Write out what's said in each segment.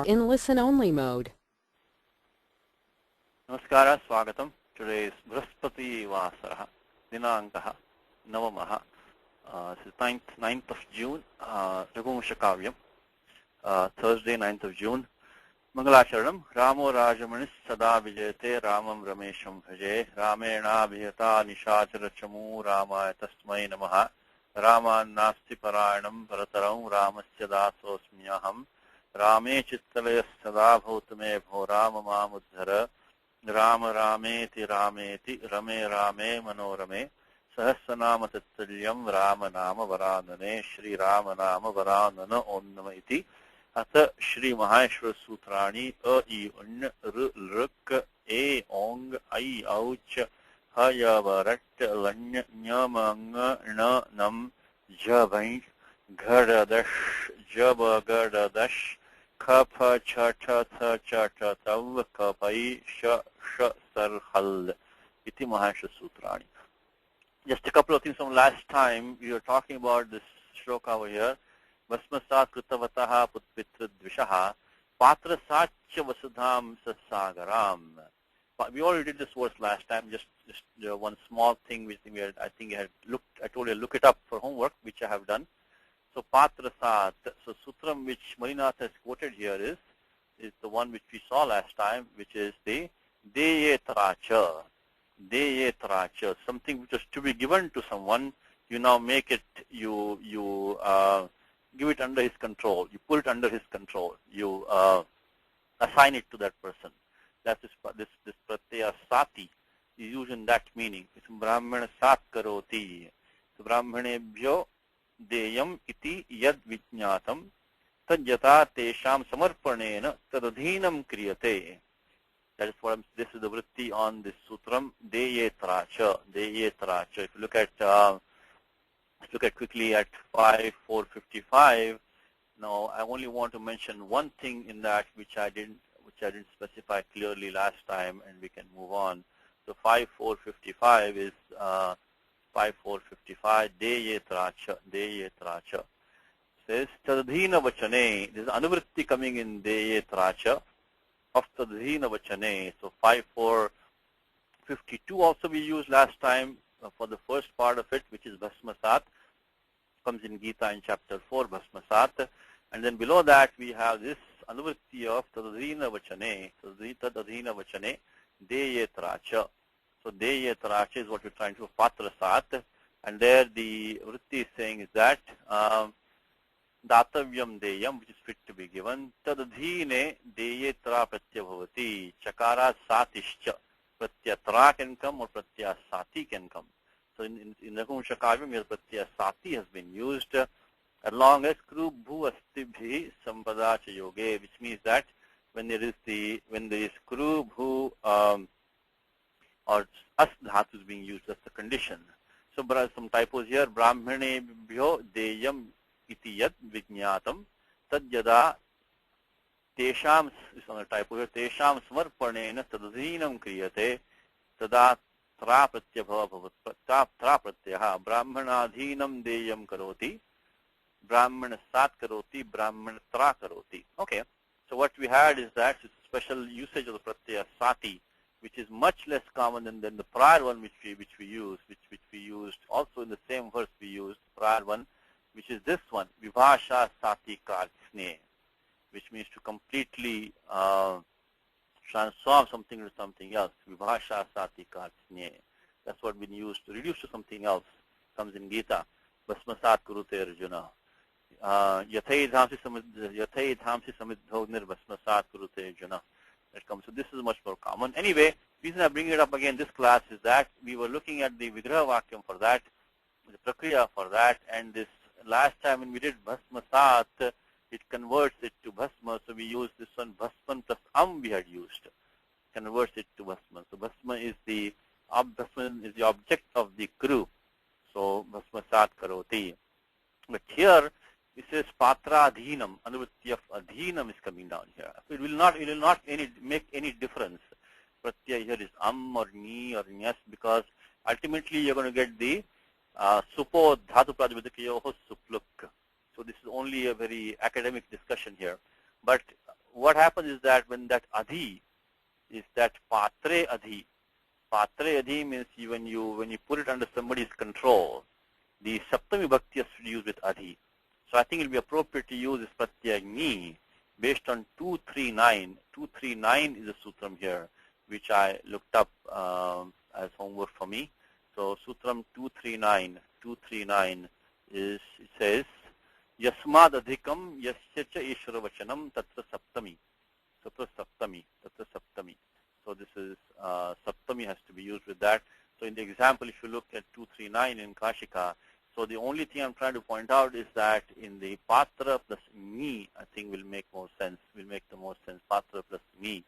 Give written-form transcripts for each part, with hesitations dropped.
are in listen-only mode. Namaskara, Swagatam. Today is Brihaspati Vasara, Dinankaha, Navamaha. This is 9th of June, Raghuvamsham, Thursday, 9th of June. Mangalacharanam, Ramo Rajamanis Sada Vijayate, Ramam Ramesham Bhaje, Ramena Bhiyata Nishachara Chamu, Ramaya Tasmai Namaha, Rama Nasti Parayanam, Parataram, Ramasya Dasosmyaham, Rame Chittalaya Sada Bhautame Bho Rama Mamudhara, Rama Rameti Rameti, Rame Rame Manorame, Sahasranama Tattalyam, Rama Nama Varanane, Shri Rama Nama Varanana Onnama iti. अतः श्री महाश्वर सूत्राणि अ इ उन् ऋ लृक् ए ओंग ऐ औच ह य व रट् लण्य ञ म ङ ण नम झ भञ् घ ढ दश् ज ब ग ढ दश् ख फ छ ठ थ च ठ तव क पै श ष सर हल् इति महाश्वर सूत्राणि. Just a couple of things from last time. We were talking about this shloka over here. Vasmasat Kritavataha Putpitra Dvishaha Patra Satya Vasudham Satsagaram. We already did this verse last time, just one small thing which I told you look it up for homework, which I have done. So Patra Sat, so Sutram which Marinath has quoted here is the one which we saw last time, which is the Deyetracha. Deyetracha, something which was to be given to someone, you now make it, give it under his control. You put it under his control. You assign it to that person. That's this pratyaya sati is used in that meaning. It's brahmana sat karoti. So brahmanebhyo deyam iti yad vijñātam tadyata tesham samarpanena tadadhinam kriyate. That is what this is the vritti on this sutram. Deyetracha. Deyetracha. If you look at let's look at quickly at 5.455. Now, I only want to mention one thing in that which I didn't specify clearly last time, and we can move on. So 5.455 is 5.455. Deyetracha. Deyetracha says Tadadhina Vachane. There's anuvritti coming in Deyetracha of Tadadhina Vachane. So 5.452 also we used last time. For the first part of it, which is Bhasmasat, comes in Gita in chapter 4, Bhasmasat. And then below that, we have this anuvritti of Tadadhina Vachane. Tadadhina Vachane, Deyetracha. So Deyetracha is what we're trying to do, Patrasat. And there the vritti is saying is that Datavyam Deyam, which is fit to be given, Tadadhine Deyetra Pratyabhavati, Chakara Satishcha. Pratyatra can come or pratyasati can come. So in Raghuvamsham, here pratyasati has been used along as kru bhu astibhi sampada cha yoge, which means that when there is kru bhu or as dhatu is being used, that's the condition. So there are some typos here. Brahmanebhyo deyam iti yad vijñātam tad yada Tesham is on the typo here. Tesham smarpanena tadadhinam kriyate tada tra pratyabhava bhavat tra pratyaha brahmanadhinam deyam karoti brahmana sat karoti brahmana tra karoti. Okay, so what we had is that it's a special usage of the pratyaya sati, which is much less common than the prior one which we used also in the same verse we used the prior one, which is this one, vibhasha sati kartsne, which means to completely transform something into something else. Vibhasha sati kartsne. That's what been used to reduce to something else. Comes in Gita. Bhasmasat kurute arjuna. Yathai dhamsi samidho nirbhasmasat kurute arjuna. That comes. So this is much more common. Anyway, the reason I bring it up again this class is that we were looking at the Vigraha Vakyam for that, the Prakriya for that, and this last time when we did Bhasmasat, it converts it to Bhasma, so we use this one, Bhasman plus we had used, converts it to Bhasma. So Bhasma is the object of the kru, so Bhasmasat karoti. But here, it says Patra Adhinam, anuvritti of Adhinam is coming down here. So it will not make any difference. Pratyaya here is or ni or nyas, because ultimately you're going to get the supo dhatu prajapatikayoho supluk. So this is only a very academic discussion here. But what happens is that when that adhi is that patre adhi. Patre adhi means when you put it under somebody's control, the saptami bhakti is used with adhi. So I think it will be appropriate to use this pratyaya ni based on 239. 239 is a sutram here, which I looked up as homework for me. So sutram 239 is, it says, Yasmad adhikam yasya cha ishvara vachanam tatra saptami. Tatra saptami. So this is saptami has to be used with that. So in the example, if you look at 239 in Kashika, so the only thing I'm trying to point out is that in the patra plus me, I think will make more sense. Will make the most sense. Patra plus me.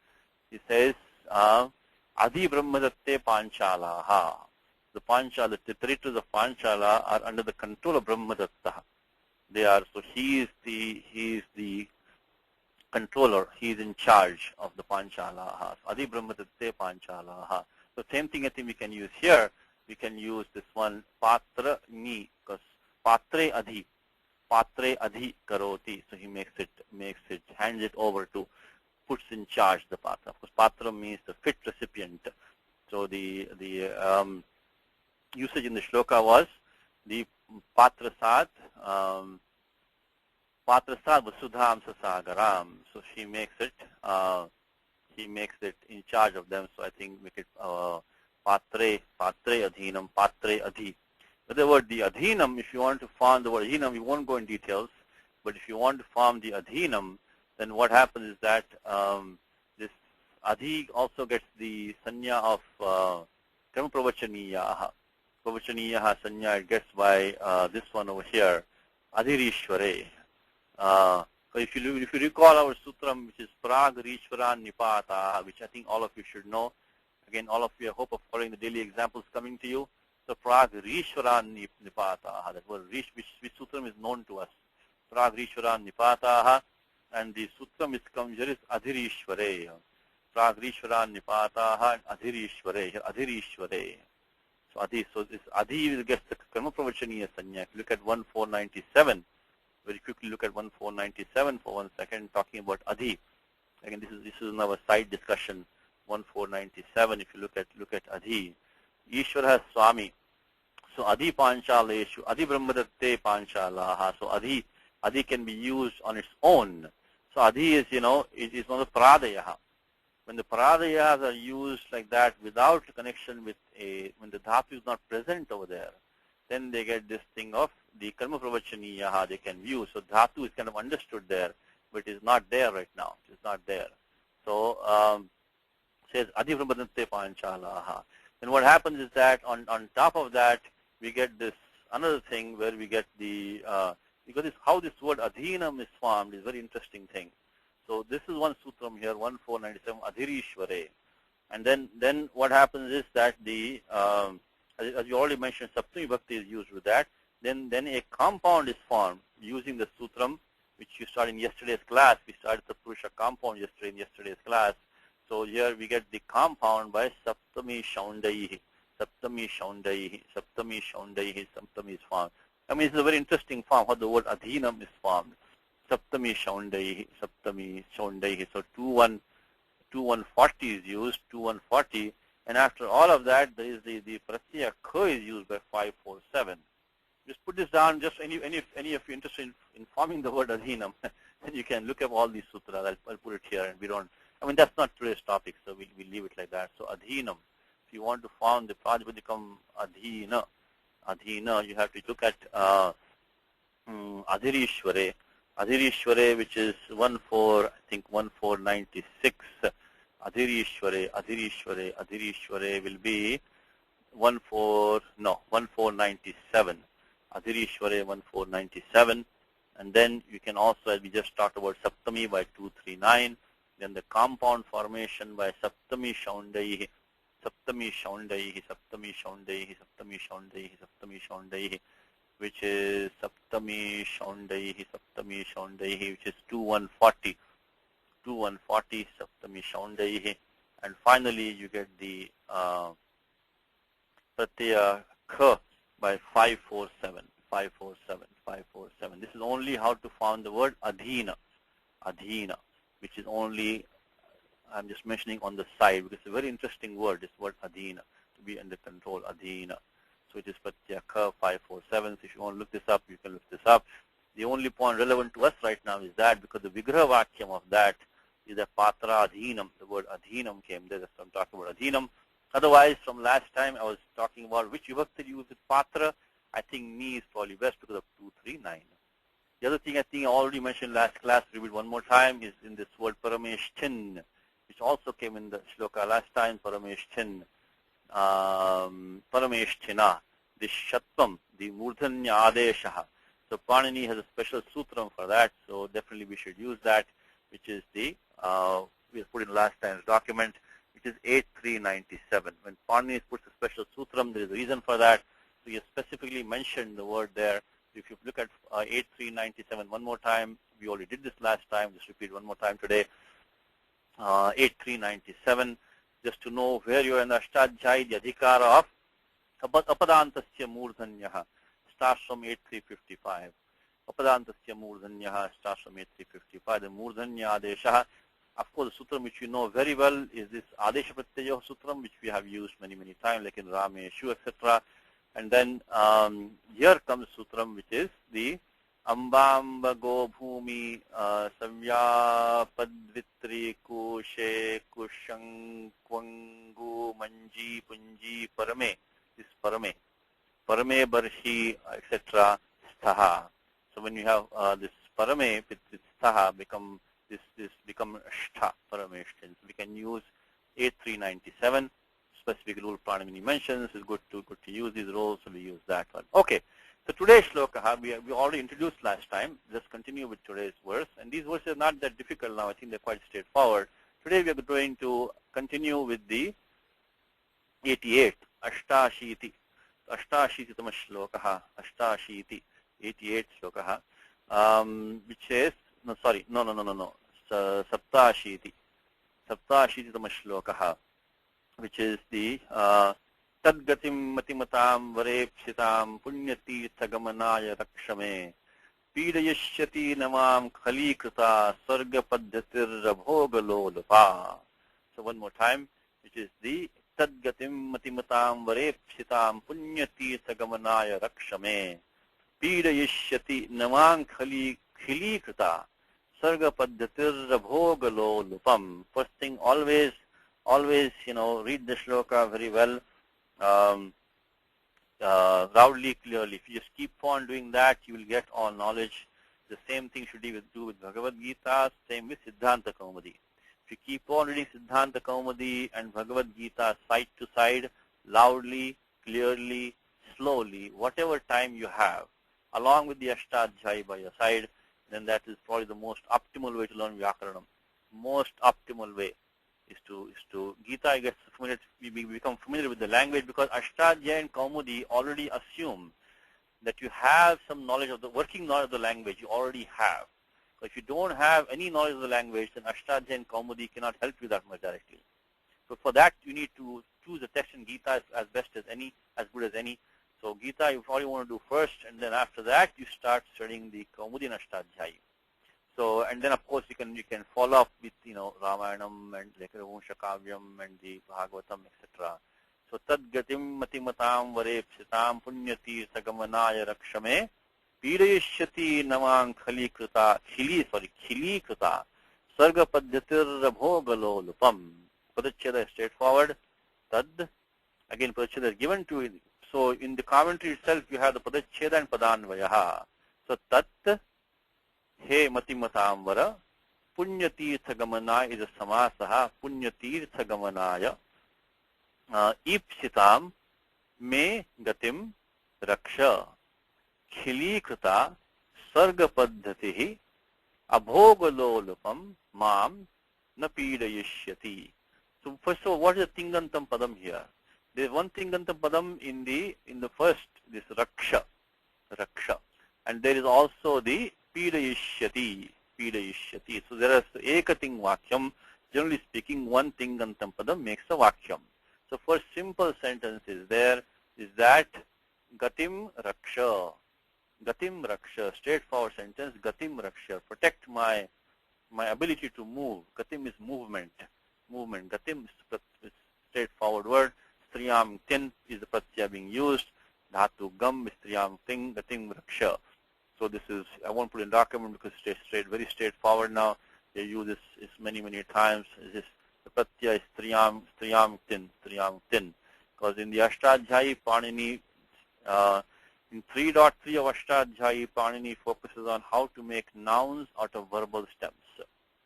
He says, Adi Brahmadatte Panchalaha. The Panchala, the territories of Panchala are under the control of Brahmadatta. They are, so he is the controller. He is in charge of the Panchala. Adi Brahmadatte Panchala. So same thing I think we can use here. We can use this one patra ni, because patre adhi karoti. So he makes it, hands it over to, puts in charge the patra. Of course, patra means the fit recipient. So the usage in the shloka was the patrasad vasudham sasagaram. So he makes it in charge of them. So I think make it patre adhinam, patre adhi. In other words, the adhinam, if you want to form the word adhinam, we won't go in details, but if you want to form the adhinam, then what happens is that this adhi also gets the sanya of karma pravachaniyaha. Pravachaniyaha sanya, it gets by this one over here, adhirishvare. So if you recall our sutram, which is prag rishvara nipata, which I think all of you should know. Again, all of you, I hope of following the daily examples coming to you. So prag rishvara nipata, that word rish, which sutram is known to us. Prag rishvara nipata, and the sutram is comes here is adhirishvare. Prag rishvara nipata and adhirishvare. Adhirishvare. So this adhi gets the karma pravachaniya sanya. If you look at 1497, very quickly look at 1497 for 1 second, talking about adhi. Again, this is another side discussion. 1497. If you look at adhi, Ishvara has Swami. So adhi panchaleshu, adhi brahmadatte panchalaha. So adhi can be used on its own. So adhi is, it is one of the paradayaha. When the paradayas are used like that without connection with when the dhatu is not present over there, then they get this thing of the karma pravachaniyaha they can use. So dhatu is kind of understood there, but it is not there right now. It is not there. So says adi brahmadatte panchalaha. Then what happens is that on top of that we get this another thing where we get the because how this word adhinam is formed is a very interesting thing. So this is one sutram here, 1497, adhirishvare. And then what happens is that the as you already mentioned, saptami bhakti is used with that. Then a compound is formed using the sutram, which you started in yesterday's class. We started the Purusha compound in yesterday's class. So here we get the compound by saptami shaundaihi. Saptami shaundaihi. Saptami shaundaihi. Saptami is formed. I mean, it's a very interesting form how the word adhinam is formed. Saptami shaundaihi. Saptami shaundaihi. So 2140 is used. 2140. And after all of that, there is the pratyaya kha is used by 547. Just put this down. Just any of you interested in forming the word adhinam, then you can look up all these sutras. I'll put it here, and we don't. I mean, that's not today's topic, so we leave it like that. So adhinam. If you want to form the prajapati adhina, you have to look at adhirishvare. Adhirishvare, which is 1496. Adhirishvare will be 1497. Adhirishvare 1497. And then you can also, as we just talked about, Saptami by 239. Then the compound formation by Saptami Shaundaihi. Saptami Shaundaihi, Saptami Shaundaihi, Saptami Shaundaihi, Saptami Shaundaihi, which is Saptami Shaundaihi, which is 2140. 2140, Saptami Shaundaihi. And finally, you get the Pratyaya Kha by 547. 547. This is only how to form the word adhina. which is only, I'm just mentioning on the side because it's a very interesting word, this word adhina, to be under control, adhina. So it is Pratyakha 547. So if you want to look this up, you can look this up. The only point relevant to us right now is that because the Vigraha Vakyam of that is a Patra Adhinam. The word Adhinam came there. That's what I'm talking about, Adhinam. Otherwise, from last time, I was talking about which Vibhakti used with Patra. I think Ni is probably best because of 239. The other thing I think I already mentioned last class, repeat one more time, is in this word Parameshchin, which also came in the shloka last time, Parameshchin. Parameshchina, the Shatvam, the Murdhanya Adeshaha. So Panini has a special sutram for that, so definitely we should use that, which is the, we put in last time's document, which is 8397. When Panini puts a special sutram, there is a reason for that. So you specifically mentioned the word there. If you look at 8397 one more time, we already did this last time, just repeat one more time today. 8397. Just to know where you are in the Ashtadhyayi, the Adhikara of Apadantasya Murdhanyaha starts from 8355. Apadantasya Murdhanyaha starts from 8355. The Murdhanya Adeshaha, of course, the sutram which you know very well is this Adesha Pratyayo sutram, which we have used many, many times, like in Rameshu, etc. And then here comes sutram, which is the Ambamba Go Bhumi Savya Padvitri Kushe Kushang Kwangu Manji Punji Parame. This Parame. Parame Barshi, etc. Sthaha. So when you have this Parame with Sthaha become become Shtha Parameshtin. So we can use 8397. Specific rule Pranamini mentions is good to use these rules, so we use that one. Okay. So today's shloka we already introduced last time. Let's continue with today's verse. And these verses are not that difficult now. I think they're quite straightforward. Today we are going to continue with the 88, Ashtashiti. Ashtashiti tama shloka, Ashtashiti, 88 shloka, which says, no, Saptashiti. Saptashiti tama shloka, which is the Tadgatim Matimatam Varepsitam Punyatirthagamanaaya Rakshame Pidayashyati Namam Khalikrita Sarga Padhatir Rabhogalolapa. So one more time, which is the Tadgatim Matimatam Varepsitam Punyatirthagamanaaya Rakshame Pidayashyati Namam Khalikrita Sarga Padhatir Rabhogalolupam. First thing, always, read the shloka very well. Loudly, clearly. If you just keep on doing that, you will get all knowledge. The same thing should you do with Bhagavad Gita, same with Siddhanta Kaumudi. If you keep on reading Siddhanta Kaumudi and Bhagavad Gita side to side, loudly, clearly, slowly, whatever time you have, along with the Ashtadhyayi by your side, then that is probably the most optimal way to learn Vyakaranam. Most optimal way is to Gita gets familiar, we become familiar with the language, because Ashtadhyayi and Kaumudi already assume that you have some knowledge of the working knowledge of the language. You already have. So if you don't have any knowledge of the language, then Ashtadhyayi and Kaumudi cannot help you that much directly. So for that, you need to choose a text in Gita as best as any, as good as any. So Gita, you probably want to do first, and then after that, you start studying the Kaumudi and Ashtadhyayi. So, and then of course you can follow up with Ramayanam and Raghuvamsham Kavyam and the Bhagavatam, etc. So Tadgatim Matimatam Varepsitam Punyatirthagamanaaya Rakshame Pidayashyati Namam Khalikrita Sarga Padhatir Rabhogalolupam. Padacheda is straightforward. Tad, again Padacheda is given to it. So in the commentary itself you have the Padacheda and Padanvayaha. So Tat He Matimatamvara Punyatirthagamana is a samasaha Punyatirthagamanaaya Ipsitam Me Gatim Raksha Khilikrita Sarga Paddhatihi Abhogalolupam Mam Napidayishyati. So first of all, what is the Tingantam Padam here? There is one Tingantam Padam in the first, this Raksha. And there is also the Pidayishyati. So there is Ekating Vakyam. Generally speaking, one Tingantam Padam makes a Vakyam. So first simple sentence is there, is that Gatim Raksha. Gatim Raksha, straightforward sentence, Gatim Raksha, protect my my ability to move. Gatim is movement. Gatim is straightforward word. Striyam tin is the pratyaya being used. Dhatu gam is striyam ting, gatim raksha. So this is, I won't put in document because it's very straightforward now. They use this many times. The pratyaya is striyam tin. Because in the Ashtadhyayi, Panini, in 3.3 of Ashtadhyayi, Panini focuses on how to make nouns out of verbal stems.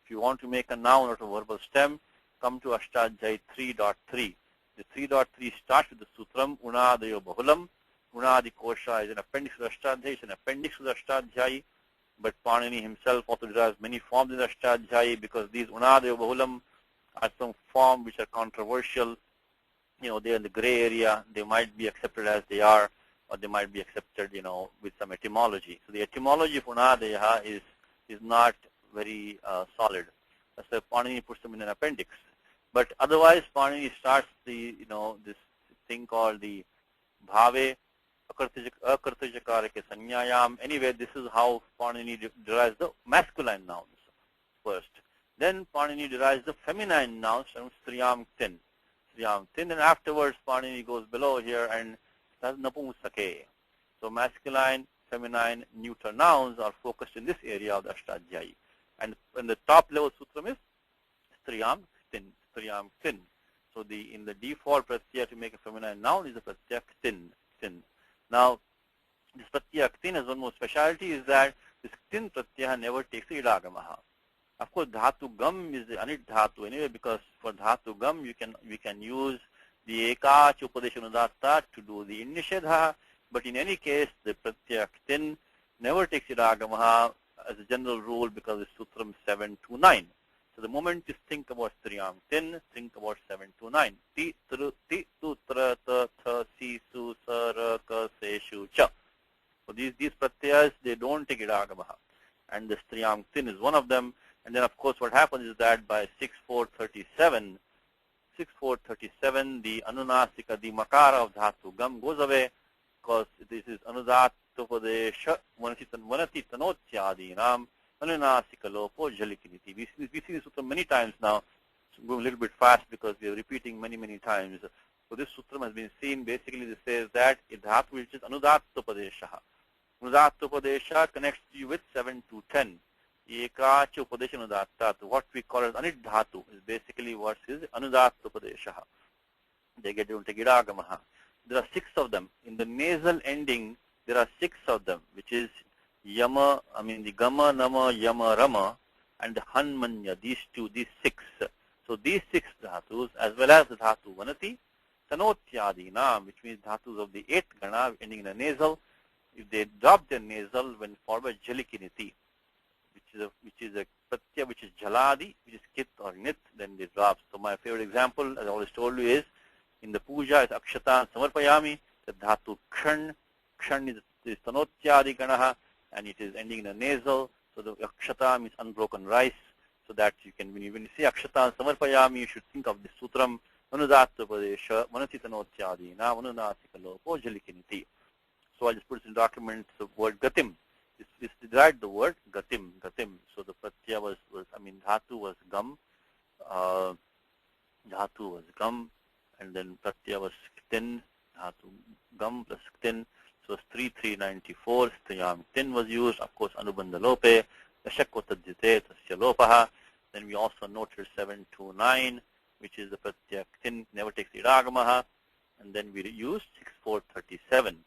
If you want to make a noun out of verbal stem, come to Ashtadhyayi 3.3. The 3.3 starts with the sutram, Unadayo Bahulam. Unadi Kosha is an appendix to the Ashtadhyayi, it's an appendix to the Ashtadhyayi, but Panini himself also derives many forms in the Ashtadhyayi because these Unadayo Bahulam are some forms which are controversial. They're in the gray area. They might be accepted as they are, or they might be accepted, with some etymology. So the etymology of Unadeya is not very solid. That's why Panini puts them in an appendix. But otherwise, Panini starts this thing called the bhave, akartajakarake sanyayam. Anyway, this is how Panini derives the masculine nouns first. Then Panini derives the feminine nouns from striyam tin. And afterwards Panini goes below here and says napumsake. So masculine, feminine, neuter nouns are focused in this area of the Ashtadhyayi. And the top level sutram is striyam tin. So in the default pratyaya to make a feminine noun is a pratyaya tin. Now this pratyaya tin has one more speciality, is that this tin pratyaya never takes the idagamaha. Of course, dhatu gam is the anit dhatu anyway, because for dhatu gam we can use the ekach upadeshanudatta to do the nishedha, but in any case the pratyaya tin never takes idagamaha as a general rule because it's sutram 7 to 9. So the moment you think about striyam tin, think about 7 to 9. Ti tu tra ta tha si su sa ra ka se shu cha. So these pratyayas, they don't take idagamaha, and the striyam tin is one of them. And then, of course, what happens is that by 6.437, the anunasika, the makara of dhatu gam goes away, because this is anudattupadesha vanati tanotyadinam anunasika lopo jalikiniti. We see this sutram many times now. So go a little bit fast because we are repeating many times. So this sutram has been seen. Basically, this says that a dhatu which is anudattupadesha. Anudattupadesha connects you with 7 to 10. Ekacha upadeshanudatta, what we call as anit dhatu, is basically what is anudatta upadeshaha. They get into idagamaha. There are 6 of them. In the nasal ending, there are 6 of them, which is yama, the gama, nama, yama, rama, and the hanmanya, these 6. So these 6 dhatus, as well as the dhatu vanati, tanotyadina, which means dhatus of the 8th gana ending in a nasal, if they drop their nasal when followed by jalikiniti, which is a pratyaya which is jaladi, which is kit or nit, then they drop. So my favorite example, as I always told you, is in the puja is akshatan samarpayami, the dhatu kshan is tanotyadi ganaha, and it is ending in a nasal. So the akshata means unbroken rice. So that you can, when you say akshatan samarpayami, you should think of the sutram anudatta padesha vanati tanotyadi na vanunasika lopo jalikiniti. So I just put it in documents the word gatim. This derived the word gatim. So the pratyaya was dhatu was gam, and then pratyaya was tin, dhatu gam plus tin. So it's 3394. Striyam tin was used. Of course, anubandha lope, dashakotadjite tasya lopaha. Then we also noted 729, which is the pratyaya tin, never takes the idagamaha, and then we used 6437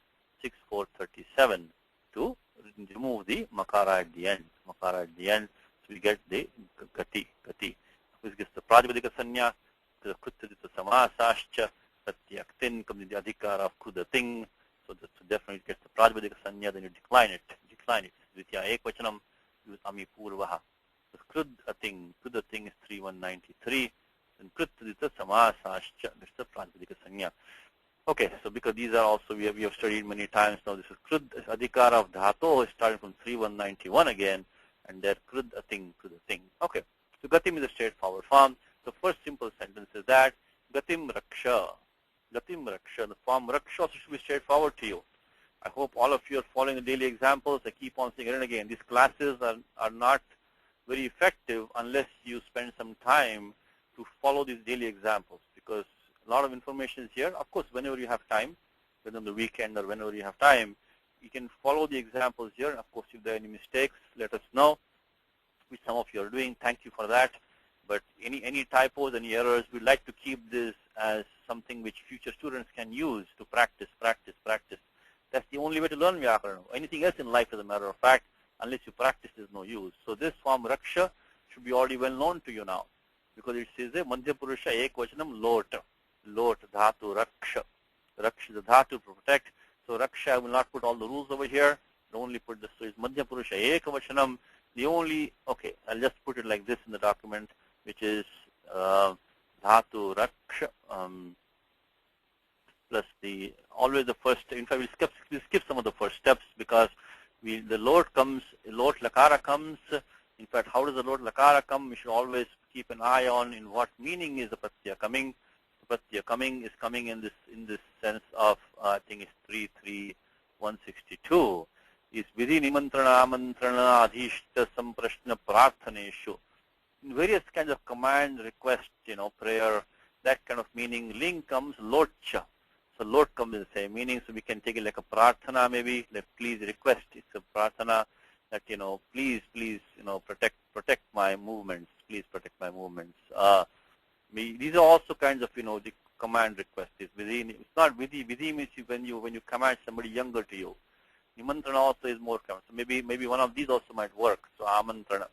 to remove the makara at the end. So we get the gati. Which gets the prajapadica sanya, the kruttadita samasascha, pratyaktin comes in the adhikara of krudating. So definitely gets the prajapadica sanya, then you decline it. Dvitiya ekvachanam, use ami purvaha. So krudating is 3193, and kruttadita samasascha gets the prajapadica sanya. Okay, so because these are also, we have studied many times now, this is krud, adhikara of dhato is starting from 3191 again, and there krudating. Okay, so gatim is a straightforward form. The first simple sentence is that gatim raksha. The form raksha also should be straightforward to you. I hope all of you are following the daily examples. I keep on saying it and again. These classes are not very effective unless you spend some time to follow these daily examples, because a lot of information is here. Of course, whenever you have time, whether on the weekend or whenever you have time, you can follow the examples here. Of course, if there are any mistakes, let us know, which some of you are doing. Thank you for that. But any typos, any errors, we'd like to keep this as something which future students can use to practice. That's the only way to learn Vyakarana. Anything else in life, as a matter of fact, unless you practice, there's no use. So this form Raksha should be already well known to you now, because it says Madhya Purusha Ekvachanam Lot. Lot, Dhatu, Raksha. Raksha is the Dhatu to protect. So Raksha, I will not put all the rules over here. I'll only put this. So it's Madhya Purusha Ekvachanam. The only, okay, I'll just put it like this in the document, which is Dhatu Raksha plus the, always the first, in fact, we'll skip some of the first steps, because the Lot comes, Lot Lakara comes. In fact, how does the Lot Lakara come? We should always keep an eye on in what meaning is the Pratyaya coming. The Pratyaya coming is coming in this sense of, I think it's 33162. Is Vidhi Nimantrana Amantrana Adhishta Samprashna Prarthaneshu. In various kinds of command, request, prayer, that kind of meaning. Ling comes Lotcha. So Lot comes in the same meaning. So we can take it like a prarthana maybe, like please request. It's a prarthana that, please, protect my movements. Please protect my movements. These are also kinds of, the command request. It's not vidhi. Vidhi means when you command somebody younger to you. Nimantrana also is more common. So maybe one of these also might work. So amantrana.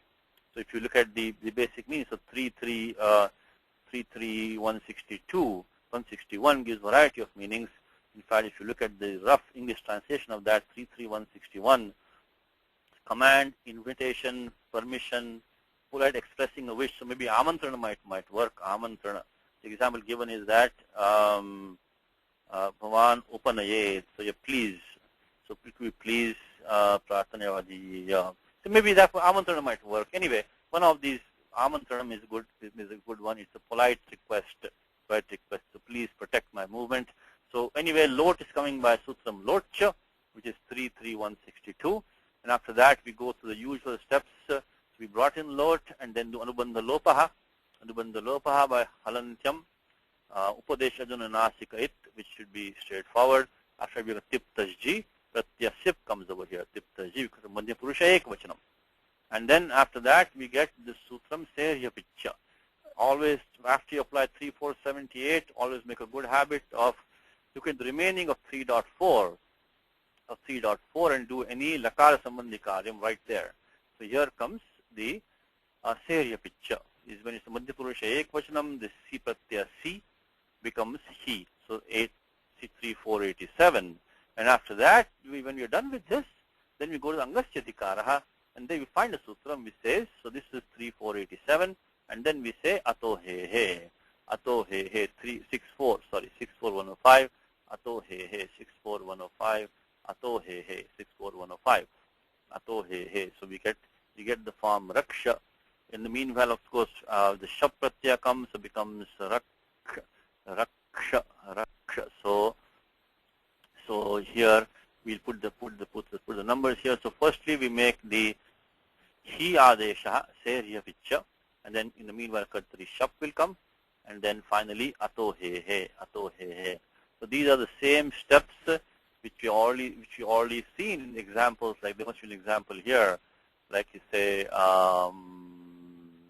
So if you look at the basic meaning, so 161 gives variety of meanings. In fact, if you look at the rough English translation of that, 33161, command, invitation, permission, polite expressing a wish. So maybe amantrana might work. Amantrana. The example given is that Bhavan Upanaye. So you please. So please prarthanavadi. So maybe that amantrana might work. Anyway, one of these amantranam is good. Is a good one. It's a polite request. So please protect my movement. So anyway, Lot is coming by Sutram Lotcha, which is 33162. And after that, we go through the usual steps. So we brought in Lot and then do Anubandha Lopaha. Anubandha Lopaha by Halantyam. Upadesha Nasika It, which should be straightforward. After we have Tiptajji, Pratyasip comes over here. Tiptajji, because of Madhya Purusha Ekvachanam. And then after that, we get the Sutram Serya Picha. Always, after you apply 3478, always make a good habit of look at the remaining of 3.4 and do any Lakara Sambandhi Karyam right there. So here comes the Serya Picha. Is when it's the Madhya Purusha Ekvachanam, the Si Pratyaya Si becomes He. So 3487. And after that, when we are done with this, then we go to the Angasyadikaraha, and then we find a sutram which says, so this is 3487, and then we say Ato He He. Ato He He 64105. Ato He He 64105. Ato He He 64105. Ato He He. So we get the form Raksha. In the meanwhile, of course, the Shab Pratyaya comes, so becomes Raksha. So here we'll put the numbers here. So firstly, we make the Hi Adesha Serya Picha, and then in the meanwhile, Kartari Shab will come, and then finally Ato He He. Ato He He. So these are the same steps which we already seen in examples. Like there must be an example here, like you say,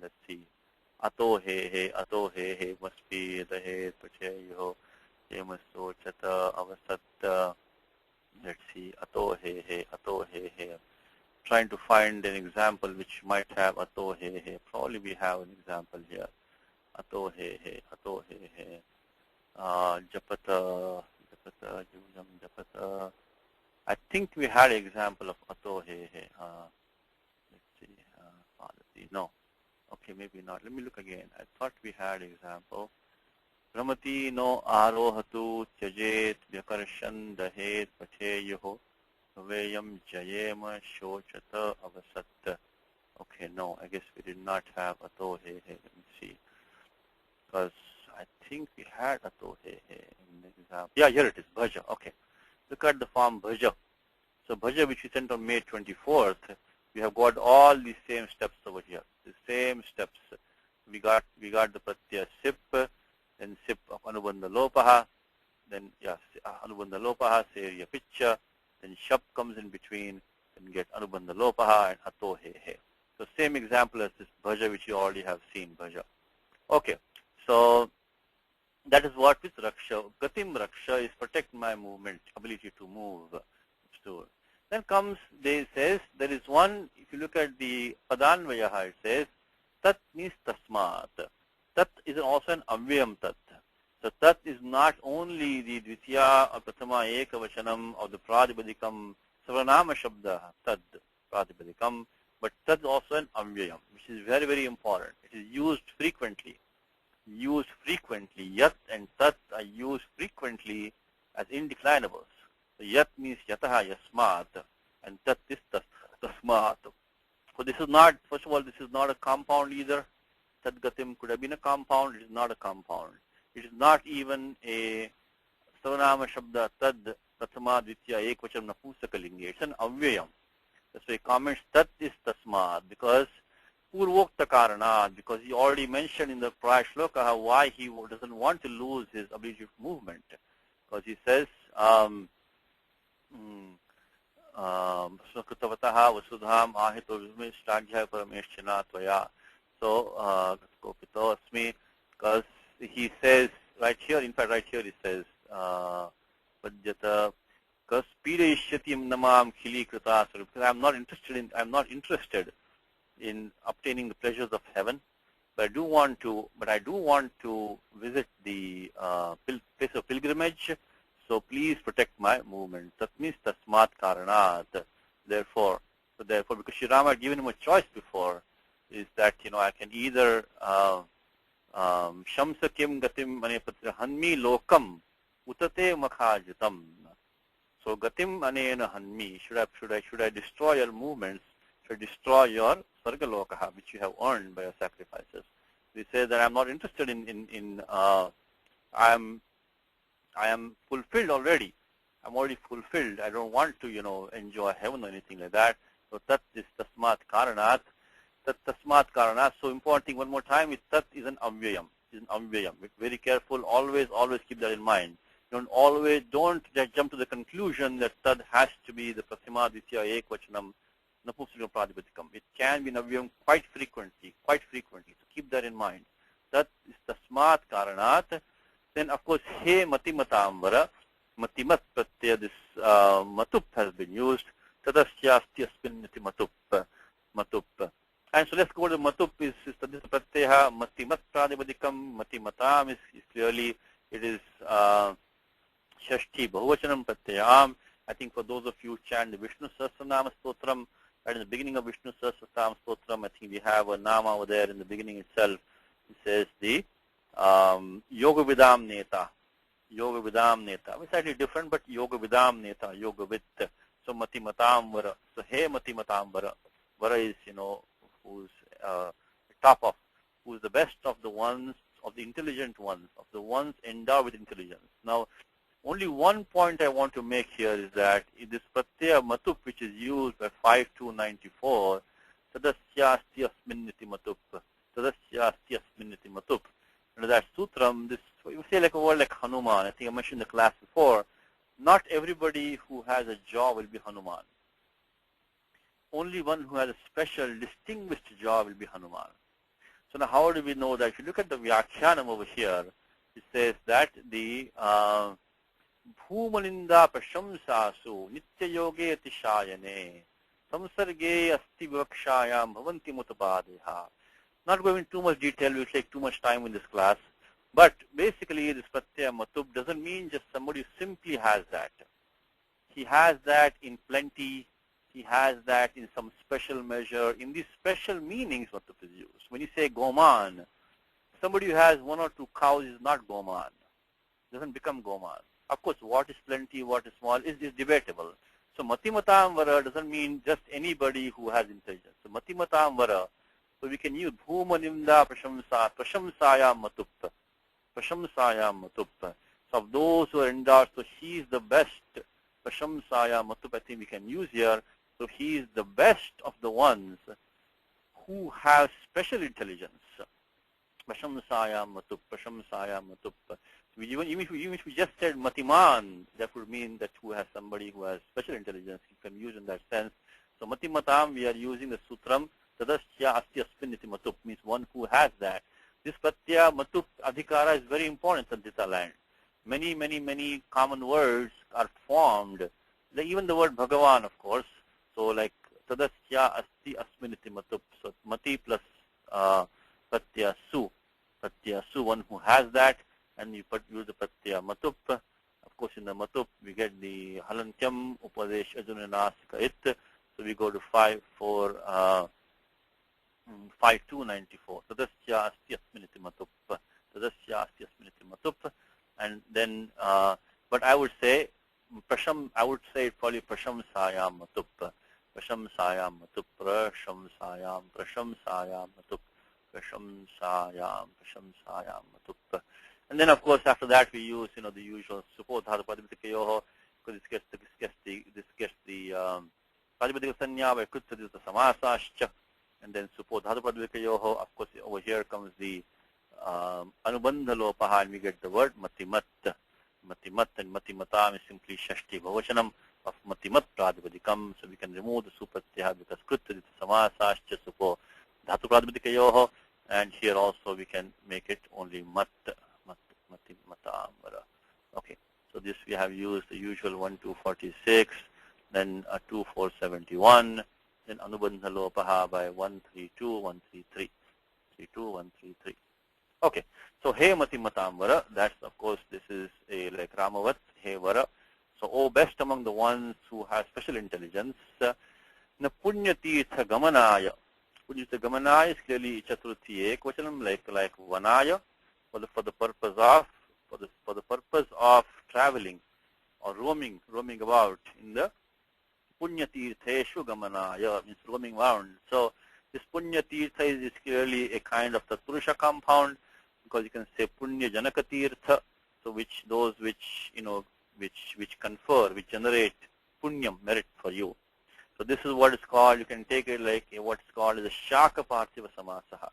let's see, Ato He He. Ato He He must be the He Pachayo. Yamaso Chata Avasat. Let's see, Ato He He. Ato He He. Trying to find an example which might have Ato He He. Probably we have an example here. Ato He He. Ato He He. Japata. Jujam Japata. I think we had an example of Ato He He. Let's see. No. Okay, maybe not. Let me look again. I thought we had an example. Ramati no arohatu tyajet vyakarshan dahet pacheyoho vayam jayema shochata avasat. Okay, no, I guess we did not have Ato He He. Let me see. Because I think we had Ato He He in the example. Yeah, here it is, Bhaja. Okay. Look at the form Bhaja. So Bhaja, which we sent on May 24th, We have got all these same steps over here. The same steps. We got the pratyaya sip, then sip of anubandha lopaha, then anubandha lopaha, seriya picture, then shap comes in between, and get anubandha lopaha and hato he he. So same example as this bhaja which you already have seen, bhaja. Okay, so that is what is raksha. Gatim raksha is protect my movement, ability to move. Then comes, says, there is one, if you look at the padanvayaha, it says, tat means tasmat. Tat is also an avyam tat. So tat is not only the dvitiya or prathama ekavachanam or the pradipadikam savanama shabda, tad pradipadikam, but tat is also an avyam, which is very, very important. It is used frequently. Yat and tat are used frequently as indeclinables. So yat means yataha yasmat, and tat is tasmat. So this is not, first of all, this is not a compound either. Tat gatim could have been a compound. It is not a compound. It is not even a savanama shabda tad prathama dvitiya ekvachanam napusakalinga. It's an avyayam. That's why he comments tat is tasmat, because purvokta karanat, because he already mentioned in the prior shloka why he doesn't want to lose his ability of movement. Because he says, Krutavataha vasudham ahito vishmishtaghya parameshchana tvaya. So, kopito asmi, because he says right here, in fact right here he says, Padjata, because pidayishyatim namam khili krita, because I'm not interested in obtaining the pleasures of heaven, but I do want to visit the place of pilgrimage. So please protect my movement. That means tasmat karanat. Therefore, because Sri Rama had given him a choice before, is that I can either shamsa kim gatim anepatra hanmi lokam utate makhajitam. So gatim anena hanmi. Should I destroy your movements? Should I destroy your sarga lokaha, which you have earned by your sacrifices? We say that I'm not interested in I am fulfilled already. I'm already fulfilled. I don't want to, enjoy heaven or anything like that. So tat is tasmat karanat. Tat tasmat karanat. So important thing one more time is tat is an avyayam. It's an avyayam. Be very careful. Always keep that in mind. Don't just jump to the conclusion that tat has to be the prathama dvitiya ekvachanam napusakam pradipadikam. It can be an avyayam quite frequently. So keep that in mind. Tat is tasmat karanat. Then, of course, he matimatambara, matimat pratyaya, this matup has been used. Tadasyasti asmin matup. And so let's go to matup is this pratyaya, matimat pradibadikam, matimatam is clearly, it is shashti bahuvachanam pratyayam. I think for those of you who chant the Vishnu Sahasranama Stotram, right in the beginning of Vishnu Sahasranama Stotram, I think we have a nama over there in the beginning itself. It says the Yoga Vidam Neta. It's slightly different, but Yoga Vidam Neta, Yoga Vid. So Matimatam Vara. So He Matimatam Vara. Vara is, who's top of, who's the best of the ones, of the intelligent ones, of the ones endowed with intelligence. Now, only one point I want to make here is that in this Pratyaya Matup, which is used by 5294, Tadasyasti Asminniti Matup. Tadasyasti Asminniti Matup. Under that sutram, this, you say like a word like Hanuman. I think I mentioned in the class before. Not everybody who has a jaw will be Hanuman. Only one who has a special, distinguished jaw will be Hanuman. So now how do we know that? If you look at the Vyakhyanam over here, it says that the Bhumaninda Prashamsasu Nitya Yoge Tishayane Samsarge Asti Vivakshayam Bhavanti Mutapadeha. Not going into too much detail, we will take too much time in this class. But basically, this Pratyaya Matub doesn't mean just somebody who simply has that. He has that in plenty. He has that in some special measure. In these special meanings, Matub is used. When you say Goman, somebody who has one or two cows is not Goman. Doesn't become Goman. Of course, what is plenty, what is small is debatable. So Matimatam Vara doesn't mean just anybody who has intelligence. So Matimatam Vara, so we can use Bhumanimda Prashamsayam Matup. Prashamsayam Matup. So of those who are endowed, so he is the best. Prashamsayam Matup, I think we can use here. So he is the best of the ones who have special intelligence. Prashamsayam matup, prashamsayam matup. Even if we just said matiman, that would mean that who has somebody who has special intelligence. You can use in that sense. So matimatam, we are using the sutram, tadasya asti asminiti matup, means one who has that. This pratyaya matup adhikara is very important in Sandhita land. Many common words are formed. Even the word Bhagavan, of course. So like tadasya asti asminiti matup. So mati plus pratyaya su. Pratyaya su, one who has that, and you use the pratyaya matup. Of course, in the matup, we get the halantyam upadesh ajunanasika it. So we go to 5294. Tadasya asti asminiti matup. Tadasya asti asminiti matup. And then, but I would say probably prashamsayam matup. Prashamsayam matup. Prashamsayam matup. Prashamsayam matup. And then, of course, after that we use, the usual support dhatu because this gets the Pradipadiga sanya by kritya samasascha, and then support dhatu pradipikayoho. Of course, over here comes the anubandha lopaha, and we get the word matimat. Matimat, and matimatam is simply shashti bhavachanam of matimat pradipadikam. So we can remove the supratyaha because kritya samasascha supo dhatu pradipikayoho, and here also we can make it only matimatam. Okay, so this we have used the usual 1246, then 2471, then anubandha lopaha by 132, 133, 32, 133. Okay, so he matimatam vara, that's of course this is a like Ramavat, he vara. So, oh best among the ones who have special intelligence, na punyatirtha gamanaya. Punyatirtha gamanaya is clearly chaturthi ekvachanam, like vanaya, for the purpose of traveling or roaming about in the punyatirtheshu gamanaya, means roaming around. So this punyatirtha is clearly a kind of the Purusha compound, because you can say punya janakatirtha, so which confer, which generate punyam, merit for you. So this is what is called, you can take it like what's called as a shaka parthiva samasaha.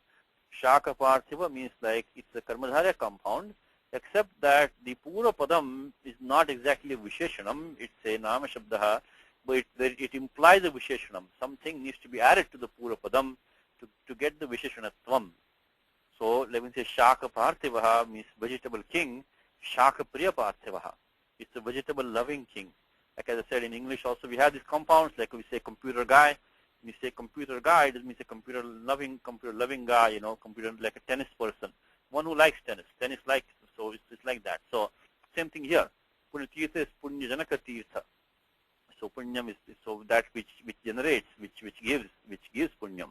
Shaka parthiva means like it's a karmadharya compound, except that the pura padam is not exactly a visheshanam, it's a nama shabdaha, but it implies a visheshanam. Something needs to be added to the pura padam to get the visheshanatvam. So let me say shaka parthivaha means vegetable king, shaka priya parthivaha. It's a vegetable loving king. Like as I said in English also, we have these compounds, like we say computer guy. When we say computer guy, it doesn't mean a computer loving guy, computer like a tennis person, one who likes tennis. Tennis likes, so it's like that. So same thing here. Punyatirtha is punya janaka tirtha. So punyam is so that which generates, which gives punyam.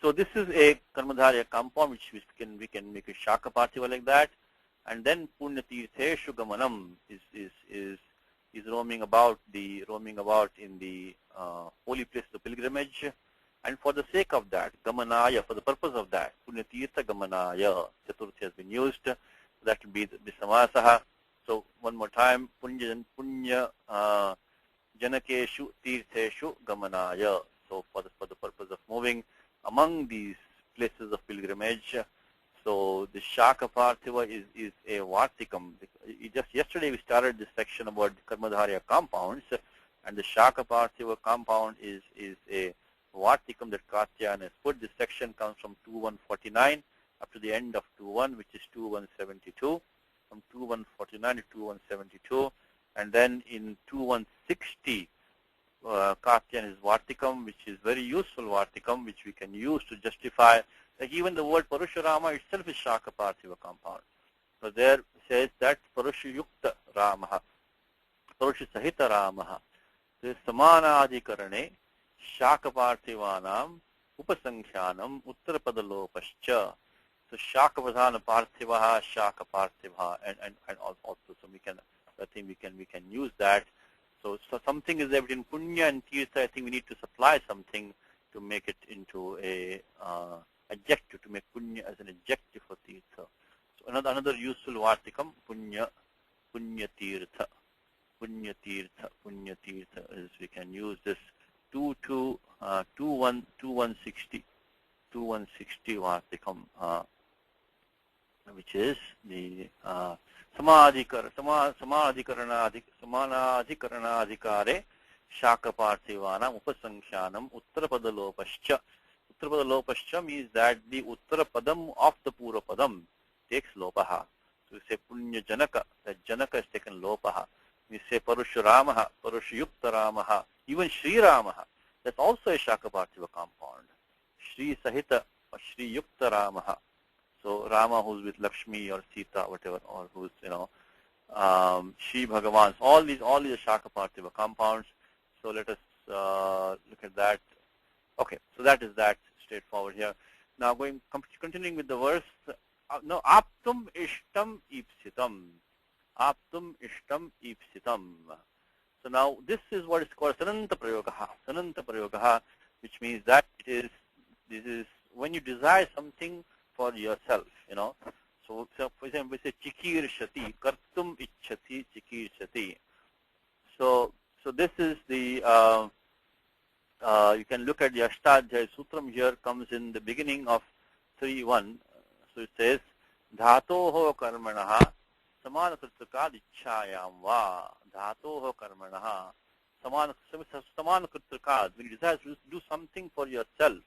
So this is a karmadharya compound which we can make a shaka parthiva like that, and then punyatirtheshu gamanam is roaming about in the holy place of pilgrimage, and for the sake of that, gamanaya, for the purpose of that, punyatirtha gamanaya, chaturthi has been used. That will be the samasaha. So one more time, punya janakeshu tirtheshu gamanaya. So for the purpose of moving among these places of pilgrimage. So the shaka parthiva is a vartikam. Just yesterday we started this section about the karmadharya compounds, and the shaka parthiva compound is a vartikam that Katyayana has put. This section comes from 2149 up to the end of 21, which is 2172, from 2149 to 2172, and then in 2160 Katyayana is vartikam, which is very useful vartikam, which we can use to justify. Like even the word Parushurama itself is Shaka Parthiva compound. So there says that Parushayukta Ramaha, Parushisahita Ramaha. There is Samanadikarane, Shaka Parthivanam, Upasankhyanam, Uttarapadalopascha. So Shaka Vadhana Parthivaha, Shaka Parthivaha, and also so we can, I think we can use that. So something is there between Punya and Tirtha. I think we need to supply something to make it into a adjective, to make punya as an adjective for tirtha. So another useful vartikam, punya tirtha is we can use this 2160 Vartikam, which is the Samanadhikaranadhikare Shakaparthivanam Upasankshyanam Uttarapadalopascha. Uttarapadalopascha means that the Uttarapadam of the Purapadam takes lopaha. So we say Punya Janaka, that Janaka is taken lopaha. We say Parushuramaha, Parushayuktaramaha, even Sri Ramaha. That's also a Shakaparthiva compound. Sri Sahita or Sri Yukta Ramaha. So Rama who's with Lakshmi or Sita, whatever, or who's, Shri Bhagavan. All these are Shakaparthiva compounds. So let us look at that. Okay, so that is that straightforward here. Now continuing with the verse. Now, Aptum Ishtam Ipsitam. Aptum Ishtam Ipsitam. So now this is what is called Sananta Prayogaha. Sananta Prayogaha, which means that this is when you desire something for yourself, So for example, we say Chikirshati, Kartum Ichchati, Chikirshati. So this is the, you can look at the Ashtadhyaya Sutram here, comes in the beginning of 3.1. So it says, Dhatoho Karmanaha, Samanakritakad Ichchayam Va, Dhatoho Karmanaha, Samanakritakad, when you desire to do something for yourself.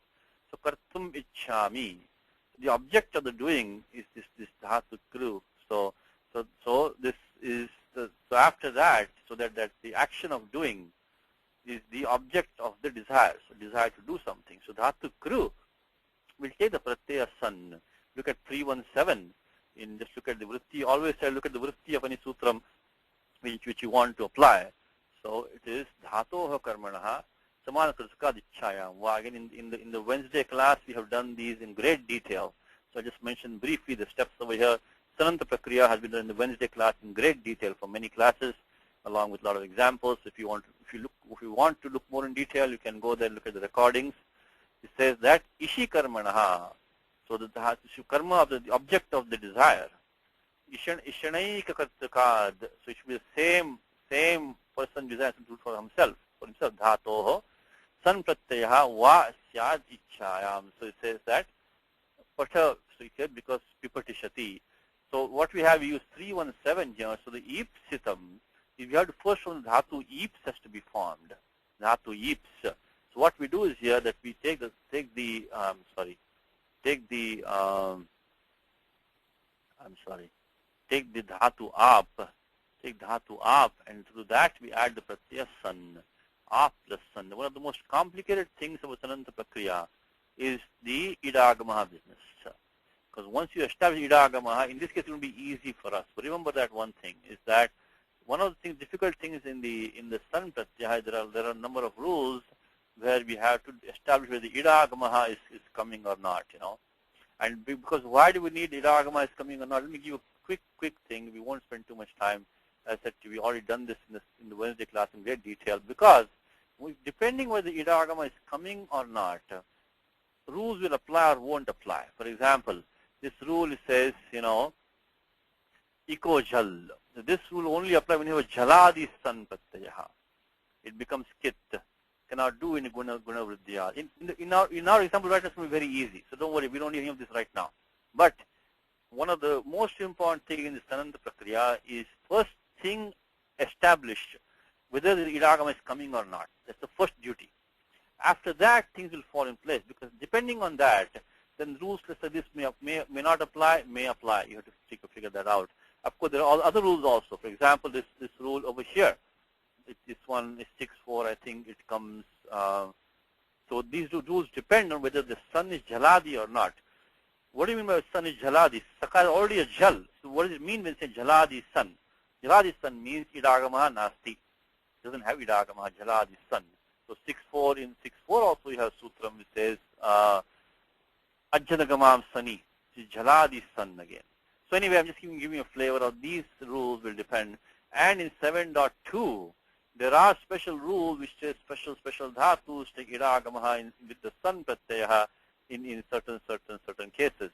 So Kartum Ichchami. The object of the doing is this dhatu kru. So this is so after that, so that the action of doing is the object of the desire. So desire to do something. So dhatu kru will take the pratyaya san. Look at 317. Just look at the vritti. Always say look at the vritti of any sutram which you want to apply. So it is dhatoha karmanaha. Again, in the Wednesday class, we have done these in great detail. So I just mentioned briefly the steps over here. Sananta Prakriya has been done in the Wednesday class in great detail for many classes, along with a lot of examples. If you want to look more in detail, you can go there and look at the recordings. It says that Ishi Karmanaha, so the karma of the object of the desire. Ishanaika Kartakad, so it should be the same person desires to do for himself. Dhatoho. San pratyaha va syad ichchayam. So it says that patha, so it said because pipatishati. So what we have, we use 317 here. So the ipsitam, if you have to first one dhatu ips has to be formed. Dhatu ips. So what we do is here that we take the dhatu ap. Take dhatu ap, and through that we add the pratyaya san. Ap plus san. One of the most complicated things about Sananta Prakriya is the idagamaha business. Because once you establish idagamaha, in this case it will be easy for us. But remember that one thing is that one of the difficult things in the san pratyaya, there are a number of rules where we have to establish whether the idagamaha is coming or not, And because why do we need idagamaha is coming or not? Let me give you a quick thing. We won't spend too much time. As I said, we already done this in the Wednesday class in great detail, because depending whether the idagama is coming or not, rules will apply or won't apply. For example, this rule says, Iko jal. This rule only applies when you have jaladi san pratyaha. It becomes kit. Cannot do in guna vriddhya. In our example right now, it's going to be very easy. So don't worry, we don't need any of this right now. But one of the most important things in the Sananta Prakriya is first thing established whether the idagama is coming or not. That's the first duty. After that, things will fall in place, because depending on that, then rules such as this may not apply, may apply. You have to figure that out. Of course, there are other rules also. For example, this rule over here, this one is 6.4, I think it comes. So these rules depend on whether the sun is jaladi or not. What do you mean by sun is jaladi? Saka is already a jal. So what does it mean when you say jaladi sun? Jaladi sun means idagamaha nasti. Doesn't have idagamaha, jaladi sun. So 6.4, in 6.4 also you have sutram which says ajjanagamam sani, which is jaladi sun again. So anyway, I'm just giving you a flavor of these rules will depend. And in 7.2, there are special rules which say special dhatus take idagamaha with the sun pratyaha in certain cases,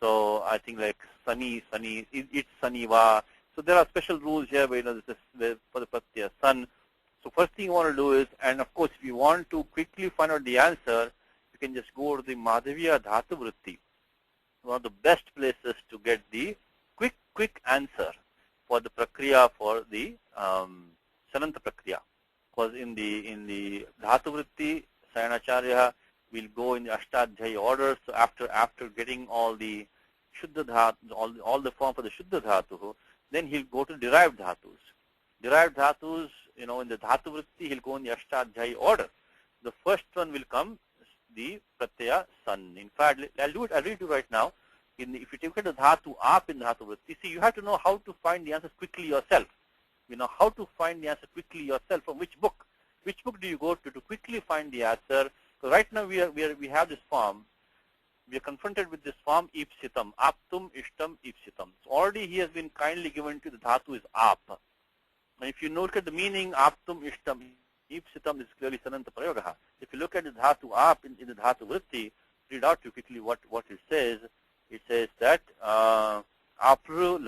So I think like sunny, it's sunny va. So there are special rules here where this is for the pratyaya sun. So first thing you want to do is, and of course if you want to quickly find out the answer, you can just go to the Madhavya Dhatu Vritti. One of the best places to get the quick answer for the prakriya, for the Sananta prakriya. Because in the Dhatu Vritti, Sayanacharya will go in the Ashtadhyayi order. So after getting all the Shuddha Dhatu, all the form for the Shuddha Dhatu, then he'll go to derived Dhatus. Derived Dhatus, in the Dhatu Vritti, he'll go in the Ashtadhyayi order. The first one will come, the Pratyaya San. In fact, I'll read you right now. If you take the Dhatu Aap in Dhatu Vritti, see, you have to know how to find the answers quickly yourself. You know how to find the answer quickly yourself. From which book? Which book do you go to quickly find the answer? So right now we have this form. We are confronted with this form, Ipsitam, Aptum, Ishtam, Ipsitam. So already he has been kindly given to the Dhatu is Aap. And if you look at the meaning, Aptum, Ishtam, Ipsitam is clearly Sananta Prayogaha. If you look at the Dhatu Aap in the Dhatu Vritti, read out to you quickly what it says. It says that Apru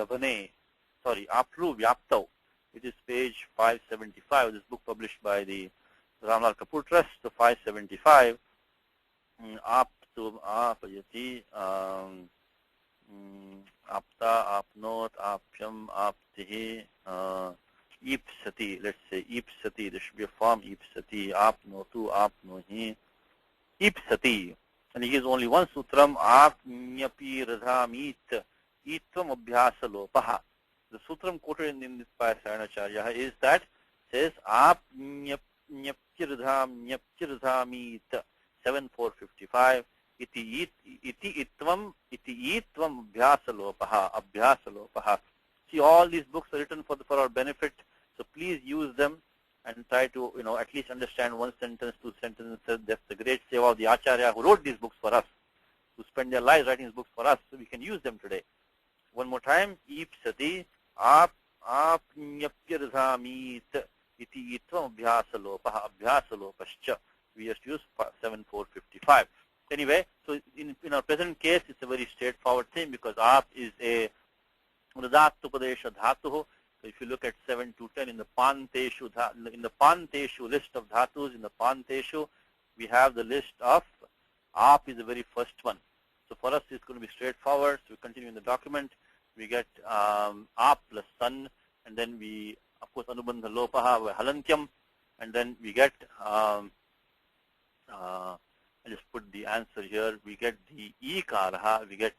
Vyaptau. It is page 575 of this book published by the Ramlal Kapoor Trust, so 575. Aptum Apayati Apta Apnot Apyam Aptihi Ipsati. Let's say Ipsati. There should be a form Ipsati. Apnotu Apnohi Ipsati. And he gives only one sutram, Apnyapi Radhamit Itvam Abhyasa Lopaha. The sutram quoted in this by Sayanacharya is that, says Apnyapchi Radhamit 7455 iti itvam abhyasa lopaha. See, all these books are written for our benefit, so please use them and try to, at least understand one sentence, two sentences. That's the great seva of the Acharya who wrote these books for us, who spend their lives writing these books for us, so we can use them today. One more time, Ipsati apnyapyardhamit iti itvam abhyasalopascha. We just use 7455. Anyway, so in our present case, it's a very straightforward thing because Aap is a Upadesha Dhatu. So if you look at 7 to 10 in the Panteshu list of Dhatus, in the Panteshu, we have the list of Aap is the very first one. So for us, it's going to be straightforward. So we continue in the document. We get Aap plus San, and then we, of course, Anubandha Lopaha by Halantyam, and then we get, I just put the answer here, we get the Ikaraha, we get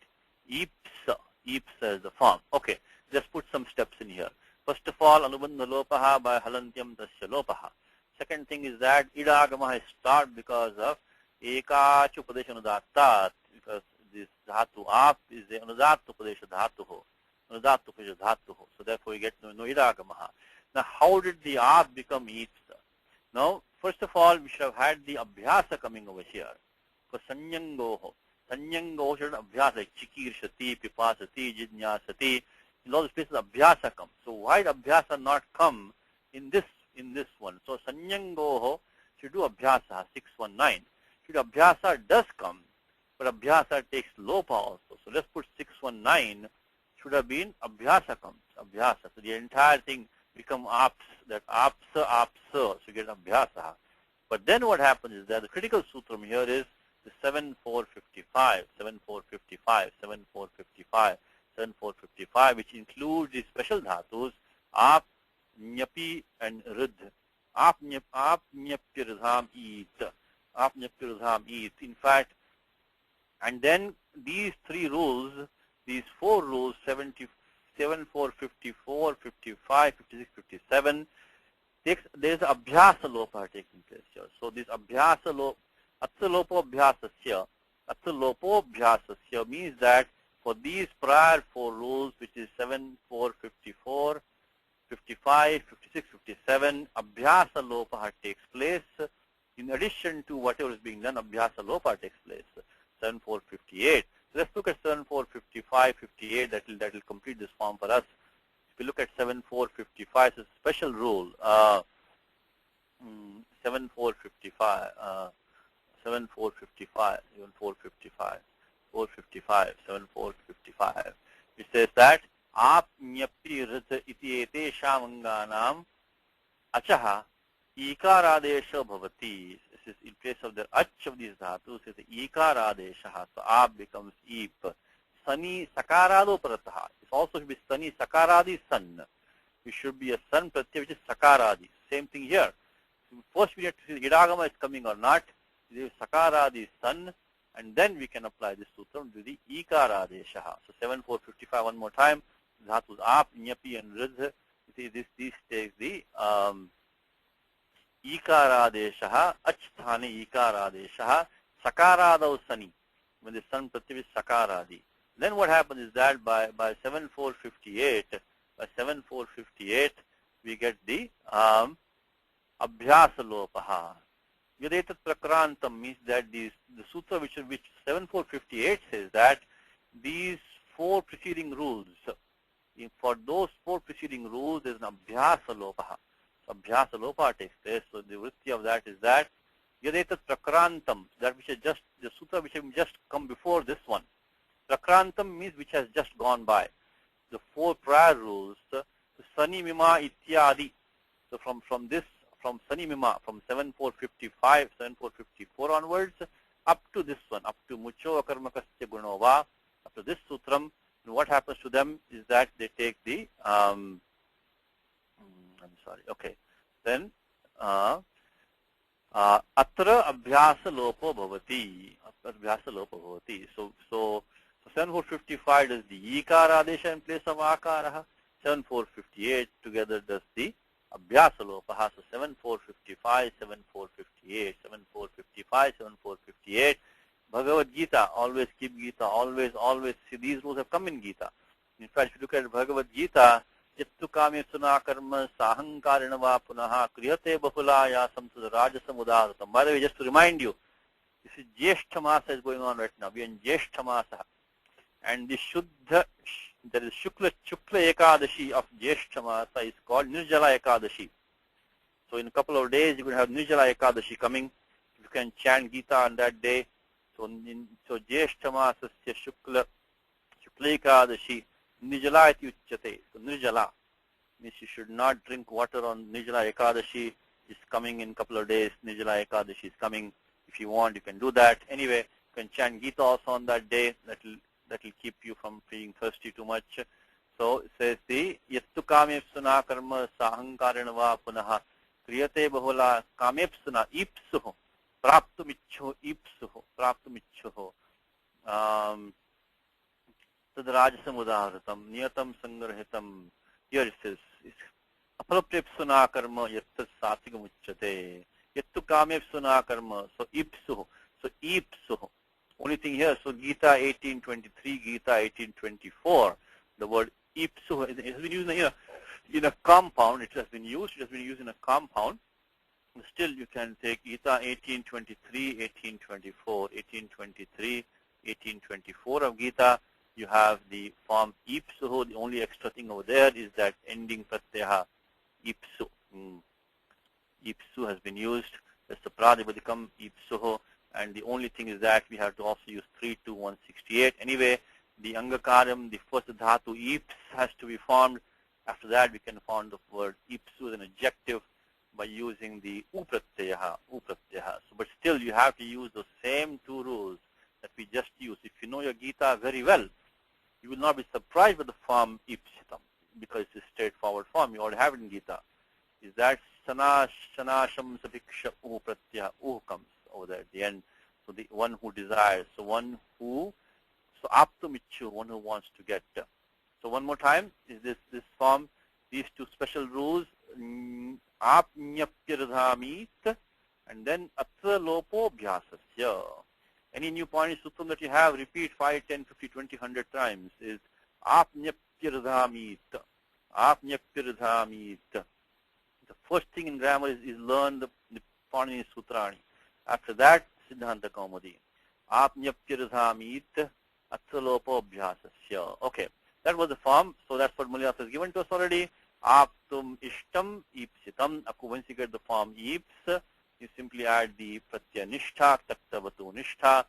Ipsa. Ipsa is the form. Okay, let's put some steps in here. First of all, Anubandha Lopaha by Halantyam Tasya Lopaha. Second thing is that Idagama is start because of Ekachu Padesha Anudattat, because this Dhatu Aap is the Anudattu Padesha Dhatuho. Anudattu Padesha Dhatuho. So therefore we get no Idagamaha. Now how did the Aap become Ipsa? Now, first of all, we should have had the Abhyasa coming over here. Because Sanyangoho. Sanyangoho should have Abhyasa, like Chikirshati, Pipasati, Jidnyasati. In all these places, Abhyasa comes. So why did Abhyasa not come in this one? So Sanyangoho should do Abhyasa, 619. Should Abhyasa does come, but Abhyasa takes Lopa also. So let's put 619 should have been Abhyasa comes. Abhyasa. So the entire thing become Aps, that Apsa. So you get Abhyasa. But then what happens is that the critical sutram here is the 7455, 7455, 7455, 7455, which includes the special dhatus Ap, Nyapi, and Ridh. Ap, Nyapi, Ridham, Eat. Ap, Nyapi, Ridham, Eat. In fact, and then these three rules, these four rules, 74, 54, 55, 56, 57, there is Abhyasa Lopa taking place here. So this Abhyasa Lopa, Atsalopo Abhyasasya means that for these prior four rules, which is 7, 4, 54, 55, 56, 57, Abhyasa Lopa takes place. In addition to whatever is being done, Abhyasa Lopa takes place. 7, 4, 58. So let's look at 7, 4, 55, 58. That will complete this form for us. If you look at 7, 4, 55, it's a special rule. 7, 4, 55. 7, 4, 55, even 4, 55, 4, 55, 7, 4, 55. It says that Ap Nyapi Rit iti etesham anganam achaha ikaradesha bhavati. This is in place of the ach of these dhatus, is ikaradesha. So ab becomes eep. Sani sakarado parataha. It also should be sani sakaradi san. It should be a san pratyaya which is sakaradi. Same thing here. First we have to see the idagama is coming or not. It is sakaradi san, and then we can apply this sutram to the ikaradesha. So 7455 one more time. Dhatus ap, nyapi and ridh. This takes the ikaradesha, achthani ikaradesha, sakaradav sani. When the san pratyaya is sakaradi. Then what happens is that by 7458, we get the abhyasa lopaha. Yadetat prakrantam means that the sutra which 7458 says that these four preceding rules, for those four preceding rules there is an abhyasa lopaha. So abhyasa lopaha takes place. So the vritti of that is that yadetat prakrantam, that which is just the sutra which has just come before this one. Prakrantam means which has just gone by. The four prior rules, Sani Mima Ityadi. So from Sani Mima, from 7455, 7454 onwards, up to this one, up to Mucho Akarmakasya Gunova, up to this sutram, and what happens to them is that they take the, then Atra Abhyasa Lopo Bhavati. So 7455 does the Ikara Adesha in place of Akaraha. 7458 together does the Abhyasa Lopaha. So 7455, 7458, 7455, 7458. Bhagavad Gita, always keep Gita, always. See, these rules have come in Gita. In fact, if you look at Bhagavad Gita, Jittu Kame Suna Karma Sahankarinava Punaha Kriyate Bahulaya Samsud Rajasam Udharatam. By the way, just to remind you, this is Jyeshtha Masa is going on right now. We are in Jyeshtha Masa. And the Shuddha, there is Shukla Ekadashi of Jyeshtha Masa is called Nirjala Ekadashi. So in a couple of days, you will have Nirjala Ekadashi coming. You can chant Gita on that day. So Jyeshtha Masa Shukla Ekadashi Nirjala iti uchyate. So Nirjala means you should not drink water on Nirjala Ekadashi. It's coming in a couple of days. Nirjala Ekadashi is coming. If you want, you can do that. Anyway, you can chant Gita also on that day. That will keep you from being thirsty too much. So it says the Yattu kamepsuna karma sahankarinava punaha kriyate bahula kamepsuna ipsuho praptumichho tadrajasam udaharatam niyatam sangrahitam. Here it says apropryapsuna karma yattat satvigam uchyate yattu kamepsuna karma. So ipsuho. So ipsuho. Only thing here, so Gita 1823, Gita 1824, the word ipsu has been used in a compound. It has been used in a compound. Still, you can take Gita 1823, 1824, 1823, 1824 of Gita. You have the form ipsuho. The only extra thing over there is that ending pratyaha ipsu. Ipsu has been used. That's the pradipadikam ipsuho. And the only thing is that we have to also use 3 to 168. Anyway, the angakaram, the first dhatu ips has to be formed. After that, we can form the word ipsu as an adjective by using the upratyaha. So, but still, you have to use the same two rules that we just used. If you know your Gita very well, you will not be surprised with the form ipsitam, because it's a straightforward form. You already have it in Gita. Is that sanasham sapiksha upratyaha comes over there at the end. So the one who desires, so aptumichu, one who wants to get. So one more time, is this form, these two special rules, apnyapyardhamit, and then atra lopo bhyasasya. Any new point sutram that you have, repeat 5, 10, 50, 20, 100 times, is apnyapyardhamit. The first thing in grammar is learn the Panini Sutrani. After that, Siddhanta Kaumudi. Apnyapyardhamit atsalopo bhyasasya. Okay, that was the form. So that's what Mulyas has given to us already. Aptum ishtam ipsitam. Once you get the form ips, you simply add the pratyanishta, taktavatu nishtha.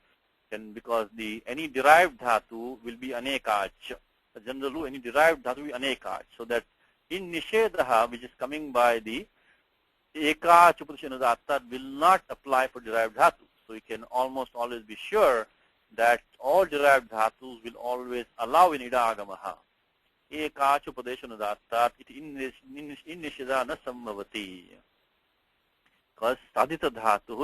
Then because any derived dhatu will be anekach. The general rule, any derived dhatu will be anekach. So that in nishedha, which is coming by the eka chupadeshanudatta will not apply for derived dhatu. So you can almost always be sure that all derived dhatus will always allow in idagamaha. Eka chupadeshanudatta it in nishida na sambhavati. Because sadhita dhatu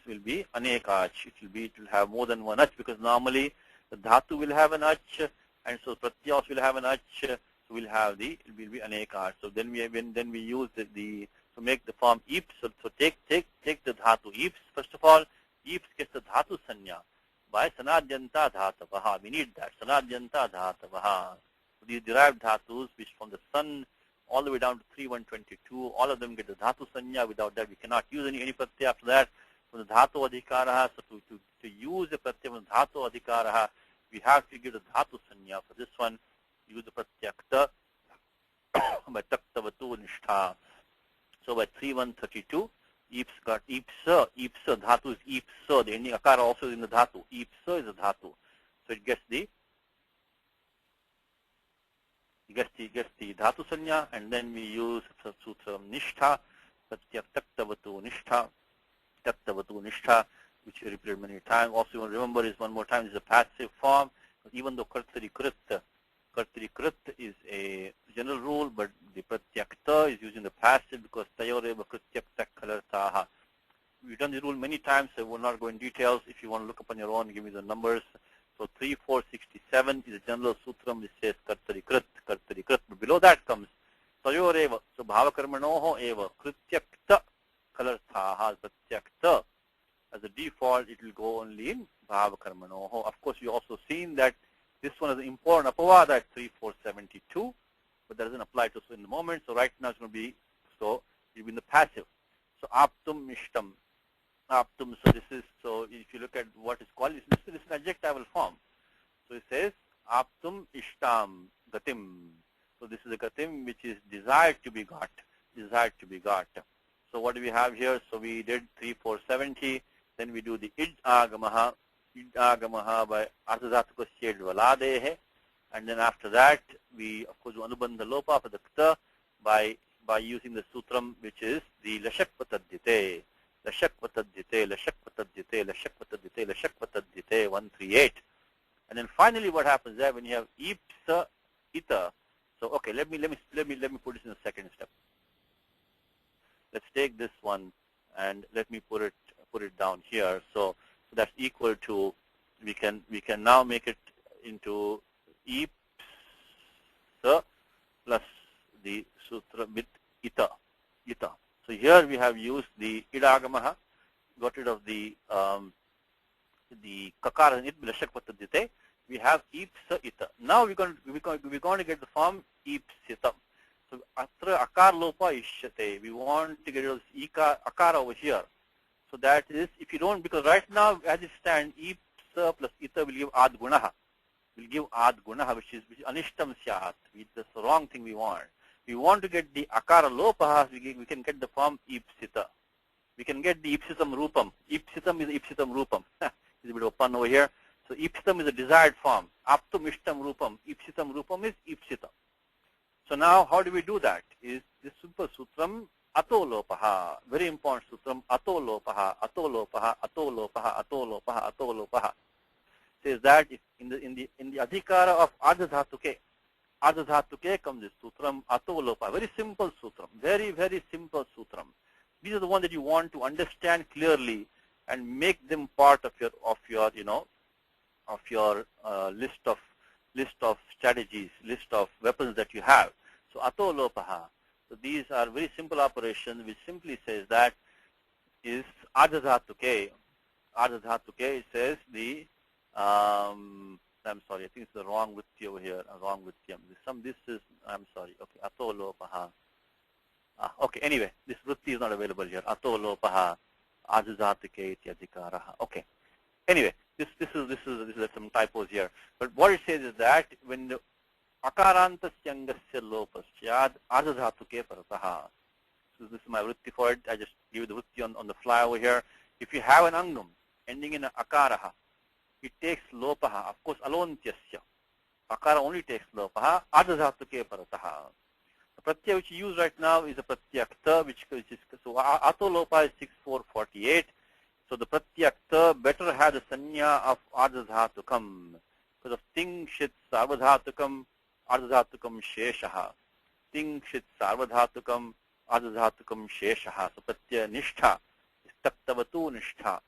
will be anekach. It will have more than one ach, because normally the dhatu will have an ach, and so pratyas will have an ach. So we'll have it will be anekach. So then we use the to make the form ips. So take the dhatu ips. First of all, ips gets the dhatu sanya by sanadhyanta dhatavaha. We need that sanadhyanta dhatavaha. So these derived dhatus, which from the sun all the way down to 3122, all of them get the dhatu sanya. Without that, we cannot use any pratyaya after that. From the dhatu adhikaraha, so to use the pratyaya from the dhatu adhikaraha, we have to give the dhatu sanya. For this one, use the pratyakta by taktavatu nishtha. So by 3132, ips got ipsa. Ipsa dhatu is ipsa. The ending akara also is in the dhatu. Ipsa is a dhatu. So it gets the dhatu sanya, and then we use sutra nishtha, taktavatu nishtha, which we repeated many times. Also, you want to remember is one more time is a passive form. Even though kartari krit is a general rule, but the pratyakta is using the passive because tayoreva pratyakta kalartaha. We've done the rule many times, so I will not go in details. If you want to look up on your own, give me the numbers. So 3467 is a general sutram which says kartari krit. But below that comes tayoreva. So bhavakarmanoho eva krityakta kalartaha pratyakta. As a default, it will go only in bhavakarmanoho. Of course, we also seen that this one is an important apavada at 3472, but that doesn't apply to us in the moment. So right now it's going to be, so it will be in the passive. So aptum ishtam. Aptum, so this is, so if you look at what is called, this is an adjectival form. So it says aptum ishtam gatim. So this is a gatim which is desired to be got. So what do we have here? So we did 3470, then we do the id agamaha by ardhadhatuka shed valadehe, and then after that we of course do anubandha lopa for the kta by using the sutram which is the lashak patadhyate 138. And then finally what happens there when you have ipsa ita. So okay, let me put this in the second step. Let's take this one and let me put it down here. So that's equal to, we can now make it into ipsa plus the sutra with ita. So here we have used the idagamaha, got rid of the kakara and it lashak patadhyate. We have ipsa ita. Now we're going to get the form ipsitam. So atra akar lopa ishyate. We want to get rid of this akara over here. So that is, if you don't, because right now as it stands, ipsa plus ita will give ad gunaha. Which is anishtam syat. That's the wrong thing we want. We want to get the akara lopaha, we can get the form ipsita. We can get the ipsitam rupam. Ipsitam is ipsitam rupam. There's a bit of pun over here. So ipsitam is a desired form. Aptum ishtam rupam. Ipsitam rupam is ipsitam. So now how do we do that? Is this simple sutram ato lopaha. Very important sutram ato lopaha. Says that in the adhikara of ardhadhatuke comes this sutram ato lopa. Very simple sutram. Very, very simple sutram. These are the ones that you want to understand clearly and make them part of your list of strategies, list of weapons that you have. So ato lopaha. So these are very simple operations which simply says that is ardhadhatuke. Ardhadhatuke says the I'm sorry, I think it's the wrong vritti over here. Wrong vritti. This is, I'm sorry. Okay, ato lopaha. Okay, anyway, this vritti is not available here. Ato lopaha, ardhadhatuke ityadhikaraha. Okay. Anyway, this is some typos here. But what it says is that when the akaranta syangasya lopasyad ardhadhatuke parataha. So this is my vritti for it. I just give you the vritti on the fly over here. If you have an angam ending in akaraha, it takes lopaha, of course, alontyasya. Akara only takes lopaha, ardhadhatuke parataha. pratyaya which you use right now is a pratyakta, which is, so ato lopa is 6448. So the pratyakta better had the sanya of ardhadhatukam. Because of ting shit sarvadhatukam, ardhadhatukam sheshaha. Ting shit sarvadhatukam, ardhadhatukam sheshaha. So pratyaya nishtha is taktavatu nishtha.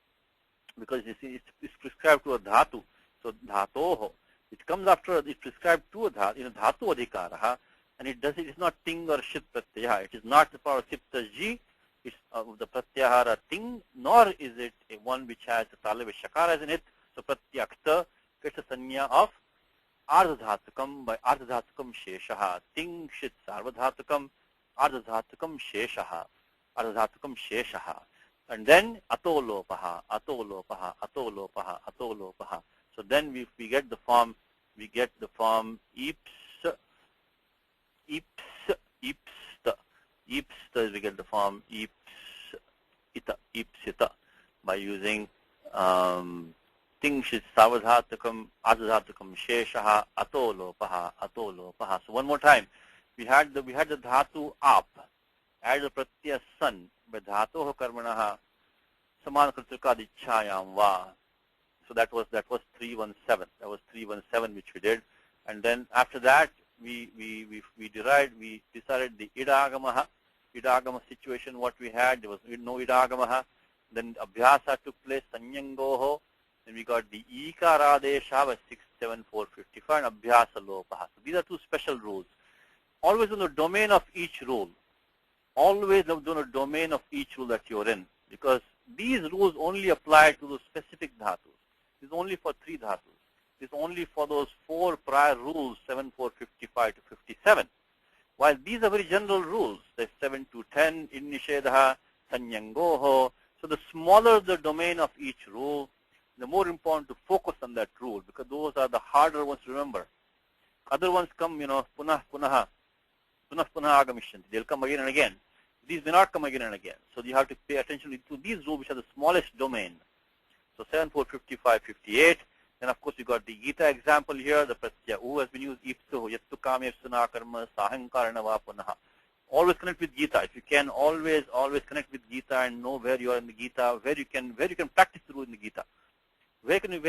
Because it's prescribed to a dhatu. So dhatoho. It comes after, it's prescribed to a dhatu, in a dhatu adhikaraha. And it is not ting or shit pratyaya. It is not the power of sipta ji. It's the pratyahara ting, nor is it a one which has the tala with shakaras in it. So pratyakta gets a sanya of ardhadhatukam by ardhadhatukam sheshaha. Ting shit sarvadhatukam, ardhadhatukam sheshaha. Ardhadhatukam sheshaha. And then ato lopaha, ato lopaha, ato lopaha, ato lopaha. So then we get the form, ips, we get the form ipsita by using ting shit savadhatukam ardhadhatukam sheshaha ato lopaha, ato lopaha. So one more time, we had the dhatu ap, add the pratyaya san by dhatoh karmanaha saman kritukadichhayam va. So that was 317. That was 317 which we did, and then after that we decided the idagamaha situation. What we had, there was no idagamaha. Then abhyasa took place, sanyangoho. Then we got the ikaradesha by 67455 and abhyasa lopaha. So these are two special rules. Always in the domain of each rule. Always in the domain of each rule that you're in, because these rules only apply to the specific dhatus. This is only for 3 dhatus. This is only for those 4 prior rules, 7, 4, 55 to 57. While these are very general rules, there's 7 to 10, innishedha, sanyangoho. So the smaller the domain of each rule, the more important to focus on that rule, because those are the harder ones to remember. Other ones come, punah agamishanti. They'll come again and again. These may not come again and again. So you have to pay attention to these rules which are the smallest domain. So 7, 4, 55, 58. Then of course we got the Gita example here. The pratyaya u has been used. Ipsu yattu kame suna karma sahankarana va punaha. Always connect with Gita. If you can, always connect with Gita and know where you are in the Gita, where you can practice the rules in the Gita. Where can you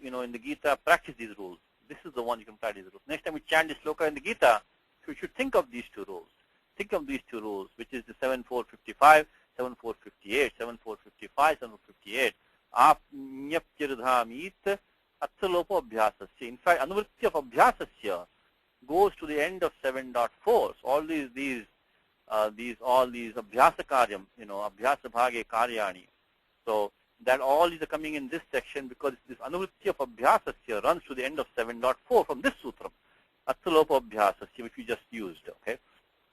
in the Gita practice these rules? This is the one you can practice the rules. Next time we chant this sloka in the Gita, you should think of these 2 rules. Think of these 2 rules, which is the 7455, 7458, 7455, 758. Apnyaptirdhamit atsalopo abhyasasya. In fact, anuvritti of abhyasasya goes to the end of 7.4. So all these abhyasa karyam, abhyasa bhage karyani. So that all these are coming in this section because this anuvritti of abhyasasya runs to the end of 7.4 from this sutram. Atsalopo abhyasasya, which we just used. Okay.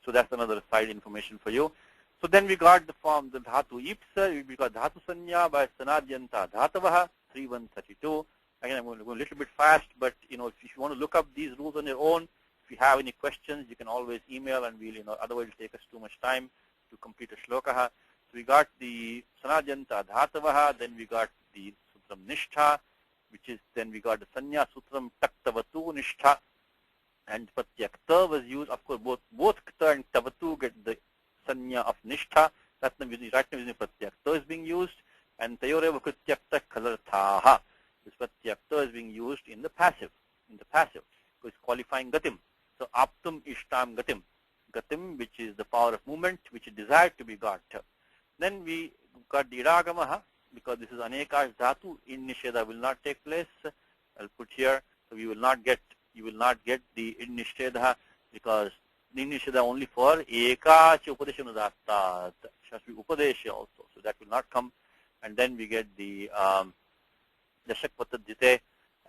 So that's another side information for you. So then we got the form, the dhatu ipsa, we got dhatu sanya by sanadyanta dhatavaha, 3132. Again, I'm going to go a little bit fast, but if you want to look up these rules on your own, if you have any questions, you can always email, and we'll, otherwise it'll take us too much time to complete a shlokaha. So we got the sanadyanta dhatavaha, then we got the sutram nishtha, which is, then we got the sanya sutram taktavatu nishtha, and pratyakta was used. Of course, both kta and tavatu get the sanya of nishtha. Right now using pratyakta is being used, and tayoreva krityakta kalarthaha. This pratyakta is being used in the passive. So it's qualifying gatim. So aptum ishtam gatim. Gatim, which is the power of movement, which is desired to be got. Then we got the idagamaha, because this is anekash dhatu. In nisheda will not take place. I'll put here. So you will not get the in nisheda, because nisheda only for ekacha upadeshanudastat. It has to be upadesha also. So that will not come. And then we get the dashakvatadjite,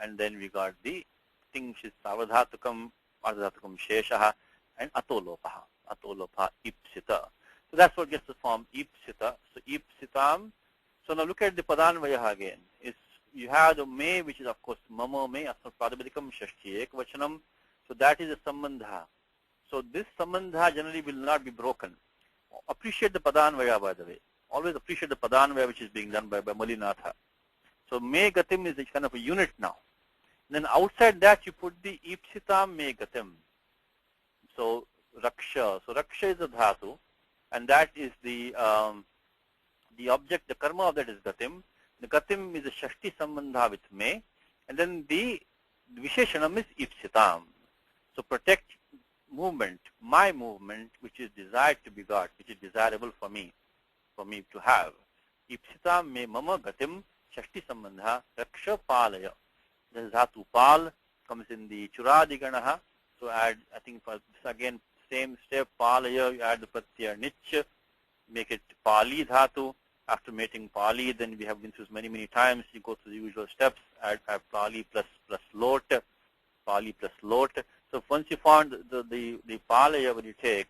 and then we got the tingshit savadhatukam, ardhadhatukam sheshaha, and atolopaha ipsita. So that's what gets the form ipsita. So ipsitam. So now look at the padanvayaha again. You have the me, which is of course mama me, asma pradabidikam shashti ekvachanam. So that is a sambandha. So this sambandha generally will not be broken. Appreciate the padanvaya, by the way. Always appreciate the padanvaya which is being done by Malinatha. So me gatim is a kind of a unit now. Then outside that you put the ipsitam me gatim. So raksha. So raksha is a dhatu, and that is the object, the karma of that is gatim. The gatim is a shashti sambandha with me, and then the visheshanam is ipsitam. So protect movement, my movement, which is desired to be got, which is desirable for me to have. Ipsitam me mama gatim shashti sambandha raksha palaya. The dhatu pal comes in the churadiganaha. So add, I think for this again, same step, palaya, you add the pratyaya nich, make it pali dhatu. After making pali, then we have been through many, many times. You go through the usual steps, add pali plus lot, pali plus lot. So once you found the palaya, when you take,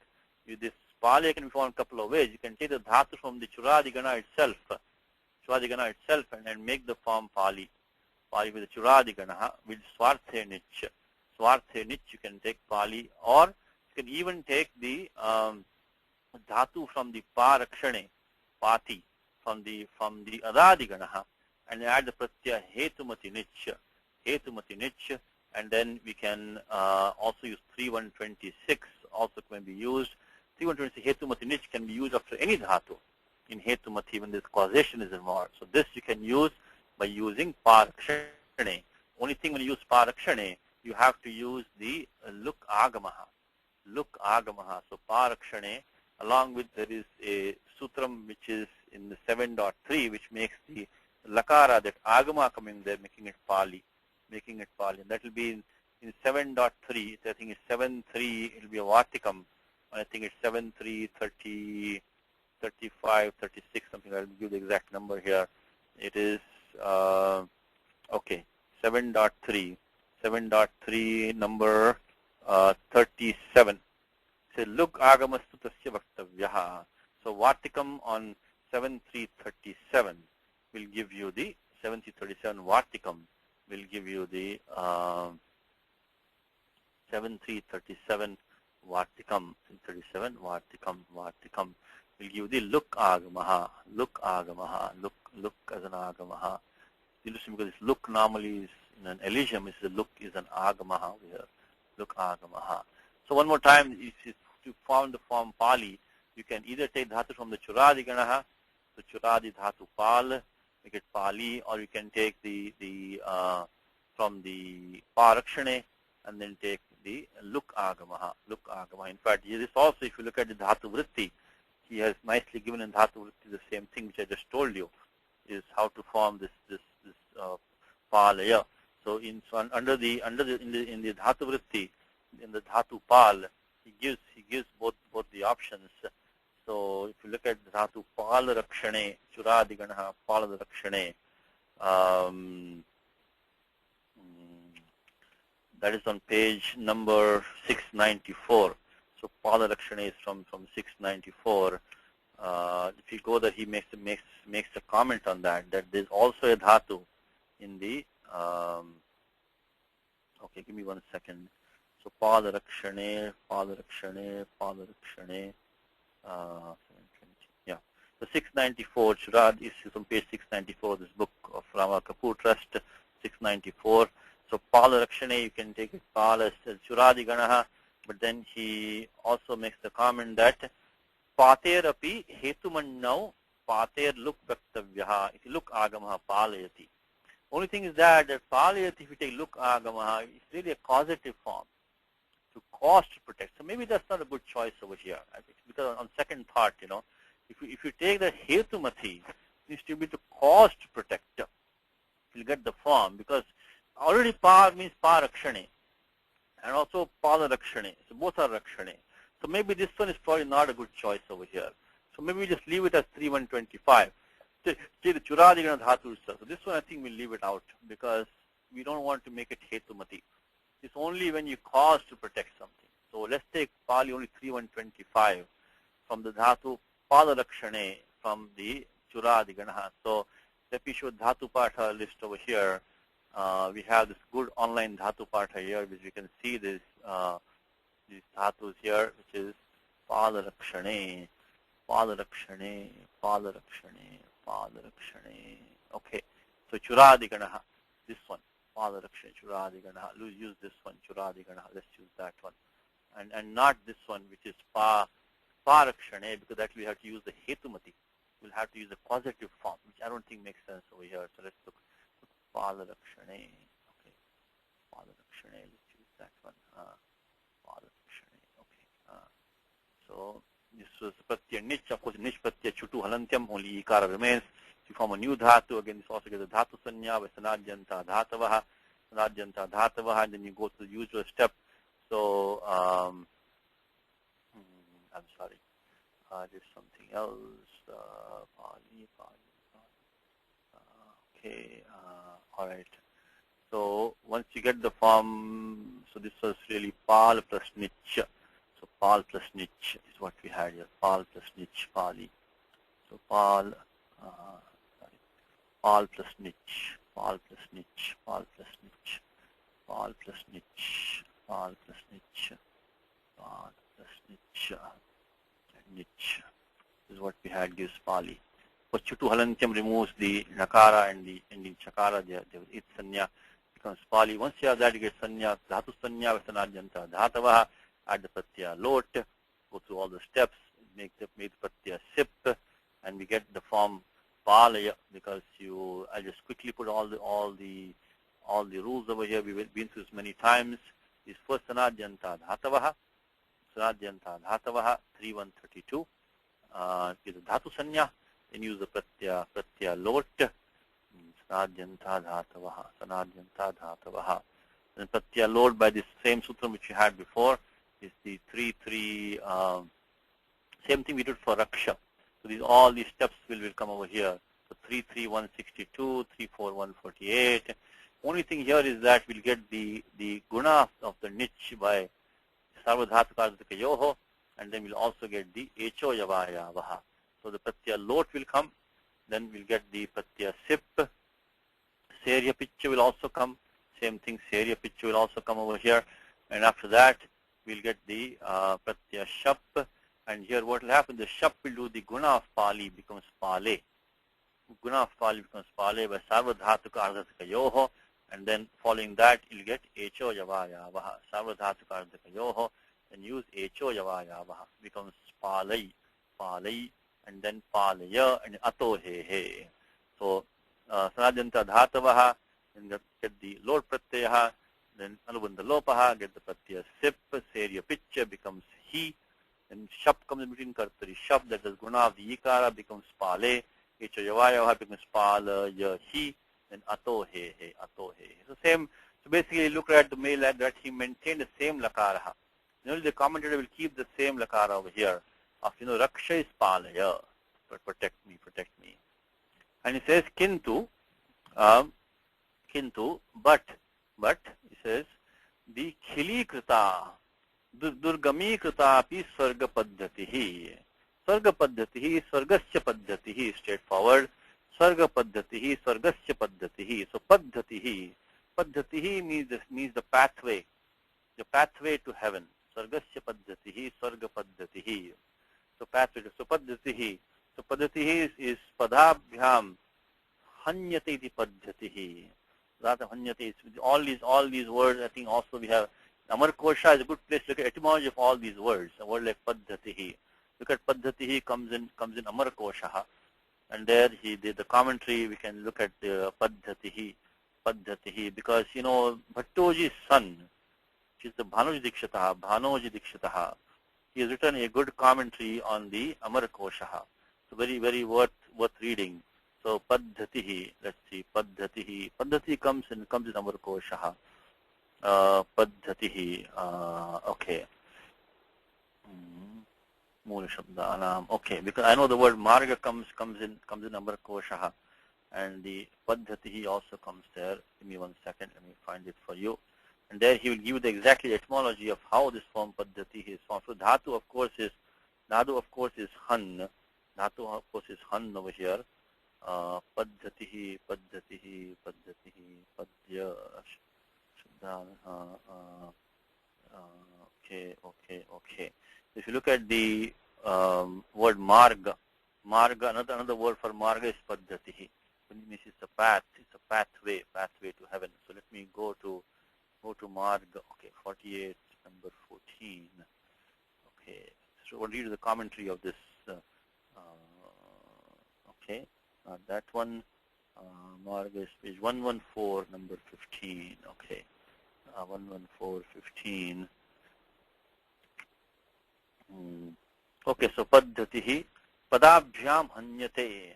this palaya can be found a couple of ways. You can take the dhatu from the churadigana itself, and then make the form pali with the churadigana with swarthe nich. Swarthe nich, you can take pali, or you can even take the dhatu from the parakshane, pati, from the adadigana, and add the pratyaya hetumati nich, and then we can also use 3126 also can be used. 3126 hetumati nich can be used after any dhatu in hetumati when this causation is involved. So this you can use by using parakshane. Only thing when you use parakshane, you have to use the luk agamaha. So parakshane, along with there is a sutram which is in the 7.3, which makes the lakara, that agama coming there, making it pali, and that will be in 7.3. I think it's 7.3. It will be a vartikam, and I think it's 7.3, 30, 35, 36, something. I'll give the exact number here. It is okay, 7.3 number 37. So look agamastu tasya vaktavyaha. So vartikam on 7337 will give you the 7337 vartikam will give you the 7337 vartikam. 37 vartikam will give you the look agamaha. Look as an agamaha. Because this look normally is in an Elysium, the look is an agamaha here. Look agamaha. So one more time, if you found the form pali, you can either take dhatu from the churadiganaha, so churadi dhatu pal, make it pali, or you can take the from the parakshane and then take the luk agamaha. In fact, this also, if you look at the dhatu vritti, he has nicely given in dhatu vritti the same thing which I just told you, is how to form this palaya. So in the dhatu vritti, in the dhatu pal, he gives both the options. So if you look at dhatu pal rakshane, churadiganaha pal rakshane, that is on page number 694. So pal rakshane is from 694. If you go there, he makes a comment on that there's also a dhatu in the okay, give me 1 second. So pada rakshane, yeah. So 694, Churad is on page 694, this book of Rama Kapoor Trust, 694. So pada rakshane, you can take it pala as Churadi ganaha, but then he also makes the comment that pater api hetumannau pater luk vaktavyaha, if you look agamaha palayati. Only thing is that palayati, if you take luk agamaha, it's really a causative form to cause to protect. So maybe that's not a good choice over here. I think, because on second thought, if you take the hetumati, it needs to be to cause to protect. You'll get the form, because already pa means pa rakshane and also pala rakshane. So both are rakshane. So maybe this one is probably not a good choice over here. So maybe we just leave it as 3125. See the churadigana dhatu itself. So this one I think we'll leave it out, because we don't want to make it hetumati. It's only when you cause to protect something. So let's take Pali only 3125 from the dhatu pala rakshane from the churadigana. So let me show dhatu patha list over here. We have this good online dhatu patha here, which we can see this these dhatus here, which is pada rakshane. Okay, so churadigana, this one, pada rakshane, churadigana. Use this one, churadigana. Let's use that one. and not this one, which is parakshane, because that we have to use the hetumati. We'll have to use the causative form, which I don't think makes sense over here. So let's look parakshane. Okay, parakshane. Let's use that one. Parakshane. Okay. So this was pratyaya nich. Of course, nich pratyaya chutu halantyam. Only ikara remains. If you form a new dhatu, again, this also gets a dhatu sanya with sanadhyanta dhatavaha. Sanadhyanta dhatavaha, and then you go to the usual step. So, I'm sorry. There's something else. Pali. Okay. All right. So once you get the form, so this was really pal plus nich. So pal plus nich is what we had here. Pal plus nich, pali. So pal plus nich, pal plus nich, pal plus nich, pal plus nich, pal plus nich, pal plus nich, nich. This is what we had, gives pali. For chutu halantyam removes the nakara and the ending chakara, it sanya becomes pali. Once you have that, you get sanya, dhatu sanya, vasanadhyanta dhatavaha, add the pratyaya lot, go through all the steps, make the pratyaya sip, and we get the form palaya, because I'll just quickly put all the rules over here. We've been through this many times. Is first sanadhyanta dhatavaha, 3132. Is a dhatu sanya, then use the pratyaya lot, sanadhyanta dhatavaha. Then pratyaya lot by this same sutra which we had before is the 3-3, same thing we did for raksha. So all these steps will come over here. So 3-3-162, 3-4-148. Only thing here is that we'll get the guna of the niche by sarvadhatukartikayoho, and then we'll also get the echo yavayavaha. So the pratyaya lot will come, then we'll get the pratyaya sip. Serya pitcha will also come. Same thing, serya pitcha will also come over here. And after that, we'll get the pratyaya shap. And here what will happen, the shap will do the guna of pali, becomes pale. Guna of pali becomes pale by sarvadhatuka ardhataka yoho. And then following that, you'll get echo yavayavaha. Sarvadhatuka ardhataka yoho. And use echo yavayavaha. Becomes palai, and then palaya, and ato he. So, sanadhyanta dhatavaha, then get the lord pratyaha, then anubandha lopaha, get the pratyaya sip, serya pitcha becomes he. And shap comes in between kartari shap, that is guna of the ikara, becomes pale, echo yavayavaha becomes palaya he, then ato he. So same, so basically look at the mail that he maintained the same lakaraha. Only the commentator will keep the same lakara over here. Of raksha is palaya, but protect me. And he says kintu, but he says the khili krita, durgami krita api sarga paddhatihi. Sargasya paddhatihi, straightforward. Sarga paddhatihi, sargasya paddhatihi. So paddhatihi means the pathway to heaven. Sargasya paddhatihi, sarga paddhatihi. So pathway to, so paddhatihi. So paddhatihi is padabhyam hanyate iti paddhatihi. Rata hanyate is all these words. I think also we have Amar Kosha is a good place to look at etymology of all these words. A word like paddhatihi. Look at paddhatihi comes in Amar Kosha, and there he did the commentary. We can look at the paddhatihi, because Bhattoji's son, which is the Bhanoji Dikshitaha, he has written a good commentary on the Amar Kosha. So very, very worth reading. So paddhatihi, let's see, paddhati comes in Amar Kosha. Paddhatihi, okay. Moola Shabdanam, okay, because I know the word marga comes in Amar Kosha, and the paddhatihi also comes there. Give me 1 second, let me find it for you. And there he will give you the exactly etymology of how this form paddhati is formed. So dhatu of course is han. Dhatu of course is han over here. Paddhatihi, padya, okay. If you look at the word marga, another word for marga is paddhatihi. It means it's a path, it's a pathway to heaven. So let me go to marga. Okay, 48, number 14. we'll read the commentary of this. Okay, that one. Marga is page 114, number 15. Okay, 114, 15. Okay, so paddhatihi padabhyam hanyate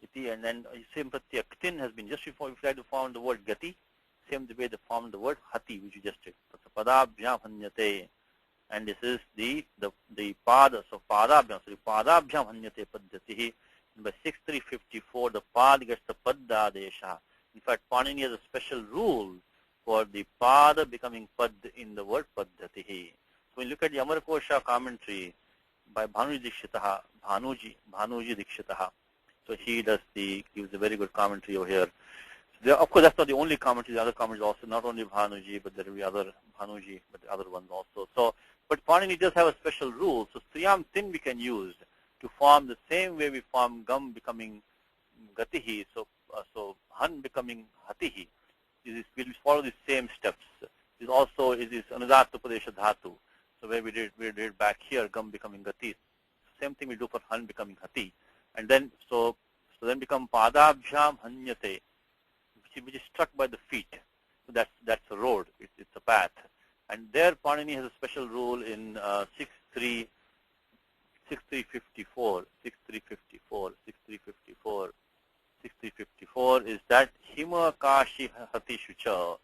iti, and then same pratyaya ktin has been just before we tried to form the word gati, same the way they formed the word hati, which you just did. So padabhyam hanyate, and this is the pada. So padabhyam, so padabhyam hanyate paddhatihi. By 6354, the pad gets the padda desha. In fact, Panini has a special rule for the pada becoming pad in the word paddhatihi. So when you look at the Amarkosha commentary by Bhanuji Dikshitaha, so he gives a very good commentary over here. So there, of course, that's not the only commentary. The other commentaries also, not only Bhanuji, but there will be other Bhanuji, but the other ones also. So, but Panini does have a special rule. So Striyam Tin we can use to form the same way we form gam becoming gatihi, so han becoming hatihi. We'll follow the same steps. This also is anudatta-upadesha dhatu. So where we did back here, gam becoming gati. Same thing we do for han becoming hati. And then, so then become padabhyam hanyate, which is struck by the feet. So that's a road, it's a path. And there Panini has a special rule in 6354 is that hima kashi hati shucha.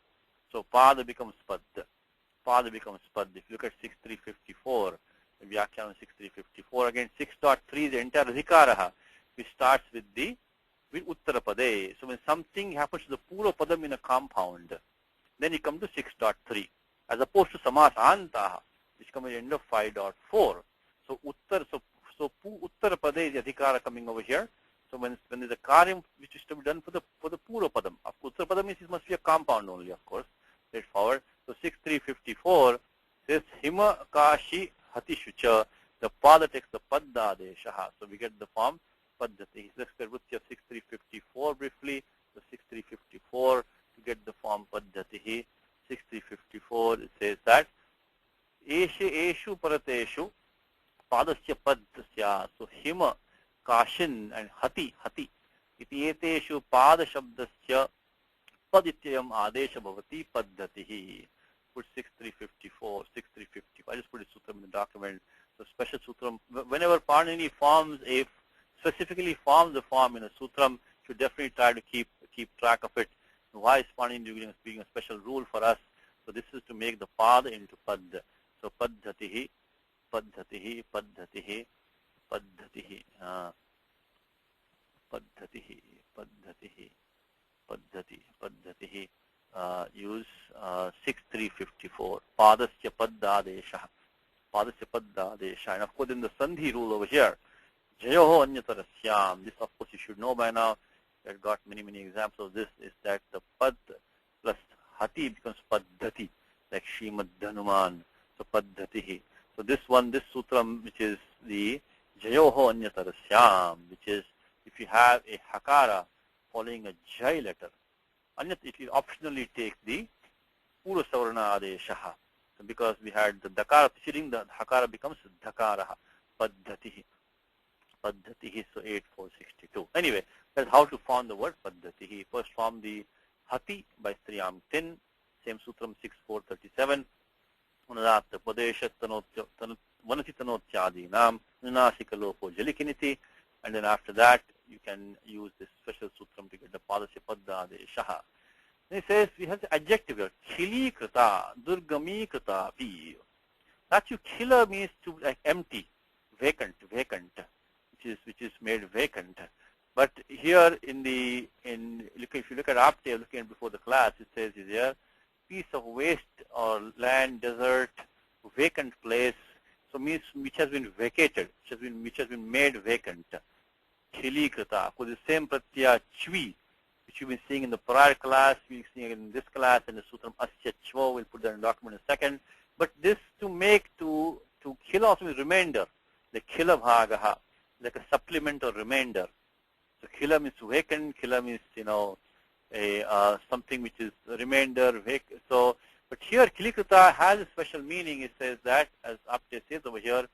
So pada becomes pad. Pada becomes pad. If you look at 6354, Vyakhyan 6354, again 6.3, the entire adhikaraha, which starts with Uttarapade. So when something happens to the Pura Padam in a compound, then you come to 6.3, as opposed to Samas Antaha, which come at the end of 5.4. So Uttarapade is the adhikara coming over here. So when there's a karyam which is to be done for the Pura Padam, Uttarapada means it must be a compound only, of course. Straightforward. So 6354 says hima kashi hati shucha. The pada takes the padda deshaha. So we get the form paddhati. Let's get with your 6354 briefly. So 6354 to get the form paddhati. 6354 it says that eshu parateshu padasya paddasya. So hima, kashin and hati iti eteshu pada shabdasya padityam adesha bhavati paddhatihi. Put 6354, 6355. I just put a sutram in the document. So special sutram. Whenever Panini specifically forms the form in a sutram, should definitely try to keep track of it. Why is Panini doing a special rule for us? So this is to make the pada into pad. So paddhatihi, paddhatihi, paddhatihi, paddhatihi, paddhatihi, paddhatihi, paddhati, paddhatihi. Use 6354. Padasya paddadesha. Padasya paddadesha. And of course, in the sandhi rule over here, jayoho anyatarasyam. This, of course, you should know by now. I've got many examples of this. Is that the pad plus hati becomes paddhati, like Srimad Hanuman. So paddhatihi. So this sutram, which is the jayoho anyatarasyam, which is if you have a hakara following a jai letter, anyat it will optionally take the pura savarna adeshaha. So because we had the dakara preceding the hakara becomes dakaraha. Paddhatihi. Paddhatihi. So 8462. Anyway, that's how to form the word paddhatihi. First form the hati by Striyam Tin, same sutram 6437. Unnadatta padesha vanati tanotyadinam nunasika lopo jalikiniti. And then after that, you can use this special sutram to get the padasya padda adeshaha. Then he says we have the adjective here, khili krita, durgami krita pi. That you khila means to like empty, vacant, which is made vacant. But here if you look at Apte, looking at before the class, it says here, piece of waste or land, desert, vacant place. So means which has been vacated, which has been made vacant. Khili krita. With the same pratyaya chvi, which you've been seeing in the prior class, we'll see it in this class, and the sutram asya chvo, we'll put that in the document in a second. But this to khila also means remainder, the khila bhagaha, like a supplement or remainder. So khila means vacant, khila means, something which is remainder, vacant. So, but here khili krita has a special meaning. It says that, as Apte says over here,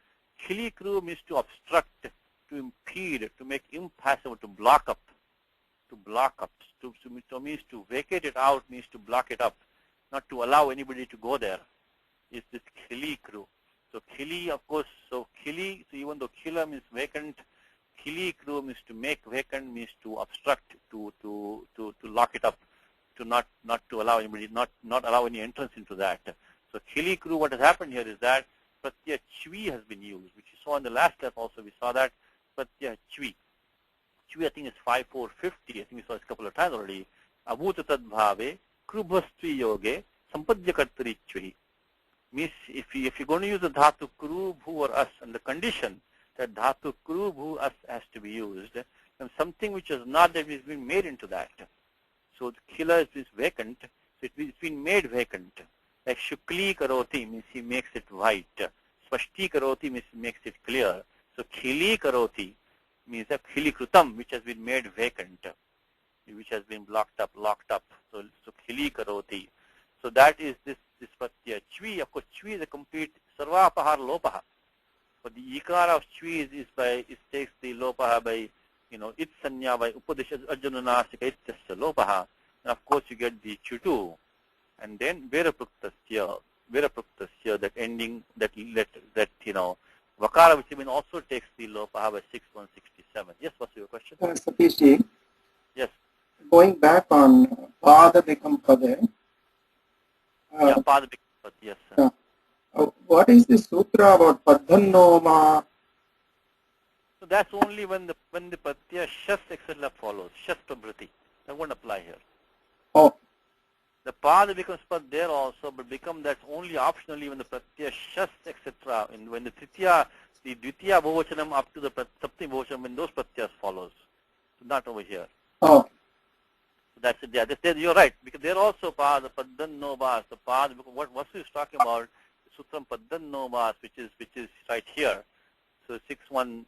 khili kru means to obstruct, to impede, to make impassable, to block up. To block up. To means to vacate it out, means to block it up, not to allow anybody to go there. Is this khili kru. So khili, of course, so khili, so even though khila means vacant, khili kru means to make vacant, means to obstruct, to lock it up, to not to allow anybody, not allow any entrance into that. So khili kru, what has happened here is that pratyaya chvi has been used, which you saw in the last step also. We saw that pratyaya chvi. Chvi, I think is 5450. I think we saw it a couple of times already. Abhuta tadbhave krubhastvi yoge sampadya kartari chvi. Means if you're going to use the dhatu kru, bhu or as, and the condition that dhatu kru, bhu, as has to be used, and something which is not, that is being made into that. So the khila is vacant, so it's been made vacant. Like shukli karoti means he makes it white. Spashti karoti means he makes it clear. So khili karoti means a khili krutam, which has been made vacant, which has been locked up. So khili karoti. So that is this pratyaya chvi. Of course, chvi is a complete sarvapahar lopaha. But the ikara of chvi is takes the lopaha by, it sanya by upadesha arjunanasika ityasya lopaha. And of course you get the chutu. And then verapuktasya, that ending, that vakara, which even also takes the lopaha by 6167. Yes, what's your question? Satish, yes. Going back on pada become pada. Yeah, pada become pada, yes, sir. What is the sutra about padhannoma? So that's only when the pratyaya shas etc. follows. Shas prabhriti. That won't apply here. Oh. The pada becomes pad there also, but that's only optionally when the pratyaya shas etc. When the titiya, the dvitiya bhavachanam up to the saptami bhavachanam, when those pratyayas follows. So not over here. Oh. So that's it. Yeah, you're right, because they're also pada, paddan no bas. The pada, what Vasu is talking about, sutram paddan no bas, which is right here. So 6-1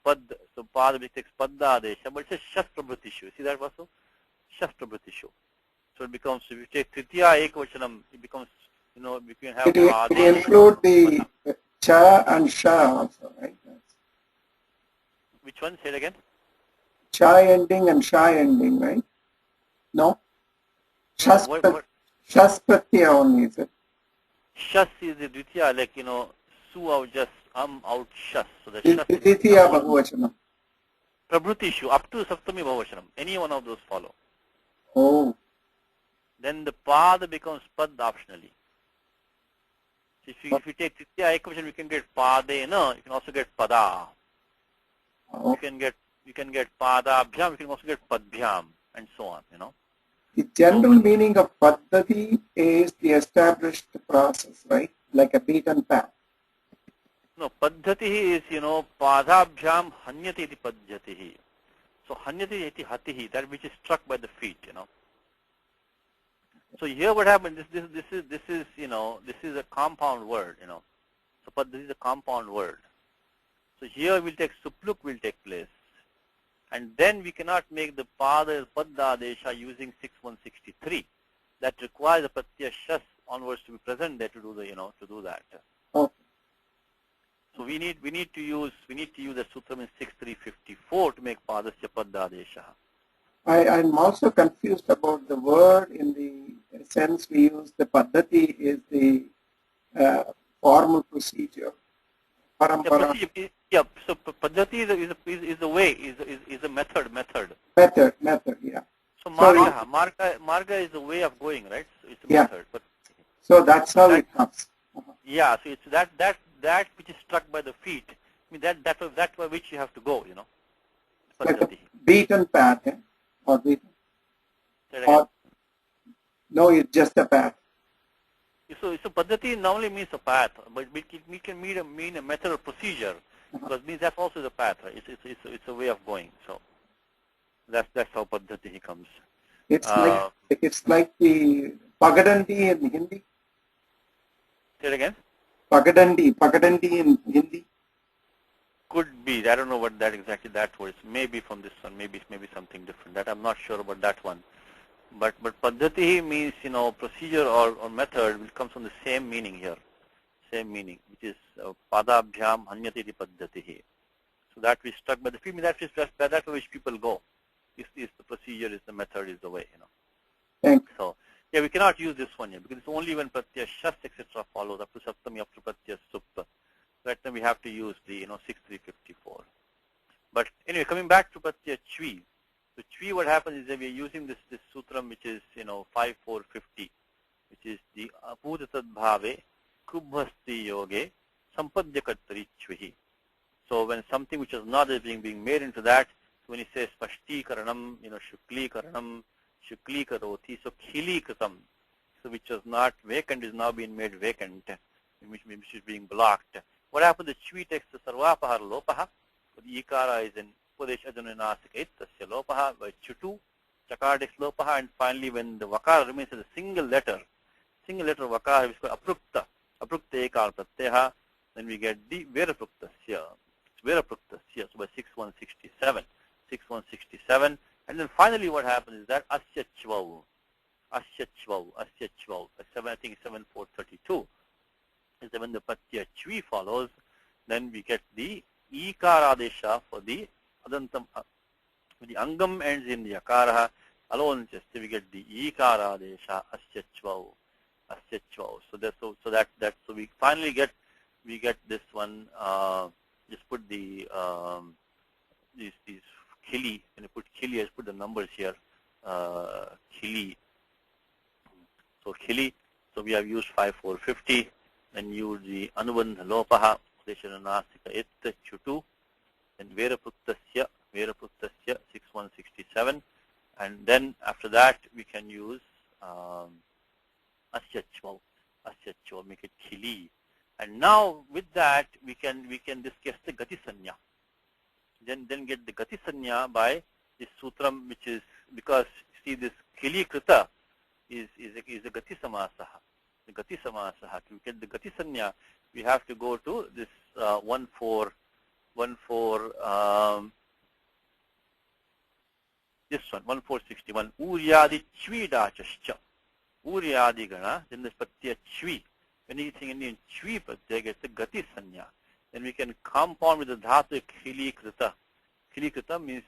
pad, so pada takes padda adesha, but it says shas prabhutishu. See that Vasu? Shas prabhutishu. So it becomes, if you take tritiya ekvachanam, it becomes, you can have it include the cha and sha also, right? Which one? Say it again. Cha ending and sha ending, right? No? Shas pratyaya only, is it? Shas is the dvitiya, like, su out just, out shas. So the shas is dvitiya bahuvachanam. Prabhutishu, up to saptami bhavachanam. Any one of those follow. Oh. Then the pada becomes pad optionally. So if you take tritiya ekvachanam, you can get padena, you can also get pada. Oh. You can get padabhyam, you can also get padbhyam, and so on, The general meaning of paddhati is the established process, right? Like a beaten path. No, paddhati is, padabhyam hanyati iti paddhati. So hanyati iti hatihi, that which is struck by the feet, So here what happens, this is a compound word, So paddhati is a compound word. So here we'll take supluk will take place. And then we cannot make the pada padda adesha using 6163. That requires the pratyaya shas onwards to be present there to do to do that. Okay. So we need to use the sutram in 6354 to make padasya padda adesha. I'm also confused about the word in the sense we use. The paddhati is the formal procedure. Parampara. Yeah, so paddhati is a way, is a method. Method, yeah. So marga is a way of going, right? So it's a method. But so that's how it comes. Yeah, so it's that which is struck by the feet. I mean that's by which you have to go, Like a beaten path, or beaten. Or, no, it's just a path. So paddhati normally means a path, but we can mean a method or procedure, because means that also is a path, right? It's a way of going. So that's how paddhati comes. It's like the pagadandi in Hindi. Say it again. Pagadandi in Hindi. Could be. I don't know what that exactly that was. Maybe from this one. Maybe something different. That I'm not sure about that one. But paddhati means procedure or method, which comes from the same meaning here. same meaning, which is padabhyam hanyate iti paddhatihi. So that we stuck by the feet, that's which people go. This is the procedure, is the method, is the way, Thanks. So, yeah, we cannot use this one here because it's only when pratyaya shas, etc. follows up to saptami, up to pratyaya supta. That time we have to use the, 6354. But anyway, coming back to pratyaya chvi. So chvi, what happens is that we are using this sutram, which is, 5450, which is the apudhatad bhave kubhasti yoge sampadya kartari chvihi. So when something which is not being made into that, so when he says pashti karanam, shukli karanam, shukli karoti, so khili kritam, so which was not vacant is now being made vacant, which is being blocked. What happens? The chvi takes the sarvapahar lopaha, so the ikara is in upadesh ajananasika ittasya lopaha by chutu, chakar takes lopaha, and finally when the vakara remains as a single letter vakara, which is called aprukta ekar pratyaha, then we get the verapuktasya. So by 6167, and then finally what happens is that asya chvau, I think 7432, is that when the pratyaya chvi follows, then we get the ikaradesha for the adantam, when the angam ends in the akara alone, just we get the ikaradesha asya chvau. So we finally get this one. Just put the these khili. When you put khili, I just put the numbers here. Khili. So khili. So we have used 5450. Then use the anubandha lopaha, deshananasika it chutu. Then veraputtasya 6167. And then after that we can use asya chvav, make it khili. And now with that we can discuss the gati sanya. Then get the gati sanya by this sutram, which is because see this khili krita is a gati samasaha. The gati samasaha. To get the gati sanya, we have to go to this 14 this one 1461 uryadi chvidachascha. Uryadi gana, then this pratyaya chvi. Anything in chvi pratyaya gets the gati sanya. Then we can compound with the dhatu khili krita. Khili krita means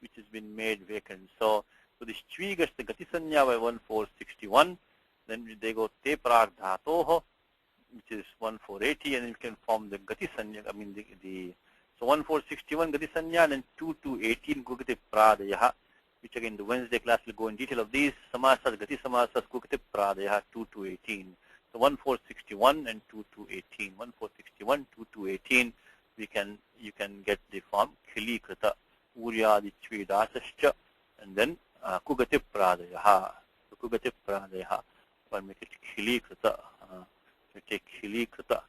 which has been made vacant. So this chvi gets the gati sanya by 1461. Then they go te prar dhatoho, which is 1480, and then we can form the gati sanya. I mean so 1461 gati sanya, and then 2218 gugati pradayaha, which again the Wednesday class will go in detail of these. Samasas, gati samasas, gugati pradayaha 2218. So 1461 and 2218. 1461, 2218, you can get the form khili krita uryadi chvidasascha, and then kugati pradayaha. So kugati pradayaha. Or make it khili krita. We take khili krita.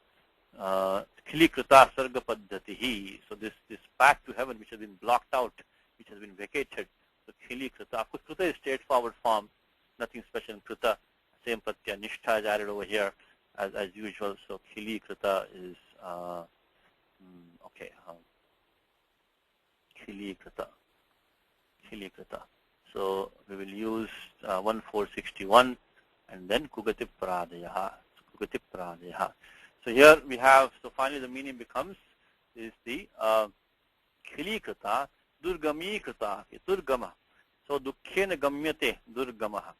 Khili krita sarga paddhatihi. So this path to heaven which has been blocked out, which has been vacated. So khili krita. Of course, krita is straightforward form, nothing special in krita. Same pratyaya nishtha is added over here as usual. So khili krita is okay. Khili krita. So we will use 1461 and then kugati pradayaha. So here we have. So finally the meaning becomes is the khili krita durgami krita durgama. So dukkhena gamyate durgamaha.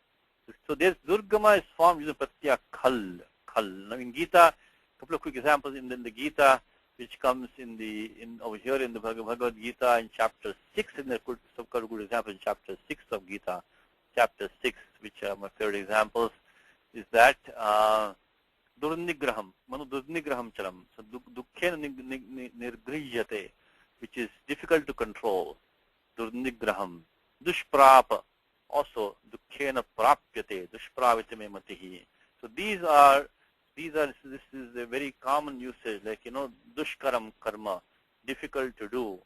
So this durgama is formed using pratyaya khal. Now in Gita, a couple of quick examples in the Gita, which comes over here in the Bhagavad Gita in chapter 6, and there could some good example in chapter 6 of Gita, chapter 6, which are my favorite examples, is that durnigraham, manu durnigraham chalam, so dukkhena nirgriyate, which is difficult to control, durnigraham, dushprapa, also dukkhena prapyate, dushpravitame matihi. So this is a very common usage, like dushkaram karma, difficult to do,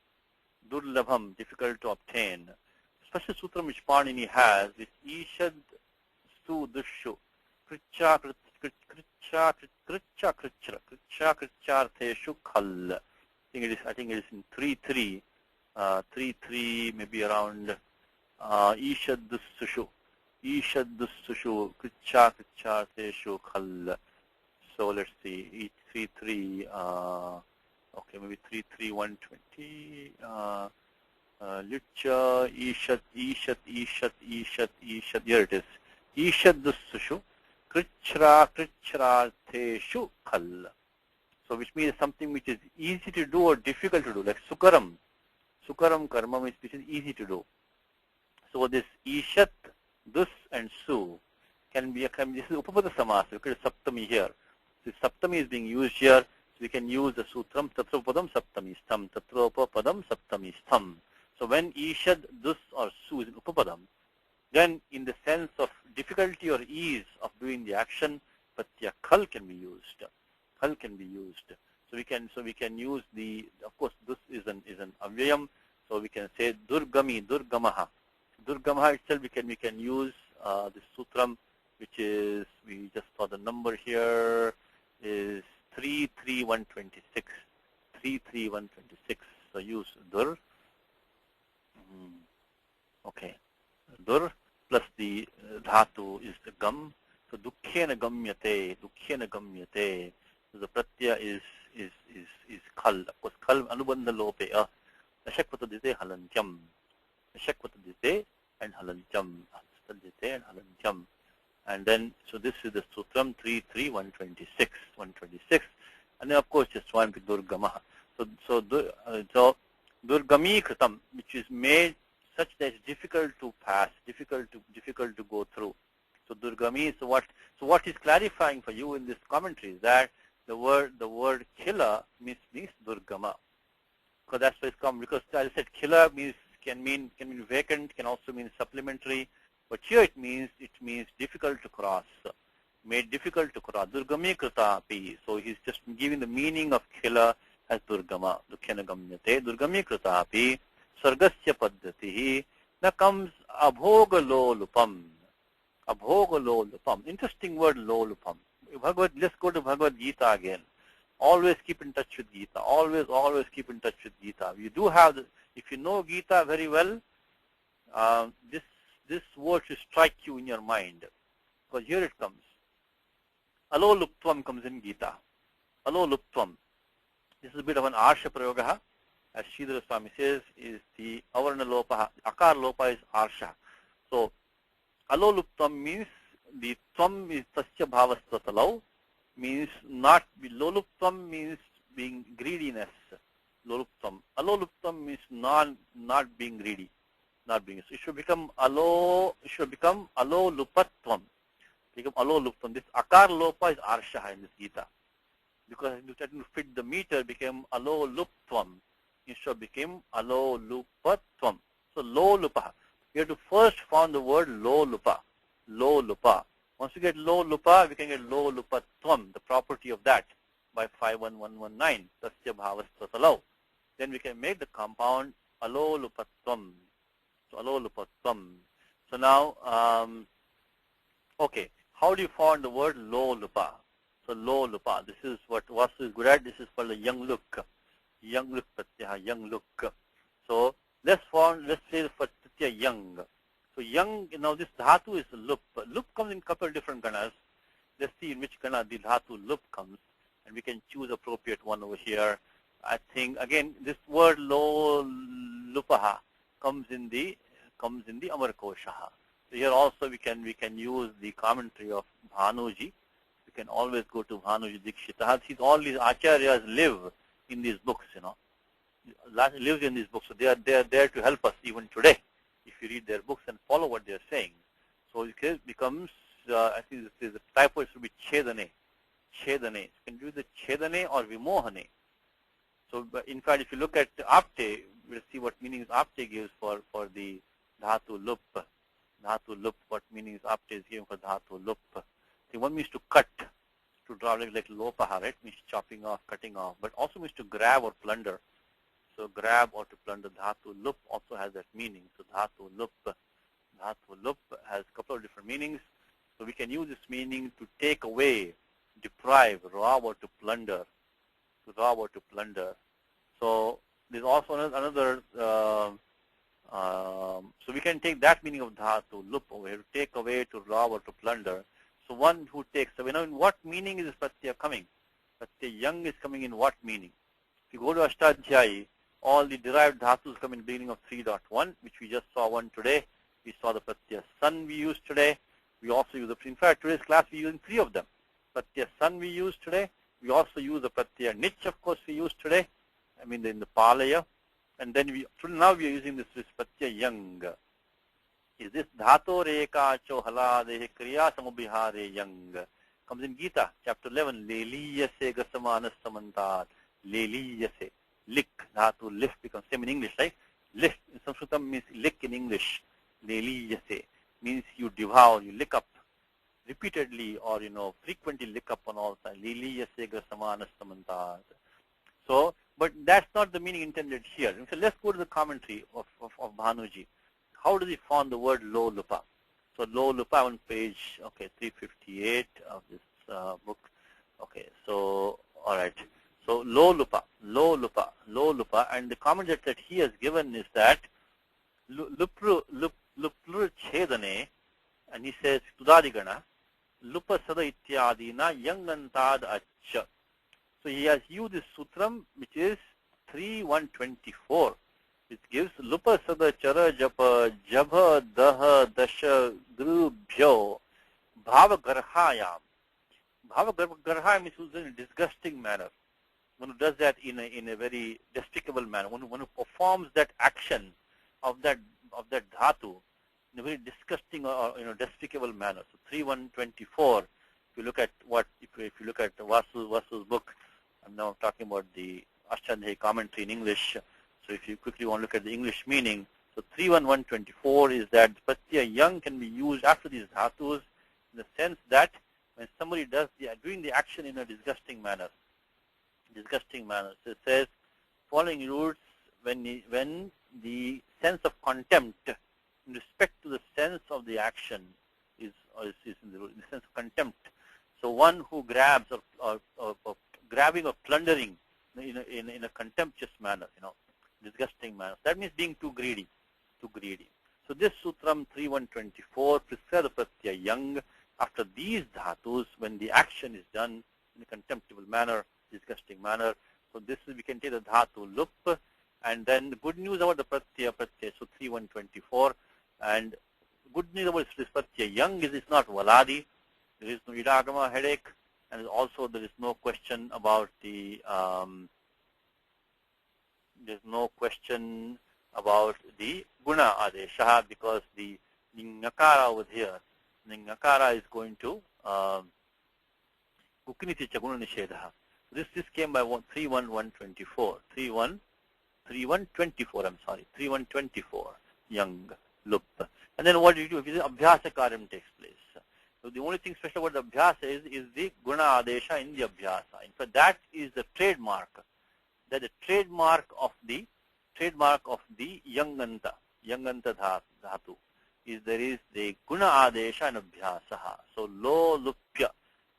durlabham, difficult to obtain. Special sutram which Panini has is ishad stu dushu kricha krichartheshu khal. I think it is in 3.3 maybe around ishad dussushu krichartheshu khal. So let's see, each 3, 3, okay, maybe 3, 3, 120. Lucha, Ishat, Ishat, Ishat, Ishat, Ishat. Here it is. Ishat Dussushu, Krichra, Krichrateshu Khal. So which means something which is easy to do or difficult to do, like Sukaram. Sukaram karma, which is easy to do. So this Ishat, Dus and Su can be, this is Upapada Samasa. Look at Saptami here. So Saptami is being used here. So we can use the Sutram, Tatropadam Saptami Stham, Tatropadam Saptami Stham. So when Ishad, Dus or Su is in Upapadam, then in the sense of difficulty or ease of doing the action, Pratyaya Khal can be used. Khal can be used. So we can use the, of course, Dus is an avyayam. So we can say Durgami, Durgamaha. Durgamaha itself we can use this sutram, which is, we just saw the number here, is 33126. 33126. So use Dur. Okay. Dur plus the dhatu is the gam. So dukhyena gamyate. Dukhyena gamyate. So the pratyaya is khal. Of course, khal anubandha lope. Ashakvatadite halantyam. Ashakvatadite and halantyam. Ashakvatadite and halantyam. And then, so this is the sutram 33126. 126. And then, of course, just one with durgamaha. So durgami kritam, which is made such that it's difficult to pass, difficult to go through. So durgami. So what is clarifying for you in this commentary is that the word killer means durgama. Because that's why it's come. Because as I said, killer can mean vacant, can also mean supplementary. But here it means difficult to cross, made difficult to cross. Durgami krita api. So he's just giving the meaning of killer as durgama. Dukhyena gamyate. Durgami krita api. Sargasya paddhatihi. Now comes abhoga lolupam. Abhoga lolupam. Interesting word, lolupam. Let's go to Bhagavad Gita again. Always keep in touch with Gita. Always keep in touch with Gita. You do have, if you know Gita very well, this word should strike you in your mind. Because here it comes. Alo luptvam comes in Gita. Alo luptvam. This is a bit of an arsha prayogaha. As Sridhara Swami says, is the avarna lopa, akar lopa is arsha. So, alo luptvam means the tvam is tasya bhavastatalau, means not, loluptvam means being greediness. Loluptvam. Aloluptvam means not being greedy. Not being. So it should become alolupatvam. Become aloluptvam. This akar lopa is arsha in this Gita. Because you try to fit the meter, became aloluptvam. Instead became alolupatvam. So lo lupa. You have to first find the word lo lupa. Lo lupa. Once you get lo lupa, we can get lo lupatvam, the property of that, by 51119. Tasya bhavastatalau. Then we can make the compound alo lupatvam. So alo lupatvam. So now, okay, how do you find the word lo lupa? So lo lupa. This is what Vasu is good at. This is called a young look. Young look pratyaya, young look. So let's say for pratyaya young. So young, now this dhatu is lup. Lup comes in a couple of different ganas. Let's see in which gana the dhatu lup comes, and we can choose appropriate one over here. I think again this word lo lupaha comes in the Amarkoshaha. So here also we can use the commentary of Bhanuji. We can always go to Bhanuji Dikshita. All these acharyas live in these books, lives in these books. So they are there to help us even today. If you read their books and follow what they are saying. So it becomes, I think the typo should be chedane. Chedane. You can do the chedane or vimohane. So in fact, if you look at apte, we'll see what meanings apte gives for the dhatu lup. Dhatu lup, what meanings apte is given for dhatu lup. See, one means to cut, to draw like lopaha, right? Means chopping off, cutting off, but also means to grab or plunder. So grab or to plunder. Dhatu lup also has that meaning. So dhatu lup has a couple of different meanings. So we can use this meaning to take away, deprive, rob or to plunder. To rob or to plunder. So there's also another so we can take that meaning of dhatu lup over here, to take away, to rob or to plunder. So one who takes, so we know in what meaning is this pratyaya coming? Pratyaya yang is coming in what meaning? If you go to Ashtadhyayi, all the derived dhatus come in the beginning of 3.1, which we just saw one today. We saw the pratyaya sun we used today. We also use the, in fact, today's class we're using 3 of them. Pratyaya sun we used today. We also use the pratyaya nich, of course, we used today. I mean, in the palaya. And then now we are using this pratyaya yang. Is this dhato reka cho halade kriya samubihare yang? Comes in Gita, chapter 11. Leliyase gasamana samantat. Leliyase. Lick, dhatu, lift becomes same in English, right? Lift in Sanskritam means lick in English. Leliyase means you devour, you lick up repeatedly or, frequently lick up on all sides. Leliyase gasamana samantat. So, but that's not the meaning intended here. So let's go to the commentary of Bhanuji. How does he form the word lo lupa? So lo lupa on page 358 of this book. Okay, so all right. So lo lupa, and the comment that he has given is that lupru chedane, and he says tudadigana lupa sada ityadina yangantad accha. So he has used this sutram, which is 3.124. It gives lupa sada chara japa jabha daha dasha grubhyo bhava garhayam. Bhava garhayam is used in a disgusting manner. One who does that in a very despicable manner. One who performs that action of that dhatu in a very disgusting or despicable manner. So 3.124. If you look at if you look at Vasu's book, I'm now talking about the Ashtadhyayi commentary in English. So if you quickly want to look at the English meaning, so 3.1.124 is that pratyaya yang can be used after these dhatus in the sense that when somebody doing the action in a disgusting manner. So it says following roots when the sense of contempt in respect to the sense of the action is in the sense of contempt. So one who grabs or grabbing or plundering in a contemptuous manner, disgusting manner. That means being too greedy. So this sutram 3.124 prescribes the pratyaya yang after these dhatus when the action is done in a contemptible manner, disgusting manner. So this is, we can take the dhatu lup, and then the good news about the pratyaya, so 3.124, and good news about this pratyaya yang is it's not valadi, there is no idagama headache, and also there is no question about the guna adesha, because the ngakara over here, the ngakara is going to kukiniti chaguna nishedha. This came by 3.1.124. 3.1.24 young lup. And then what do you do? If the abhyasa karyam takes place. So the only thing special about the abhyasa is the guna adesha in the abhyasa. In fact, that is the trademark. That the trademark of the yanganta dhatu is there is the guna adesha and abhyasa. So lo lupya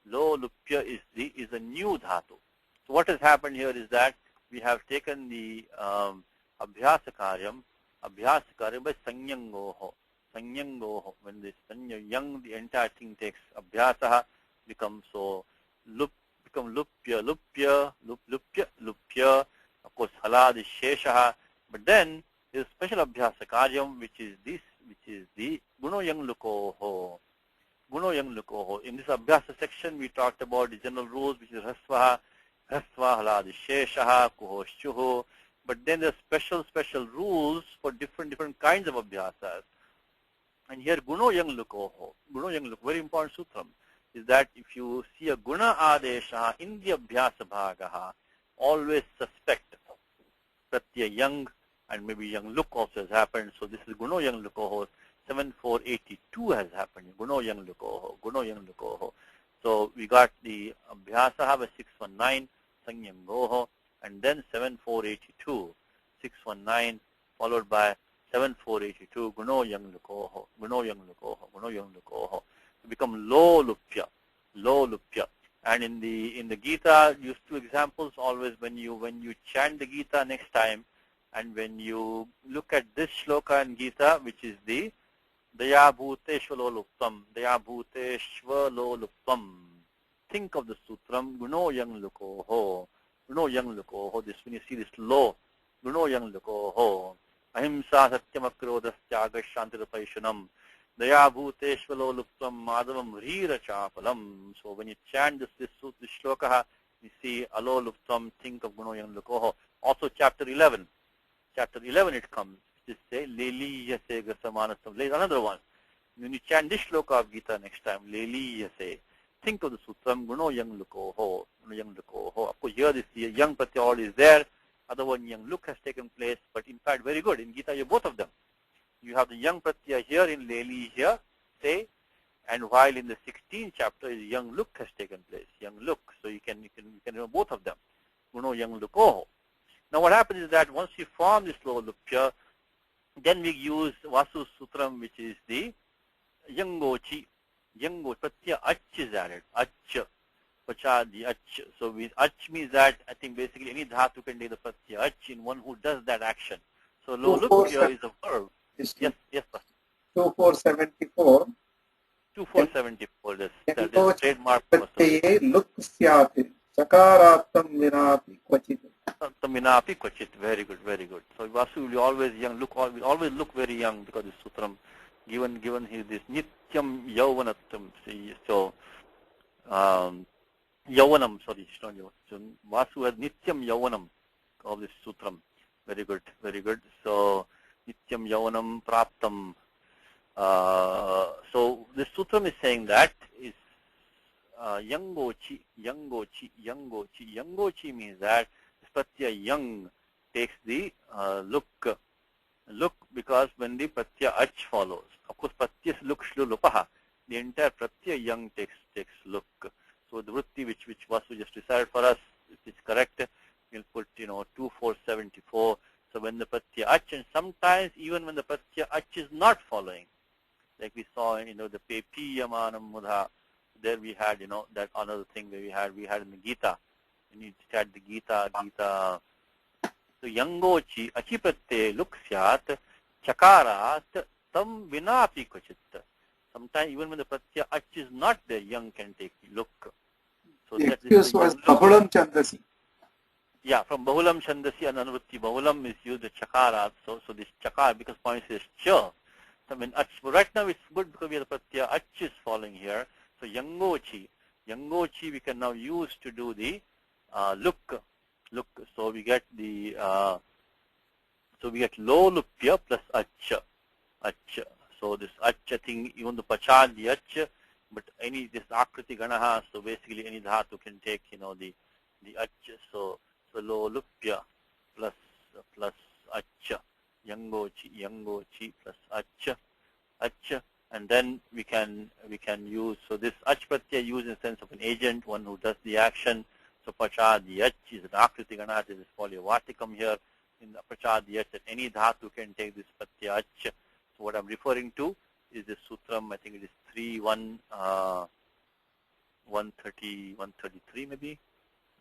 is a new dhatu. So what has happened here is that we have taken the abhyasa karyam by sanyangoho. When the sanya yang, the entire thing takes abhyasa, becomes so become lupya. Of course, halad is sheshaha. But then there is special abhyasa karyam, which is the guno yang lukoho. In this abhyasa section, we talked about the general rules, which is rasva, halad is sheshaha, kuho, shuho. But then there are special rules for different kinds of abhyasas. And here, guno yang lukoho, very important sutram, is that if you see a guna adesha in the abhyasa bhagaha, always suspect pratyaya yang, and maybe yang luk also has happened. So this is guno yang lukoho. 7482 has happened. Guno yang lukoho. So we got the abhyasa by 619, sangyam goho, and then 7482, 619, followed by 7482, guno yang lukoho. To become lo lupya. And in the Gita, use 2 examples always when you chant the Gita next time, and when you look at this shloka in Gita, which is the Daya bhuteshvalo luptam. Daya bhuteshvalo luptam. Think of the sutram. Guno yang lukoho. Guno yang lukoho. This, when you see this lo, guno yang lukoho. Ahimsa satyam akrodasya shantirapaisanam. Daya bhuteshvalo luptam madhavam rira chapalam. So when you chant this shloka, you see alo luptam, think of guno yang lukoho. Also chapter 11. Chapter 11 it comes. Just say leli yase gasamanasam. There is another one. When you chant this shloka of Gita next time, leli yase. Think of the sutram, guno yang lukoho. Guno yang lukoho. Of course here this young pratyal is there. Other one young look has taken place. But in fact very good. In Gita you have both of them. You have the young pratyaya here in leli here, say, and while in the 16th chapter is young look has taken place. Young look. So you can remember both of them. Guno yang lukoho. Now what happens is that once you form this low lupya, then we use Vasu Sutram, which is the Yangochi. Yango, Pratyaya Ach is added. Ach, Pachadi Ach. So with Ach means that I think basically any dhatu can take the Pratyaya Ach in one who does that action. So low lupya is a verb. Yes, Pastor. 2474. 2474, that is trademark. Look syat. Sakaratam vinapi kvachit. Vinapi kvachit. Very good, very good. So Vasu will always young, will always look very young because this sutram, given his this nityam yauvanatam. So yauvanam, sorry, so Vasu has nityam yauvanam of this sutram. Very good, very good. So nityam yauvanam praptam. So this sutram is saying that is Yangochi. Yangochi means that this pratyaya young takes the look, because when the pratyaya ach follows, of course pratyas look shlu lupaha, the entire pratyaya young takes look. So the vritti which Vasu just recited for us, if it's correct, we'll put 2474. So when the pratyaya ach, and sometimes even when the pratyaya ach is not following, like we saw the pepiyamanam mudha. There we had, that another thing that we had in the Gita. When you start the Gita. So yangochi achipratte look syat chakarat tam vinapi kvachit. Sometimes even when the pratyaya ach is not there, young can take look. So the excuse was bahulam chandasi. Yeah, from bahulam chandasi and anuvritti. Bahulam is used the chakarat. So this chakar, because point says cha. So when ach, right now it's good because we have the pratyaya ach is falling here. So yangochi we can now use to do the look. So we get the low lupya plus ach. So this ach thing, even the pachad the ach, but any this akriti ganaha. So basically any dhatu can take the ach. So low lupya plus ach. Yangochi plus ach. And then we can use, so this ach pratyaya used in the sense of an agent, one who does the action. So pachadi ach is an akriti ganat, is polyavatikam here. In the pachadi ach, that any dhatu can take this pratyaya ach. So what I'm referring to is this sutram, I think it is 133 maybe.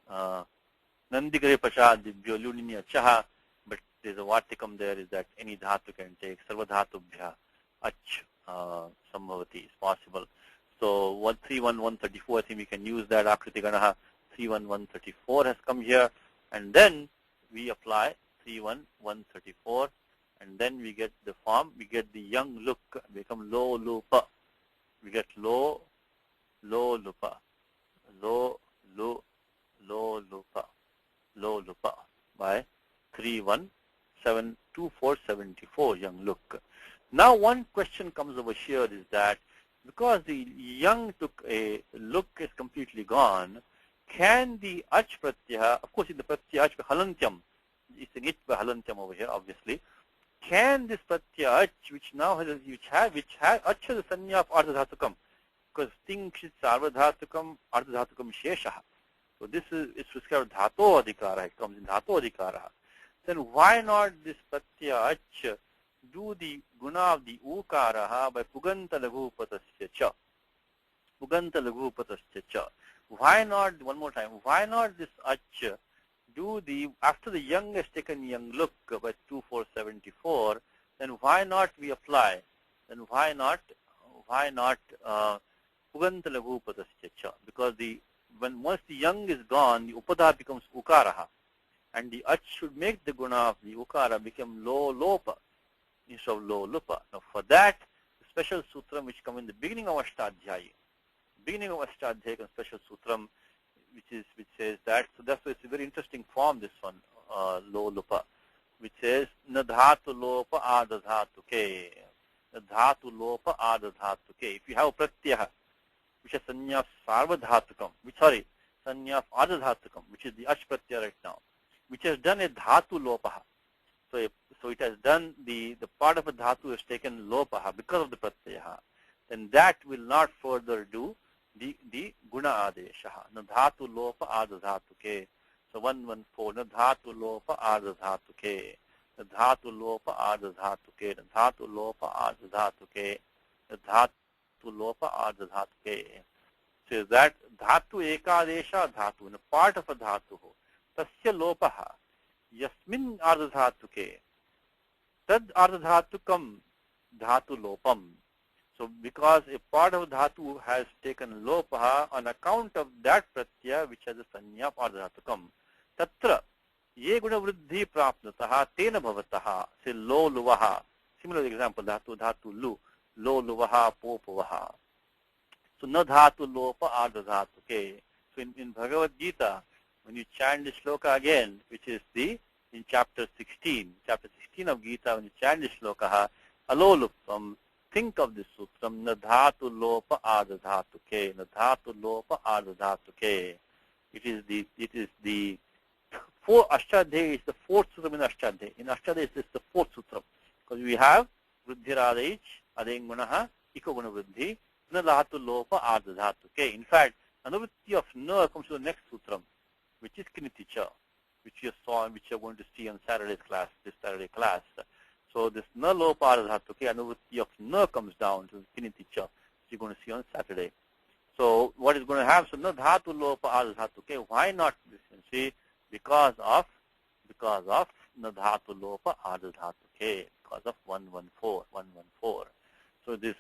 Nandigare pachadibhyo lunini achaha, but there's a vatikam there, is that any dhatu can take, sarva dhatubhya ach. Sambhavati is possible. So 134, I think we can use that. Akriti Ganaha 134 has come here, and then we apply 134, and then we get the form. We get the young look, become low lupa. We get low lupa, low lupa by 2474 young look. Now one question comes over here is that because the young took a look is completely gone, can the ach pratyaya, of course in the pratyaya ach halantyam, it's an it by halantyam over here obviously, can this pratyaya ach which now has ach has a sanya of ardhadhatukam, because thing is sarvadhatukam ardhadhatukam shesha. So this is prescribed dhato adhikara, it comes in dhato adhikara. Then why not this pratyaya ach do the guna of the ukaraha by puganta laghupatasya cha. Puganta laghupatasya cha. Why not, one more time, why not this ach do the, after the young has taken young look by 2474, then why not we apply then why not Puganta Laghupadasya cha? Because once the yang is gone, the upada becomes ukaraha, and the ach should make the guna of the ukara become lo lopa instead of lo lupa. Now for that, the special sutram which come in the beginning of Ashtadhyayi, comes special sutram which says that. So that's why it's a very interesting form, this one, lo lupa, which says na dhatu lopa adadhatu ke. Na dhatu lopa adadhatu ke. If you have a pratyah which is sanya of sarvadhatukam, sanya of adadhatukam, which is the ash pratyah right now, which has done a dhatu lopaha. So it has done the part of a dhatu has taken lopaha because of the pratyaha. Then that will not further do the guna adeshaha. Na dhatu lopa adadhatu ke. So 114. Na dhatu lopa adadhatu ke. Na dhatu lopa adadhatu ke. Na dhatu lopa adadhatu ke. Na dhatu lopa adadhatu ke. Says that dhatu ekadesha dhatu. In a part of a dhatu ho. Tasya lopaha. Yasmin ardhatu ke. Tad ardhatukam dhatu lopam. So because a part of dhatu has taken lopaha on account of that pratyaya which has a sanya of ardhatukam. Tatra ye guna vruddhi prapnataha tena bhavataha. Say lo luvaha. Similar example, dhatu lu. Lo luvaha popavaha. So na dhatu lopa ardhatu ke. So in Bhagavad Gita, when you chant the shloka again, which is in chapter 16 of Gita, when you chant the shloka, alolupam, think of this sutram, na dhatu lopa adadhatu ke, na dhatu lopa adadhatu ke. It is the four Ashtadhyayi is the fourth sutram in Ashtadhyayi. In Ashtadhyayi it is the fourth sutram. Because we have Vruddhiradeich, Adeng Gunaha, Iko Guna Vruddhi, na dhatu lopa adadhatu ke. In fact, anuvritti of na comes to the next sutram, which is Kiniticha, which you saw and which you're going to see on this Saturday class. So this na lopa adadhatu ke, anuvritti of na comes down to Kiniticha, which you're going to see on Saturday. So what is going to happen? So na dhatu lopa adadhatu ke. Why not this? You see, because of na dhatu lopa adadhatu ke, because of 114. So this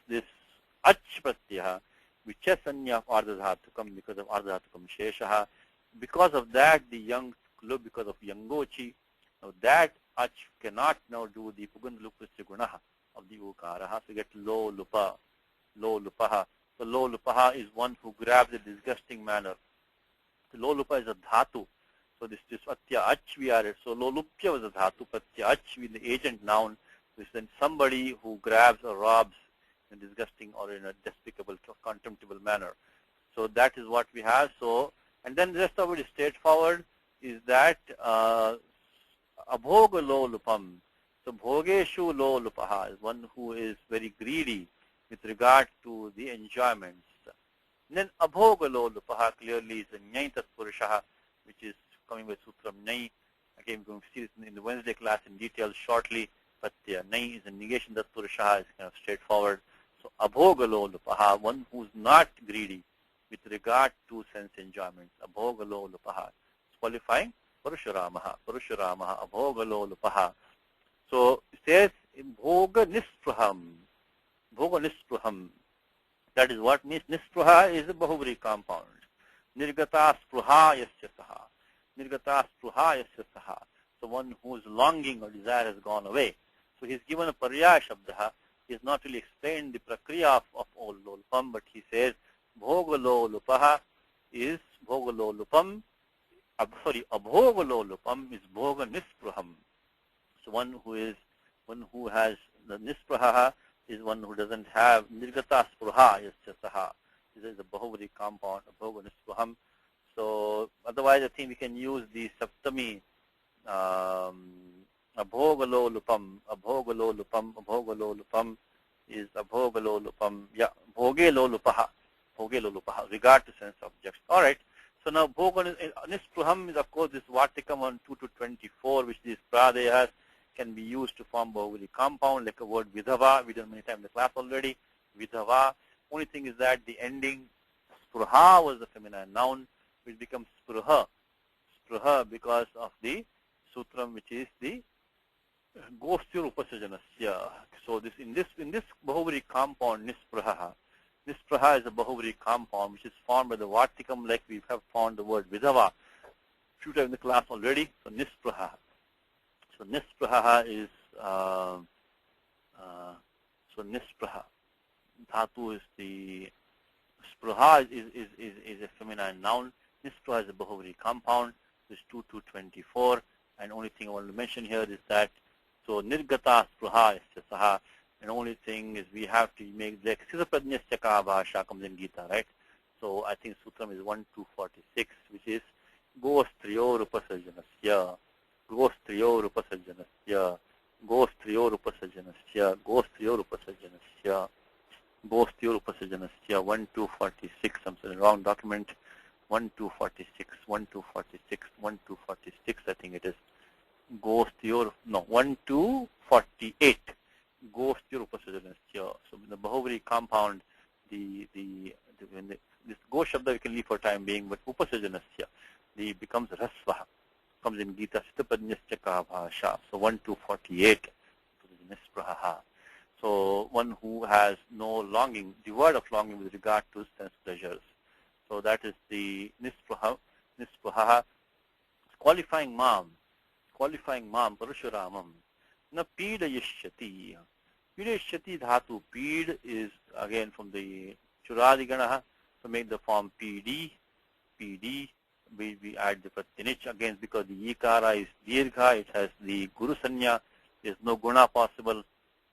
ach pratyah, which is sanya of ardhadhatukam, because of ardhadhatukam sheshaha, because of that the young, because of yangochi, now that ach cannot now do the pugandalupasya gunaha of the ukaraha, so you get lo lupaha. So lo lupaha is one who grabs a disgusting manner. So lo lupa is a dhatu. So this atya ach we are. So lo lupya was a dhatu, atya ach with the agent noun, which then somebody who grabs or robs in a disgusting or in a despicable, contemptible manner. So that is what we have. So, and then the rest of it is straightforward, is that abhoga lo lupam. So bhogeshu lo lupaha is one who is very greedy with regard to the enjoyments. And then abhoga lo lupaha clearly is a nyai tatpurushaha, which is coming with sutram nyai. Again, we're going to see this in the Wednesday class in detail shortly, but nyai is a negation tatpurushaha, is kind of straightforward. So abhoga lo lupaha, one who is not greedy with regard to sense enjoyments. Abhoga lo lupaha. Qualifying Parashuramaha, abhoga lo lupaha. So it says bhoga nispruham. That is what means. Nispruha is a bahubri compound. Nirgata spruha yasya saha. So one who is longing or desire has gone away. So he's given a paryaya shabdaha. He has not really explained the prakriya of all lo lupam, but he says bhoga lo lupaha is bhoga lo lupam. Abhoga lo lupam is bhoga nispruham. So one who has the nispruha is one who doesn't have nirgata spruha yasya saha. This is a bahubri compound, abhoga nispruham. So otherwise I think we can use the saptami abhoga lo lupam is abhoga lo lupam. Yeah, bhoge lo lupaha, regard to sense objects. All right. So now bhoga nispruham is of course this vartikam on 2 to 24, which these pradayas can be used to form bahubali compound, like a word vidhava. We done many times in the class already. Vidhava. Only thing is that the ending spruha was the feminine noun, which becomes spruha because of the sutram, which is the Gostyur Upasajanasya. So this in this Bahuvari compound Nispraha. Nispraha is a Bahuvari compound which is formed by the Vartikam, like we have found the word Vidhava few times in the class already. So Nispraha. So Nispraha is so Nispraha. Dhatu is the Spraha is a feminine noun. Nispraha is a Bahuvari compound. It's 2 to 24. And only thing I want to mention here is that so Nirgata Spraha is Saha. And only thing is we have to make like Sisapadnyasya ka bhasha comes in Gita, right? So I think Sutram is 1-246, which is Gostriyor Upasajanasya, Gostriyor Upasajanasya, Gostriyor Upasajanasya, Gostriyor Upasajanasya, Gostriyor Upasajanasya, 1-246. I'm sorry, wrong document. 1-246, 1-246, 1-246. I think it is Gostriyor. No, 1-248. Gostyur Upasajanasya. So in the Bahuvari compound, this Go Shabda we can leave for time being, but Upasajanasya, the becomes Rasvaha, comes in Gita, Sitapadnyasya ka bhasha. So 1-248, Nispraha. So one who has no longing, devoid of longing with regard to sense pleasures. So that is the Nispraha. Nispraha, qualifying mam, Parashuramam. Na Pida Yishyati. Pida Yishyati Dhatu. Pid is again from the Churadiganaha to make the form PD. We add the Pratinich again because the Yikara is Dirgha. It has the Guru Sanya. There is no Guna possible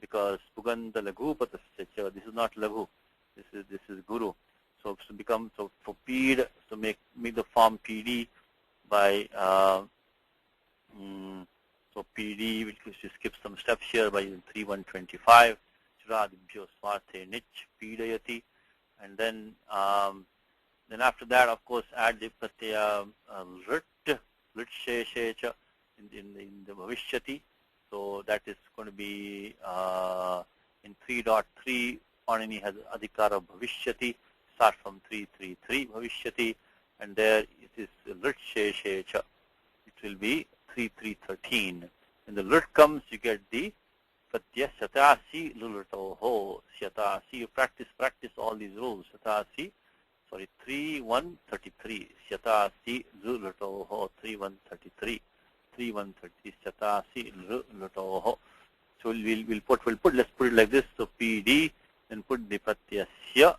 because Puganda Laghu Patasya. This is not Laghu. This is Guru. So for Pid to make the form PD by so PD, which we skip some steps here by using 3-1-25, Churadibhyo Swarte Nich, Pidayati, and then after that, of course, add the Pratyaya Rit Sheshecha in the Bhavishyati. So that is going to be in 3.3, Panini has Adhikara Bhavishyati, start from 3.3.3 Bhavishyati, and there it is Rit Sheshecha. It will be 3.3.13. When the lut comes, you get the Pratyaya Satasi Lulatoho. Satasi, you practice all these rules. Satasi, 3.1.33. Satasi Lulatoho, 3.1.33. 3.1.33. Satasi Lulatoho. So let's put it like this. So PD, then put the Pratyasya.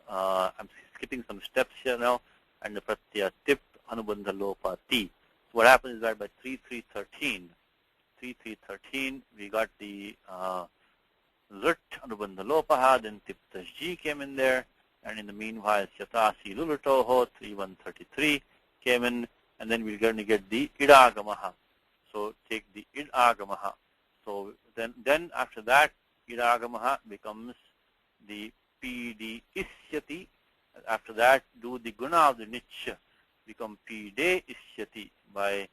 I'm skipping some steps here now. And the Pratyaya tip, Anubandha Lopati. So what happens is that by 3.3.13, we got the Lut Anubandha Lopaha, then Tiptajji came in there, and in the meanwhile, Syatasi Lulutoho, 3.1.33 came in, and then we're going to get the Idagamaha. So take the Idagamaha. So then after that, Idagamaha becomes the PD Isyati. After that, do the Guna of the Niche, become Pide Isyati by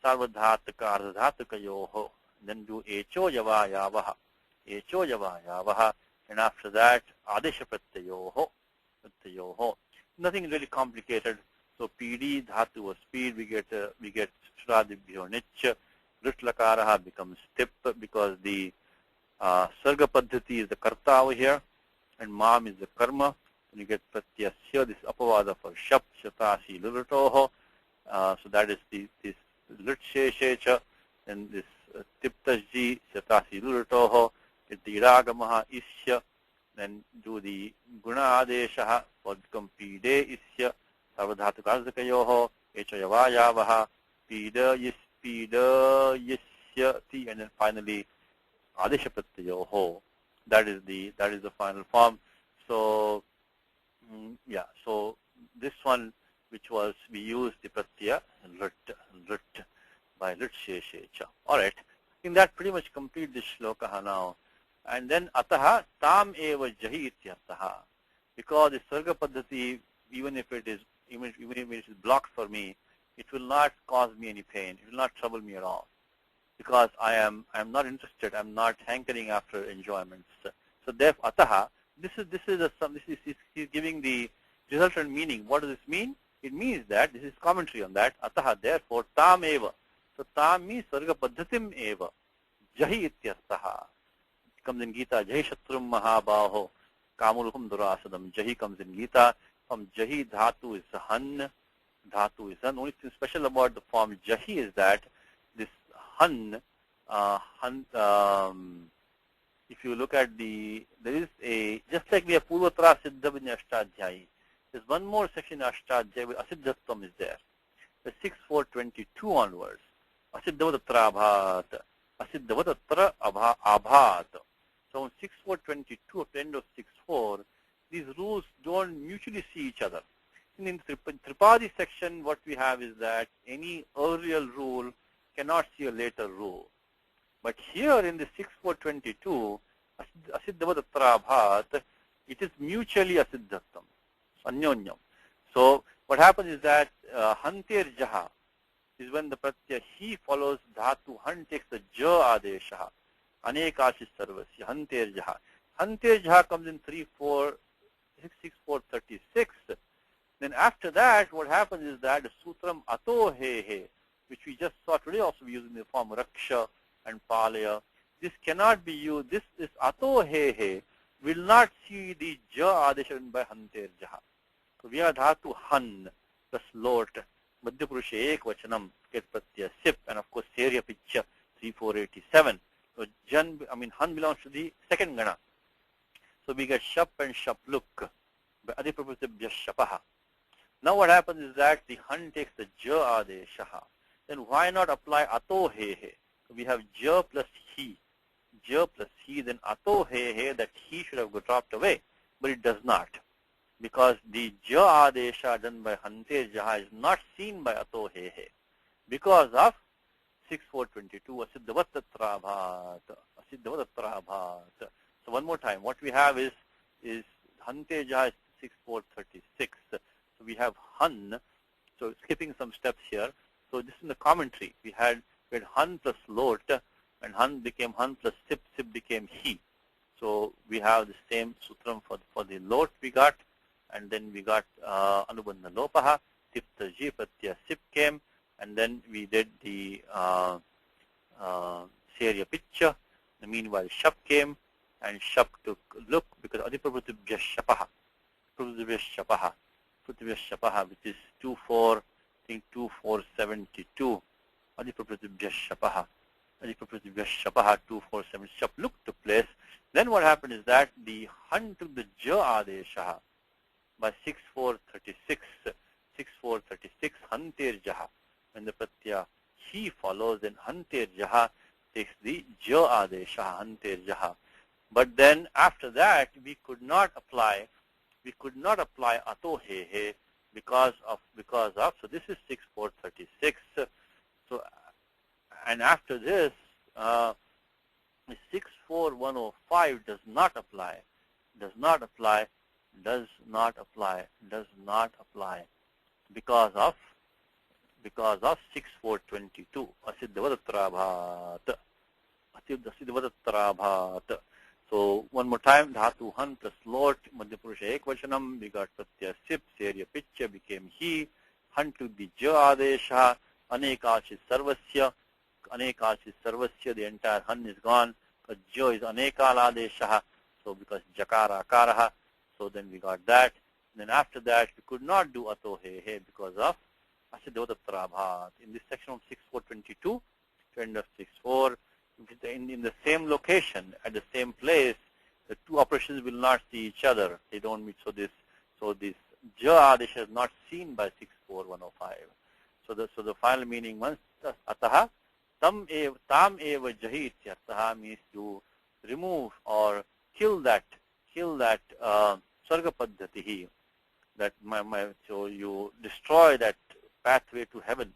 Sarvadhataka Ardhataka Yoho. Then do Echo Yavayavaha. Echo Yavayavaha. And after that, Adesha Pratyayoho. Nothing really complicated. So PD Dhatu was speed. We get Shradibhyo Nich. Ritlakaraha becomes tip because the Sarga Paddhati is the Karta over here and Mam is the Karma. And you get Pratyasya, this Apavada for Shap, Shatasi Lulatoho. So that is this Lut Sheshecha, and this Tiptajji, Shatasi Lulatoho, it's the Iragamaha Isya, then do the Guna Adeshaha for become Pide Isya, Sarvadhatu Karzakayoho, Echayavayavaha, Pida Yisyati, and then finally Adesha Pratyayoho. That is the final form. So yeah, so this one which was we used the Pratyaya Lut by Lut Sheshecha. Alright. I think that pretty much complete this shloka now. And then Ataha Tam Eva Jahi Ityartaha. Because the Sarga Paddhati, even if it is blocked for me, it will not cause me any pain. It will not trouble me at all. Because I am not interested, I'm not hankering after enjoyments. So therefore Ataha, this is giving the resultant meaning. What does this mean? It means that, this is commentary on that, Ataha, therefore, Tam Eva. So Tam means Sarga Paddhatim Eva. Jahi ityarthaha. Comes in Gita, Jahi Shatrum Mahabaho, Kamulukum Durasadam. Jahi comes in Gita. From Jahi Dhatu is Han. Dhatu is Han. Only thing special about the form Jahi is that this Han, if you look at there is a, just like we have Purvatra Siddha in Ashtadhyayi, there's one more section in Ashtadhyayi where Asiddhatvam is there. The 6.4.22 onwards. Asiddhavatatra abhat. Asiddhavatatra abhat. So in 6.4.22 at the end of 6.4, these rules don't mutually see each other. In the Tripadi section, what we have is that any earlier rule cannot see a later rule. But here in the 6.4.22, Asiddhavatatra abhat, it is mutually asiddhatam, anyonyam. So what happens is that hanter jaha is when the pratyaya he follows dhatu, han takes the ja adesha, anekashis sarvasya, hanter jaha. Hanter jaha comes in 6.4.36. Then after that, what happens is that the sutram ato he he, which we just saw today also we use in the form raksha and palaya. This cannot be used. This ato he he will not see the ja adesha by hanter jaha. So we are dhatu han plus lot, madhyapurusha ekvachanam, get pratyaya sip, and of course serya pitcha 3487. So han belongs to the second gana. So we get shap and shapluk by adipurushabhya shapaha. Now what happens is that the han takes the ja adeshaha. Then why not apply ato he he? So we have ja plus he, then ato he he, that he should have dropped away, but it does not. Because the ja adesha done by hante jaha is not seen by ato he he. Because of 6.4.22, asiddhavatatra abhat. So one more time, what we have is hante jaha is 6.4.36. So we have han, so skipping some steps here. So this is the commentary. We had han plus lot, and han became han plus sip became he. So we have the same sutram for the lot we got, and then we got anubandha lopaha, tipta ji pratyaya sip came, and then we did the serya pitcha. Meanwhile shap came, and shap took look because adiprabhutibhya shapaha, which is 2472. Adiprabhutibhya shapaha 2470. Shap look took place. Then what happened is that the han took the ja adesha by 6.4.36 hanter jaha. When the pratyaya he follows, then hanter jaha takes the ja adesha, hanter jaha. But then after that we could not apply ato he he because of so this is 6.4.36. So and after this 6.4.105 does not apply because of 6.4.22 asiddhavatatra abhat. So one more time, dhatu han plus lot, madhyapurusha ekvachanam, we got pratyaya sip, serya pitcha became he, han took the ja adesha, anekashis sarvasya, the entire han is gone, because ja is anekal adesha, so because jakara akaraha, so then we got that. And then after that, we could not do ato he he because of asiddhavatatra abhat. In this section of 6.4.22 to end of 6.4, in the same location, at the same place, the two operations will not see each other. They don't meet. So this ja adesha is not seen by 6.4.105. So the final meaning once ataha tam eva jahi ityartaha means to remove or kill that sarga paddhatihi, that so you destroy that pathway to heaven,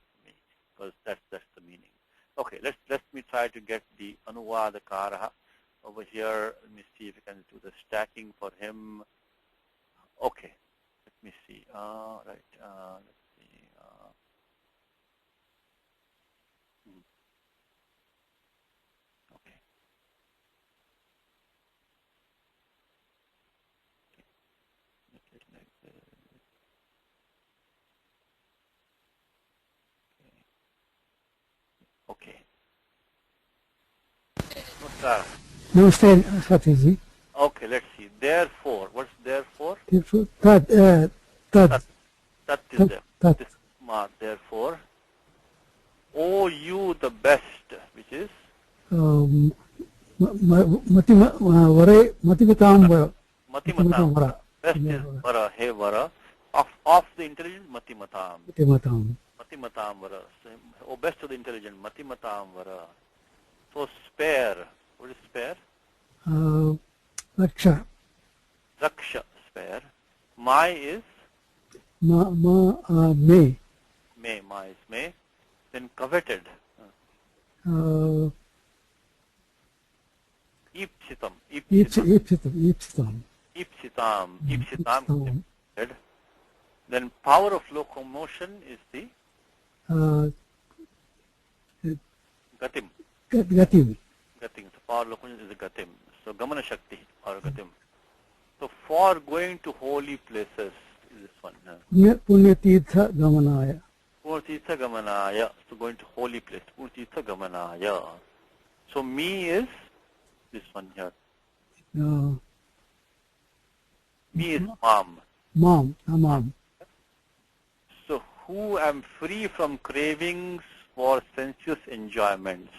because that's the meaning. Okay, let me try to get the anuvadakaraha over here. Let me see if I can do the stacking for him. Okay, let me see. Right, let's see. Okay. Make it like this. Okay. Namaskar. Namaste, Swatiji. Okay, let's see. Therefore, what's therefore? Tad, tad, Tat is tad, there. tad. This ma, therefore, O you the best, which is Matimatam Vara. Matimatam. Vara. Best is Vara, hey Vara. Of the intelligent, Matimatam. Matimatam. Matimatam Vara. So, O best of the intelligent, Matimatam Vara. So spare. What is spare? Raksha. Raksha, spare. My is May. may. My is may. Then coveted. Ipsitam. Ipsitam. Ipsitam. Then power of locomotion is the gatim. Gatim. Gatim. So power of locomotion is the gatim. So gamana shakti or gatim. So for going to holy places is this one. Punyatirtha Gamanaya. Purtitha gamanaya. So going to holy place. Purtitha gamanaya. So me is this one here. Me is mom. Mom. So who am free from cravings for sensuous enjoyments.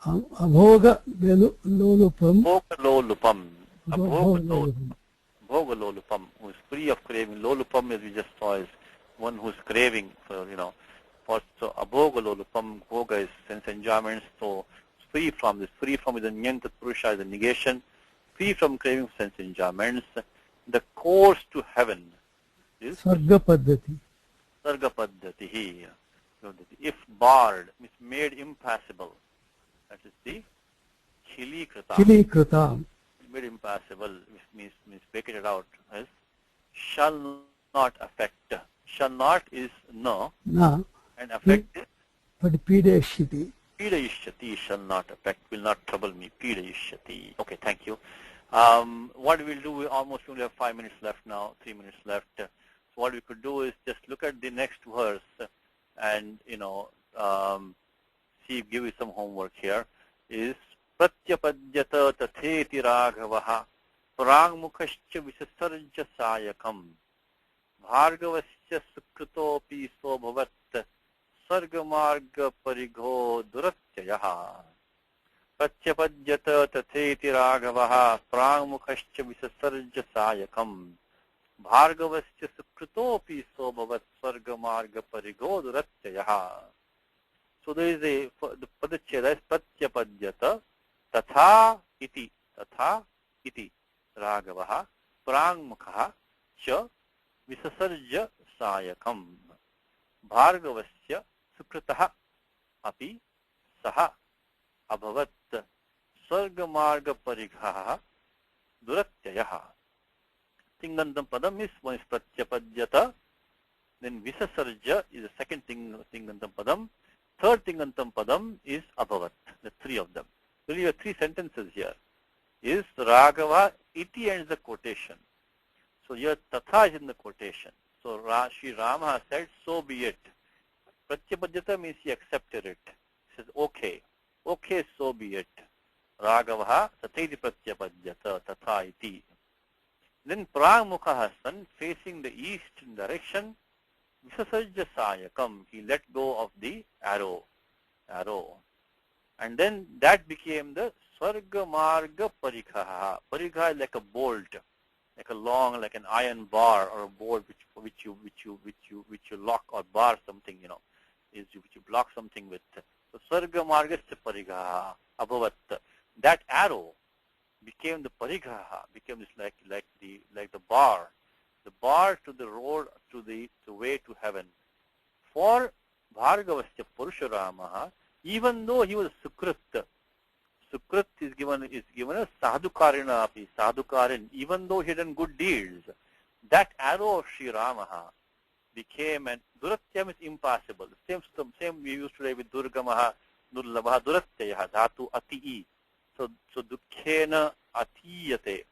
Abhoga lolupam. Bhogalolupam. Bhogalolupam, who is free of craving. Lolupam, as we just saw, is one who is craving for, so abhogalolupam, bhoga is sense enjoyments, so free from this. Free from is a nyanta purusha, is a negation. Free from craving for sense enjoyments. The course to heaven is Sarga Paddhati. Sarga Paddhati. If barred, means made impassable. That is the Chilikrita. Made impassable, which means break it out as shall not affect. Shall not is no. Na. And affect is Pidayashyati. Pidayashyati, shall not affect, will not trouble me. Pidayashyati. Okay, thank you. What we'll do, we almost only have 5 minutes left now, 3 minutes left. So what we could do is just look at the next verse and, give you some homework here. Is Pratyapadyata tatheti raghavaha prangmukhascha visasarja sayakam bhargavasya sukritopi sobhavat sargamarga parigho duratyayaha. Pratyapadyata tatheti raghavaha prangmukhascha visasarja sayakam bhargavasya sukritopi sobhavat sargamarga parigho duratyayaha. So there is the padacheda is pratyapadyata tatha iti raghavaha prangmukha cha visasarja sayakam bhargavasya sukritaha api saha abhavat sargamarga parighaha duratyayaha. Tingantam padam is one is pratyapadyata, then visasarja is the second tingantam padam. Third tingantam padam is abhavat, the three of them. So you have three sentences here. Is Raghava, iti ends the quotation. So here tatha is in the quotation. So Sri Rama said, so be it. Pratyapadyata means he accepted it. He says, okay. Okay, so be it. Raghava, tatheti pratyapadyata, tatha iti. Then prangmukha son, facing the east direction, visasarja sayakam, he let go of the arrow. And then that became the Sarga Marga Parikha. Parikha is like a bolt, like a long, like an iron bar or a bolt which you lock or bar something, which you block something with. So Sarga Marga Parikha Abhavat. That arrow became the Parikha, became this like the bar. The bar to the road, to the way to heaven. For Bhargavasya Purusharamaha, even though he was Sukrit is given as Sadhukarina api, Sadhukarin, even though he had done good deeds, that arrow of Sri Ramaha became, and Duratyam is impassable. Same we used today with Durgamaha, Durlabha, Duratyaha, Dhatu Ati. So Dukkhena Atiyate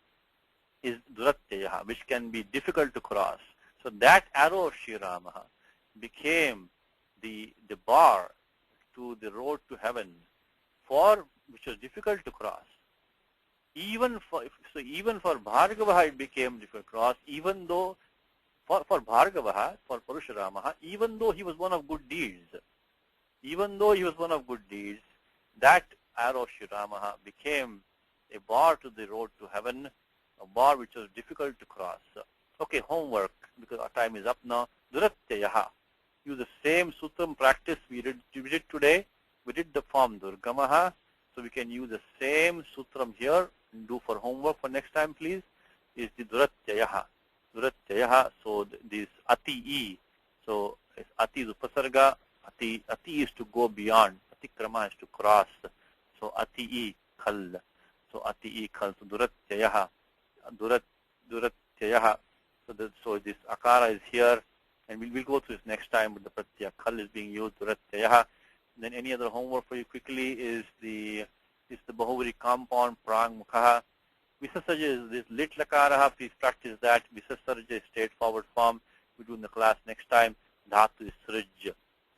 is Duratyaha, which can be difficult to cross. So that arrow of Sri Ramaha became the bar to the road to heaven which was difficult to cross. Even for Bhargava it became difficult to cross, even though for Bhargava, for Parashurama, even though he was one of good deeds, that arrow Shiramaha became a bar to the road to heaven, a bar which was difficult to cross. Okay, homework, because our time is up now. Duratyayaha. Use the same sutram practice we did today. We did the form Durgamaha, so we can use the same sutram here and do for homework for next time, please. Is the Duratyayaha. Duratyayaha, so this Ati-I. So Ati is Upasarga, Ati is to go beyond, Atikrama is to cross. So Ati-I Khal. So Ati-I Khal. So Duratyayaha. Duratyayaha. So this Akara is here, and we'll go through this next time, but the Pratyaya Khal is being used, Duratyayaha. Then any other homework for you quickly is the Bahuvri compound, Prang Mukhaha. Visasarja is this lit lakaraha, please practice that. Visasarja is straightforward form. We do in the class next time. Dhatu is srija,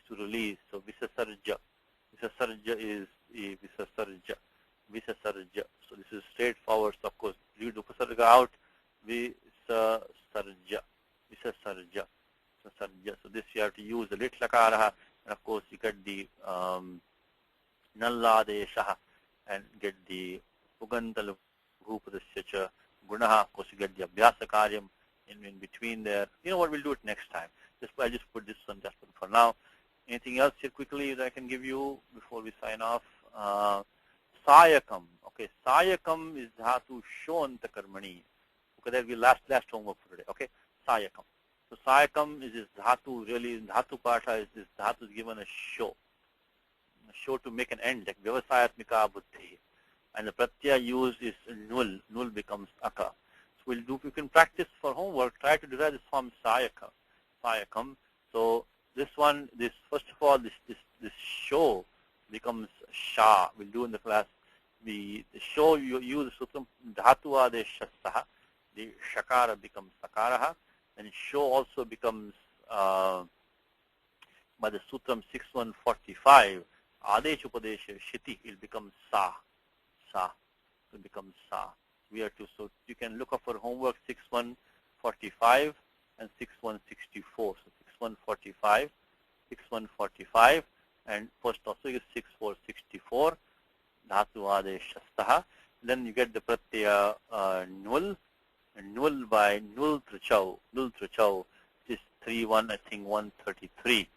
to release. So Visasarja. Visasarja is Visasarja. Visasarja. So this is straightforward. So of course, read Upasarga out. Visasarja. Visasarja. Visasarja. So this you have to use the lit lakaraha. And of course, you get the Nalladeshaha and get the Ugantal Bhupadasya Gunaha. Of course, you get the Abhyasa Karyam in between there. You know what, we'll do it next time. I just put this one just for now. Anything else here quickly that I can give you before we sign off? Sayakam. Okay, Sayakam is Dhatu Shonta Karmani. Okay, that will be last homework for today. Okay, Sayakam. So Sayakam is this Dhatu, really, Dhatu Patha is this Dhatu is given a show to make an end, like Vyavasayatmika Buddhi. And the Pratyaya used is Nul. Nul becomes Aka. So you can practice for homework, try to derive this form Sayakam. So first of all, this show becomes Sha. We'll do in the class. The show, you use the Sutram, Dhatu Adeshasaha. The Shakara becomes Sakaraha. And show also becomes, by the Sutram 6145, Adesh Upadesha Shiti, it becomes Sa. It becomes Sa. We are to, so you can look up for homework 6145 and 6164. So 6145, and first also is 6464, Dhatu Adeshastaha. Then you get the Pratyaya Nul. And Nul by Nul Trichau, which is 31, I think 133,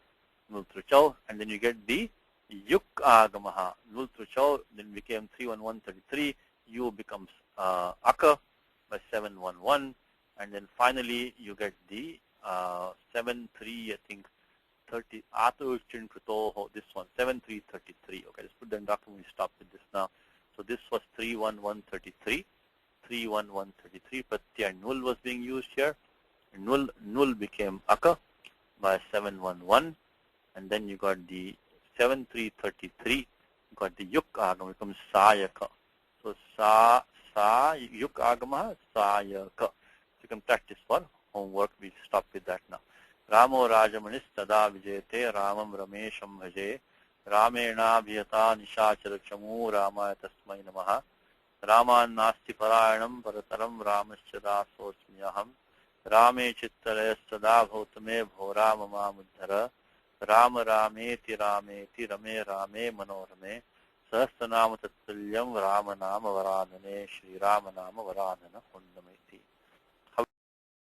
Nul Trichau, and then you get the Yuk Agamaha, Nul Trichau, then became 31133, U becomes Aka by 711, and then finally you get the 73, I think 30, Atu Chin Kritoho, this one, 7333. Okay, let's put that in document, we stop with this now. So this was 31133. 31133, Pratyaya Nul was being used here. Nul became Aka by 711, and then you got the 7333, you got the Yuk Agama, becomes Sayaka. So Yuk Agama, Sayaka. You can practice for homework. We stop with that now. Ramo Rajamanis Tada Vijayate Ramam Ramesham Bhaje Ramena Bhyata Nishachara Chamu Ramaya Tasmai Namaha Raman Nasti Parayanam Parataram Ramascha Dasosmyaham Rame Chittare Sada Bhautame Bhora Mama Muddhara Rama Rameti Rameti Rame Rame Manorame Sahasranama Tattulyam Rama Nama Varadhane Shri Rama Nama Varadhana Kundamiti.